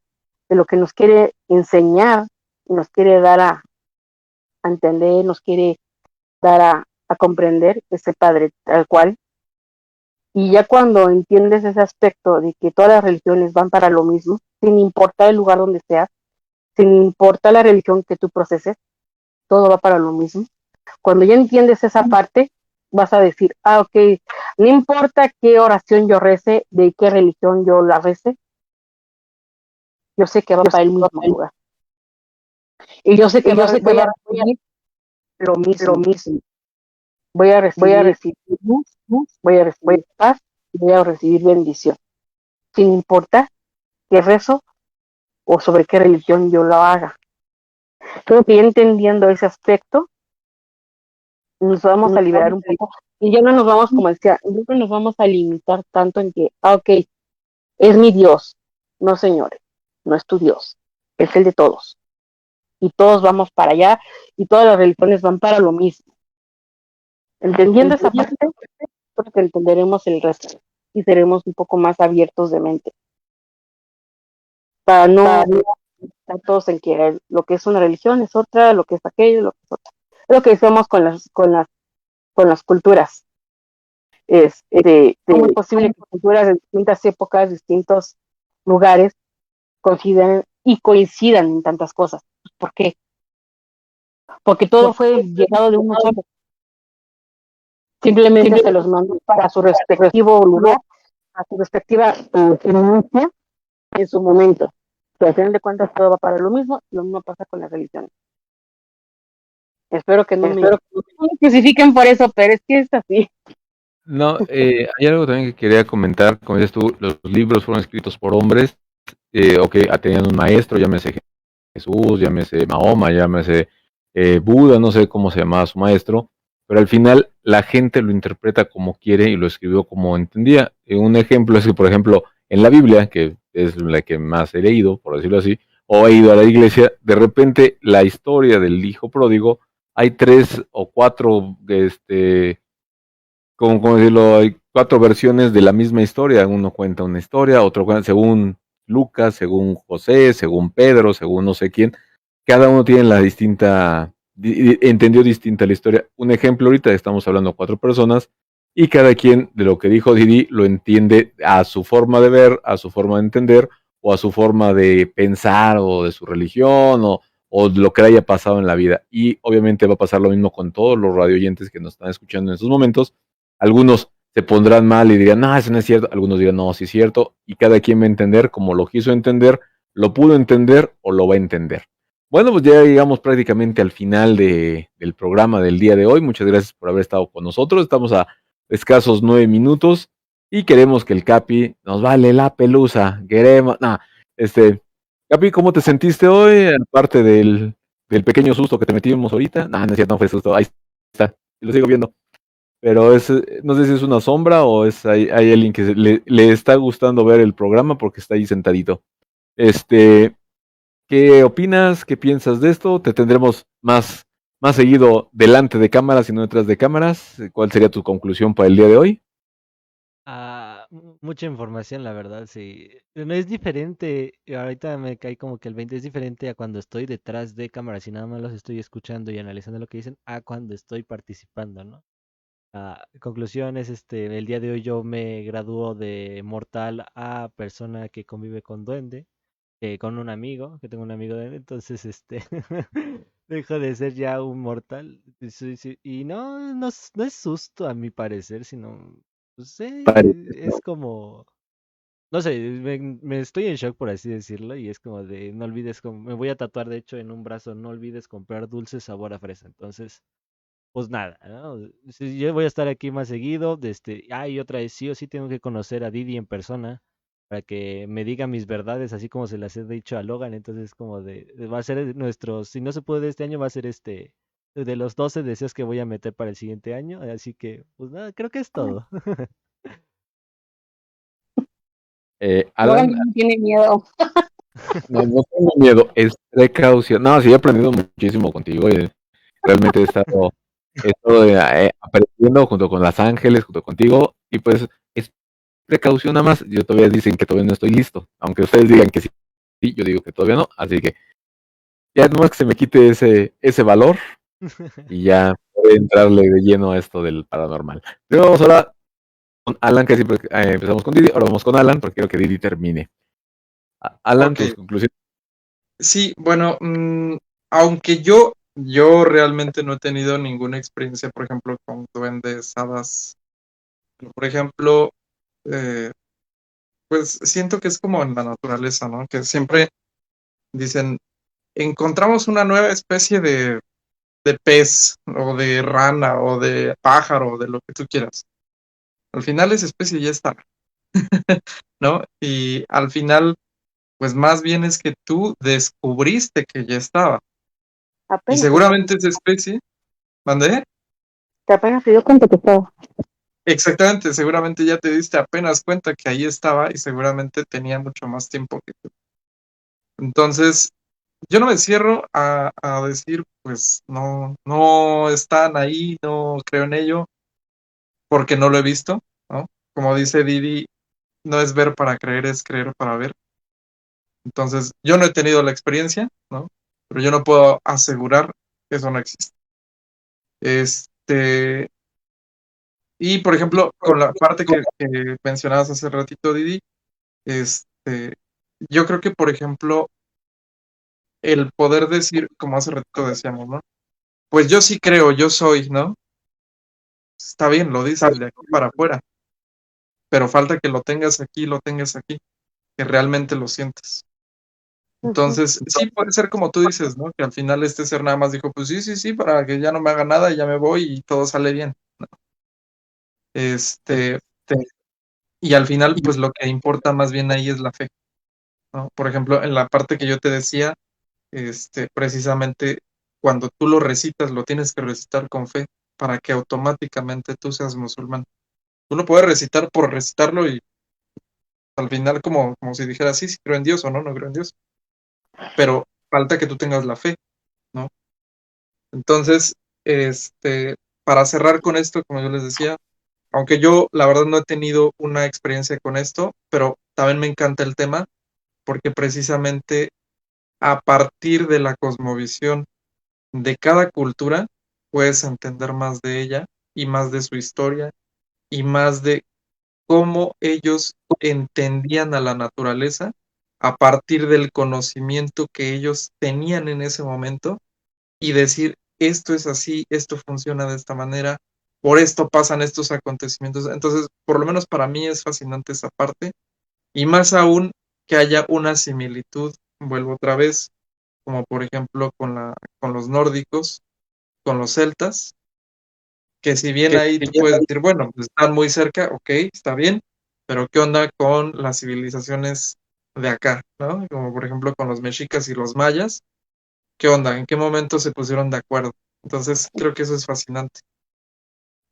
de lo que nos quiere enseñar, nos quiere dar a entender, nos quiere dar a comprender ese Padre tal cual. Y ya cuando entiendes ese aspecto de que todas las religiones van para lo mismo, sin importar el lugar donde seas, sin importar la religión que tú proceses, todo va para lo mismo. Cuando ya entiendes esa parte, vas a decir, ok, no importa qué oración yo rece, de qué religión yo la rece, yo sé que va para el mismo lugar. Y yo sé que voy a recibir lo mismo. Voy a recibir luz, voy a recibir paz, voy a recibir bendición. Sin importar qué rezo o sobre qué religión yo lo haga. Creo que ya entendiendo ese aspecto, nos vamos a liberar un poco y ya no nos vamos, como decía, no nos vamos a limitar tanto en que, ok, es mi Dios. No, señores, no es tu Dios, es el de todos. Y todos vamos para allá y todas las religiones van para lo mismo. Entendiendo esa parte, creo que entenderemos el resto y seremos un poco más abiertos de mente. Para no estar todos en que lo que es una religión es otra, lo que es aquello, lo que es otra. Es lo que decimos con las culturas. ¿Cómo es posible que culturas de distintas épocas, distintos lugares coincidan en tantas cosas? ¿Por qué? Porque todo fue llegado de uno solo. Simplemente se los mandó para su respectivo lugar, a su respectiva creencia en su momento. Pero al final de cuentas todo va para lo mismo pasa con las religiones. Espero que no me crucifiquen por eso, pero es que es así. No, hay algo también que quería comentar. Como dices tú, los libros fueron escritos por hombres, o que tenían un maestro, llámese Jesús, llámese Mahoma, llámese Buda, no sé cómo se llamaba su maestro, pero al final la gente lo interpreta como quiere y lo escribió como entendía. Un ejemplo es que, por ejemplo, en la Biblia, que es la que más he leído, por decirlo así, o he ido a la iglesia, de repente la historia del hijo pródigo, hay 3 o 4, como decirlo, hay 4 versiones de la misma historia. Uno cuenta una historia, otro cuenta según Lucas, según José, según Pedro, según no sé quién. Cada uno tiene la distinta, entendió distinta la historia. Un ejemplo, ahorita estamos hablando 4 personas y cada quien de lo que dijo Didi lo entiende a su forma de ver, a su forma de entender o a su forma de pensar o de su religión o de lo que le haya pasado en la vida. Y obviamente va a pasar lo mismo con todos los radioyentes que nos están escuchando en estos momentos. Algunos se pondrán mal y dirán, no, eso no es cierto. Algunos dirán, no, sí es cierto. Y cada quien va a entender como lo quiso entender, lo pudo entender o lo va a entender. Bueno, pues ya llegamos prácticamente al final del programa del día de hoy. Muchas gracias por haber estado con nosotros. Estamos a escasos 9 minutos y queremos que el Capi nos vale la pelusa. Queremos, Capi, ¿cómo te sentiste hoy? Aparte del pequeño susto que te metimos ahorita. No es cierto, no fue susto. Ahí está. Lo sigo viendo. pero no sé si es una sombra o hay alguien que le está gustando ver el programa porque está ahí sentadito. ¿Qué opinas? ¿Qué piensas de esto? ¿Te tendremos más seguido delante de cámaras y no detrás de cámaras? ¿Cuál sería tu conclusión para el día de hoy? Mucha información, la verdad, sí. No es diferente, y ahorita me cae como que el 20 es diferente a cuando estoy detrás de cámaras y nada más los estoy escuchando y analizando lo que dicen, a cuando estoy participando, ¿no? Conclusiones, el día de hoy yo me gradúo de mortal a persona que convive con duende, con un amigo, que tengo un amigo duende, entonces dejo de ser ya un mortal. Sí, sí, y no es susto a mi parecer, sino, pues, Parece, es ¿no? como, no sé, me estoy en shock por así decirlo, y es como de, no olvides, me voy a tatuar de hecho en un brazo, no olvides comprar dulce sabor a fresa, entonces pues nada, ¿no? Si yo voy a estar aquí más seguido, y otra vez, sí o sí tengo que conocer a Didi en persona para que me diga mis verdades, así como se las he dicho a Logan, entonces como va a ser si no se puede este año, va a ser de los 12 deseos que voy a meter para el siguiente año, así que, pues nada, creo que es todo. Logan Alan, no tiene miedo. no tengo miedo, es precaución. No, sí, he aprendido muchísimo contigo. Realmente he estado aprendiendo junto con las ángeles, junto contigo, y pues es precaución nada más. Yo todavía dicen que todavía no estoy listo, aunque ustedes digan que sí, sí, yo digo que todavía no, así que ya nomás que se me quite ese valor y ya puedo entrarle de lleno a esto del paranormal. Pero vamos ahora con Alan, que siempre empezamos con Didi, ahora vamos con Alan, porque quiero que Didi termine. Alan, Ok, tus conclusiones. sí, bueno, aunque yo realmente no he tenido ninguna experiencia, por ejemplo, con duendes, hadas, por ejemplo, eh, pues siento que es como en la naturaleza, ¿no? Que siempre dicen, encontramos una nueva especie de pez o de rana o de pájaro o de lo que tú quieras. Al final esa especie ya está, ¿no? Y al final, pues más bien es que tú descubriste que ya estaba. Y Apenas, seguramente esa especie, ¿mandé? apenas se dio cuenta que estaba. Exactamente, seguramente ya te diste apenas cuenta que ahí estaba y seguramente tenía mucho más tiempo que tú. Entonces, yo no me cierro a decir, pues no están ahí, no creo en ello, porque no lo he visto, ¿no? Como dice Didi, no es ver para creer, es creer para ver. Entonces, yo no he tenido la experiencia, ¿no? Pero yo no puedo asegurar que eso no existe. Este, y por ejemplo, con la parte que mencionabas hace ratito, Didi, este, yo creo que, por ejemplo, el poder decir, como hace ratito decíamos, ¿no? Pues yo sí creo, yo soy, ¿no? Está bien, lo dices de aquí para afuera, pero falta que lo tengas aquí, que realmente lo sientes. Ujú. Entonces, sí puede ser como tú dices, ¿no? Que al final este ser nada más dijo, pues sí, sí, sí, para que ya no me haga nada y ya me voy y todo sale bien. Este, y al final, pues lo que importa más bien ahí es la fe, ¿no? Por ejemplo, en la parte que yo te decía, precisamente cuando tú lo recitas, lo tienes que recitar con fe para que automáticamente tú seas musulmán. Tú lo puedes recitar por recitarlo y al final como si dijeras, sí, sí creo en Dios o no creo en Dios, pero falta que tú tengas la fe, ¿no? Entonces, para cerrar con esto, como yo les decía, aunque yo la verdad no he tenido una experiencia con esto, pero también me encanta el tema porque precisamente a partir de la cosmovisión de cada cultura puedes entender más de ella y más de su historia y más de cómo ellos entendían a la naturaleza a partir del conocimiento que ellos tenían en ese momento y decir, esto es así, esto funciona de esta manera, por esto pasan estos acontecimientos. Entonces, por lo menos para mí es fascinante esa parte y más aún que haya una similitud, vuelvo otra vez, como por ejemplo con los nórdicos, con los celtas, que si bien ahí tú puedes decir, bueno, pues están muy cerca, ok, está bien, pero ¿qué onda con las civilizaciones de acá, ¿no? Como por ejemplo con los mexicas y los mayas, ¿qué onda? ¿En qué momento se pusieron de acuerdo? Entonces creo que eso es fascinante.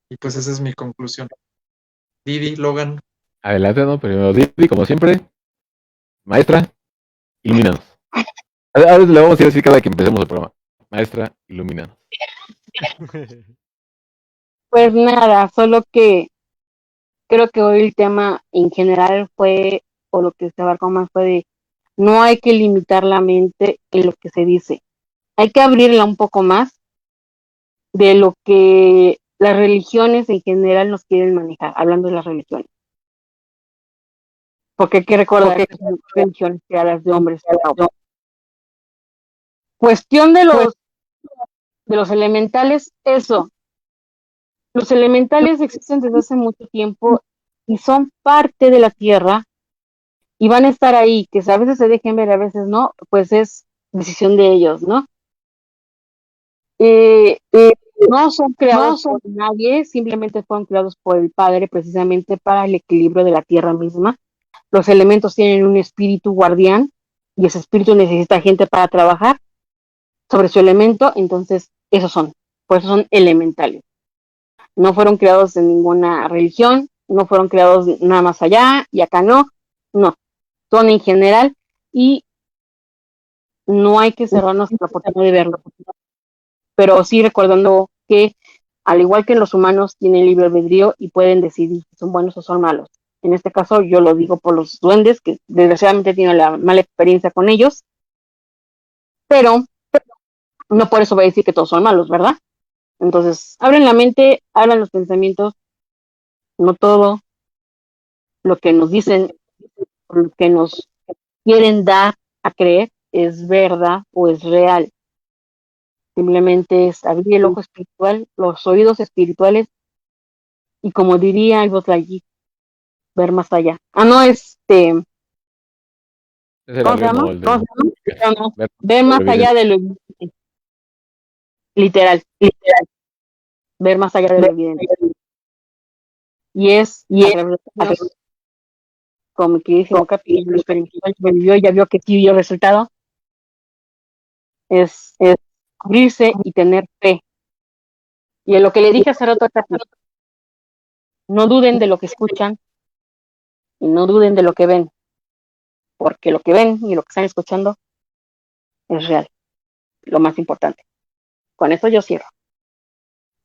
Y pues esa es mi conclusión. Didi, Logan. Adelante, ¿no? Primero Didi, como siempre. Maestra, ilumínanos. Ahora le vamos a decir cada que empecemos el programa. Maestra, ilumínanos. Pues nada, solo que creo que hoy el tema en general fue, o lo que se abarcó más fue de, no hay que limitar la mente en lo que se dice. Hay que abrirla un poco más de lo que las religiones en general nos quieren manejar, hablando de las religiones. Porque hay que recordar que son religiones creadas de hombres. Cuestión de los elementales, eso. Los elementales existen desde hace mucho tiempo y son parte de la Tierra y van a estar ahí, que a veces se dejen ver, a veces no, pues es decisión de ellos, ¿no? No son creados por nadie, simplemente fueron creados por el Padre precisamente para el equilibrio de la Tierra misma. Los elementos tienen un espíritu guardián y ese espíritu necesita gente para trabajar sobre su elemento, entonces esos son, por eso son elementales. No fueron creados en ninguna religión, no fueron creados nada más allá y acá no, son en general y no hay que cerrarnos la oportunidad de verlo, pero sí recordando que al igual que los humanos tienen libre albedrío y pueden decidir si son buenos o son malos. En este caso yo lo digo por los duendes, que desgraciadamente tienen la mala experiencia con ellos, pero no por eso voy a decir que todos son malos, ¿verdad? Entonces, abren la mente, abran los pensamientos, no todo lo que nos dicen, lo que nos quieren dar a creer es verdad o es real. Simplemente es abrir el ojo espiritual, los oídos espirituales y como diría el Buzz Lightyear, ver más allá. No, ¿cómo se llama? Ver más allá de lo evidente. Literal, ver más allá de lo evidente. Y es como mi queridísimo Capi, lo experimentó, vivió, ya vio que sí dio resultado, es abrirse y tener fe. Y en lo que le dije hace rato, no duden de lo que escuchan y no duden de lo que ven, porque lo que ven y lo que están escuchando es real, lo más importante. Con eso yo cierro.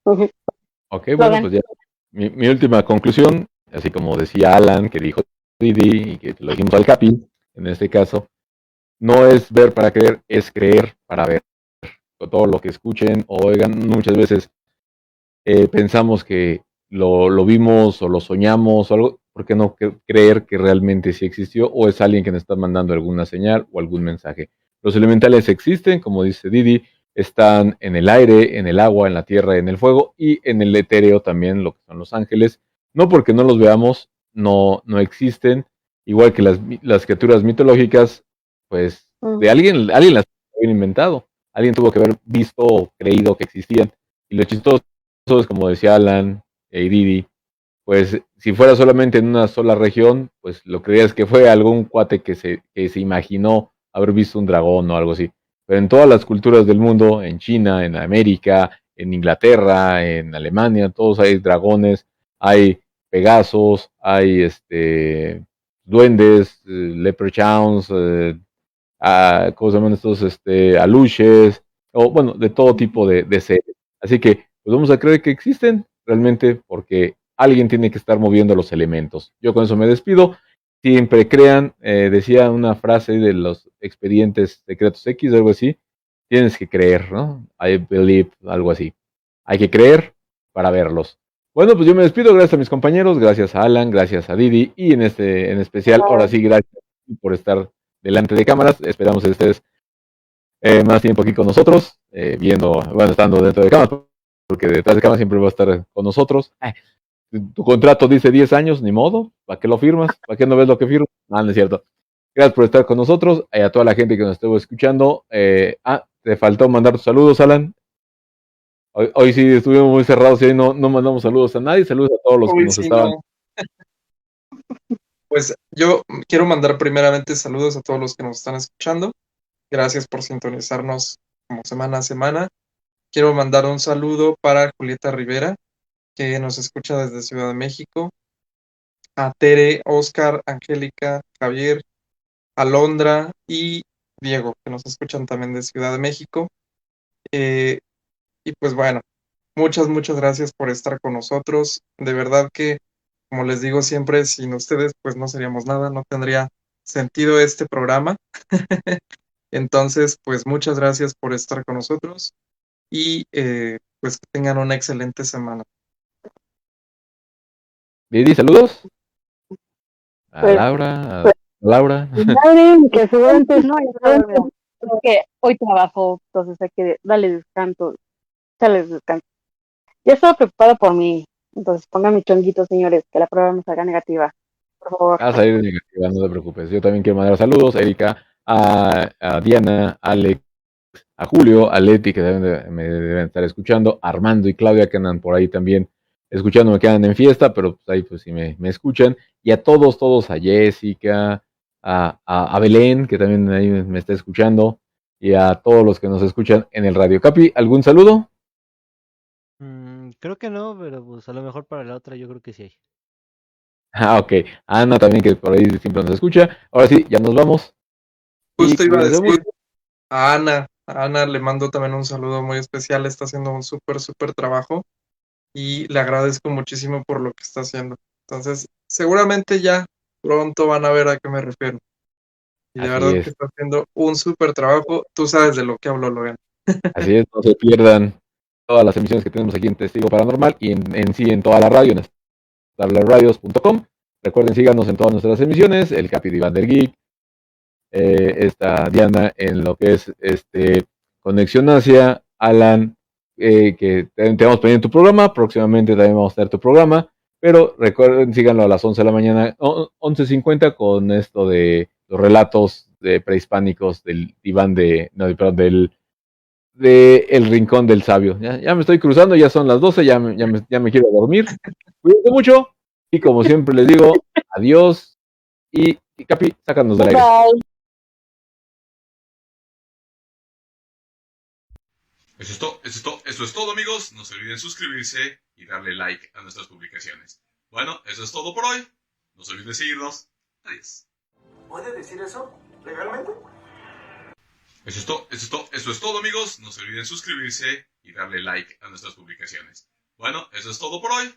Ok, bueno, pues ya. Mi última conclusión, así como decía Alan, que dijo Didi, y que lo dijimos al Capi, en este caso, no es ver para creer, es creer para ver. Todo lo que escuchen o oigan, muchas veces pensamos que lo vimos o lo soñamos o algo, ¿por qué no creer que realmente sí existió o es alguien que nos está mandando alguna señal o algún mensaje? Los elementales existen, como dice Didi, están en el aire, en el agua, en la tierra, en el fuego y en el etéreo también, lo que son los ángeles. No porque no los veamos, no existen, igual que las criaturas mitológicas, pues de alguien las había inventado, alguien tuvo que haber visto o creído que existían. Y lo chistoso es, como decía Alan y Didi, pues si fuera solamente en una sola región, pues lo creías que fue algún cuate que se imaginó haber visto un dragón o algo así. Pero en todas las culturas del mundo, en China, en América, en Inglaterra, en Alemania, todos hay dragones, hay pegasos, hay duendes, leprechauns, ¿cómo se llaman estos? Aluches, o bueno, de todo tipo de seres. Así que, pues vamos a creer que existen realmente porque alguien tiene que estar moviendo los elementos. Yo con eso me despido. Siempre crean, decía una frase de los expedientes secretos X, algo así, tienes que creer, ¿no? I believe, algo así. Hay que creer para verlos. Bueno, pues yo me despido, gracias a mis compañeros, gracias a Alan, gracias a Didi y en especial, ahora sí, gracias por estar delante de cámaras. Esperamos que estés más tiempo aquí con nosotros, estando dentro de cámaras, porque detrás de cámaras siempre va a estar con nosotros. Tu contrato dice 10 años, ni modo, ¿para qué lo firmas? ¿Para qué no ves lo que firmas? No es cierto. Gracias por estar con nosotros, a toda la gente que nos estuvo escuchando. Te faltó mandar tus saludos, Alan. Hoy sí estuvimos muy cerrados y hoy no mandamos saludos a nadie. Saludos a todos los que nos estaban. No. Pues yo quiero mandar primeramente saludos a todos los que nos están escuchando. Gracias por sintonizarnos como semana a semana. Quiero mandar un saludo para Julieta Rivera, que nos escucha desde Ciudad de México, a Tere, Oscar, Angélica, Javier, Alondra y Diego, que nos escuchan también de Ciudad de México. Y pues bueno, muchas gracias por estar con nosotros. De verdad que, como les digo siempre, sin ustedes pues no seríamos nada, no tendría sentido este programa. Entonces, pues muchas gracias por estar con nosotros y pues que tengan una excelente semana. Didi, saludos. A Pues, Laura, a Laura. Madre, que seguramente no, ya está dormida. Porque hoy trabajo, entonces hay que darle descanso, darles descanso. Ya estaba preocupada por mí, entonces pongan mi chonguito, señores, que la prueba me salga negativa, por favor. Vas a salir negativa, no te preocupes. Yo también quiero mandar saludos, Erika, a Diana, a Alex, a Julio, a Leti, que me deben estar escuchando, a Armando y Claudia, que andan por ahí también escuchándome, que andan en fiesta, pero pues ahí pues sí me escuchan. Y a todos, a Jessica, a Belén, que también ahí me está escuchando, y a todos los que nos escuchan en el radio. Capi, ¿algún saludo? Creo que no, pero pues a lo mejor para la otra yo creo que sí hay. Ah, ok. A Ana también, que por ahí siempre nos escucha. Ahora sí, ya nos vamos. Y Justo iba a cuídense decir mucho. a Ana le mando también un saludo muy especial, está haciendo un súper trabajo y le agradezco muchísimo por lo que está haciendo. Entonces, seguramente ya pronto van a ver a qué me refiero. Y de Así verdad que es, está haciendo un súper trabajo. Tú sabes de lo que hablo, Logan. así es. No se pierdan todas las emisiones que tenemos aquí en Testigo Paranormal y en sí en toda la radio, en establesradios.com. Recuerden, síganos en todas nuestras emisiones, el Capi Diván del Geek, esta Diana en lo que es Conexión Asia, Alan, que tenemos pendiente tu programa, próximamente también vamos a tener tu programa, pero recuerden, síganlo a las 11 de la mañana, 11:50 con esto de los relatos de prehispánicos del diván no, perdón, de El Rincón del Sabio. Ya me estoy cruzando, ya son las 12, ya me quiero dormir. Cuídense mucho y como siempre les digo, adiós y Capi, sácanos del aire. Bye. Eso es todo, amigos. No se olviden suscribirse y darle like a nuestras publicaciones. Bueno, eso es todo por hoy. No se olviden seguirnos. Adiós. ¿Puede decir eso? ¿Legalmente? Eso es todo, amigos. No se olviden suscribirse y darle like a nuestras publicaciones. Bueno, eso es todo por hoy.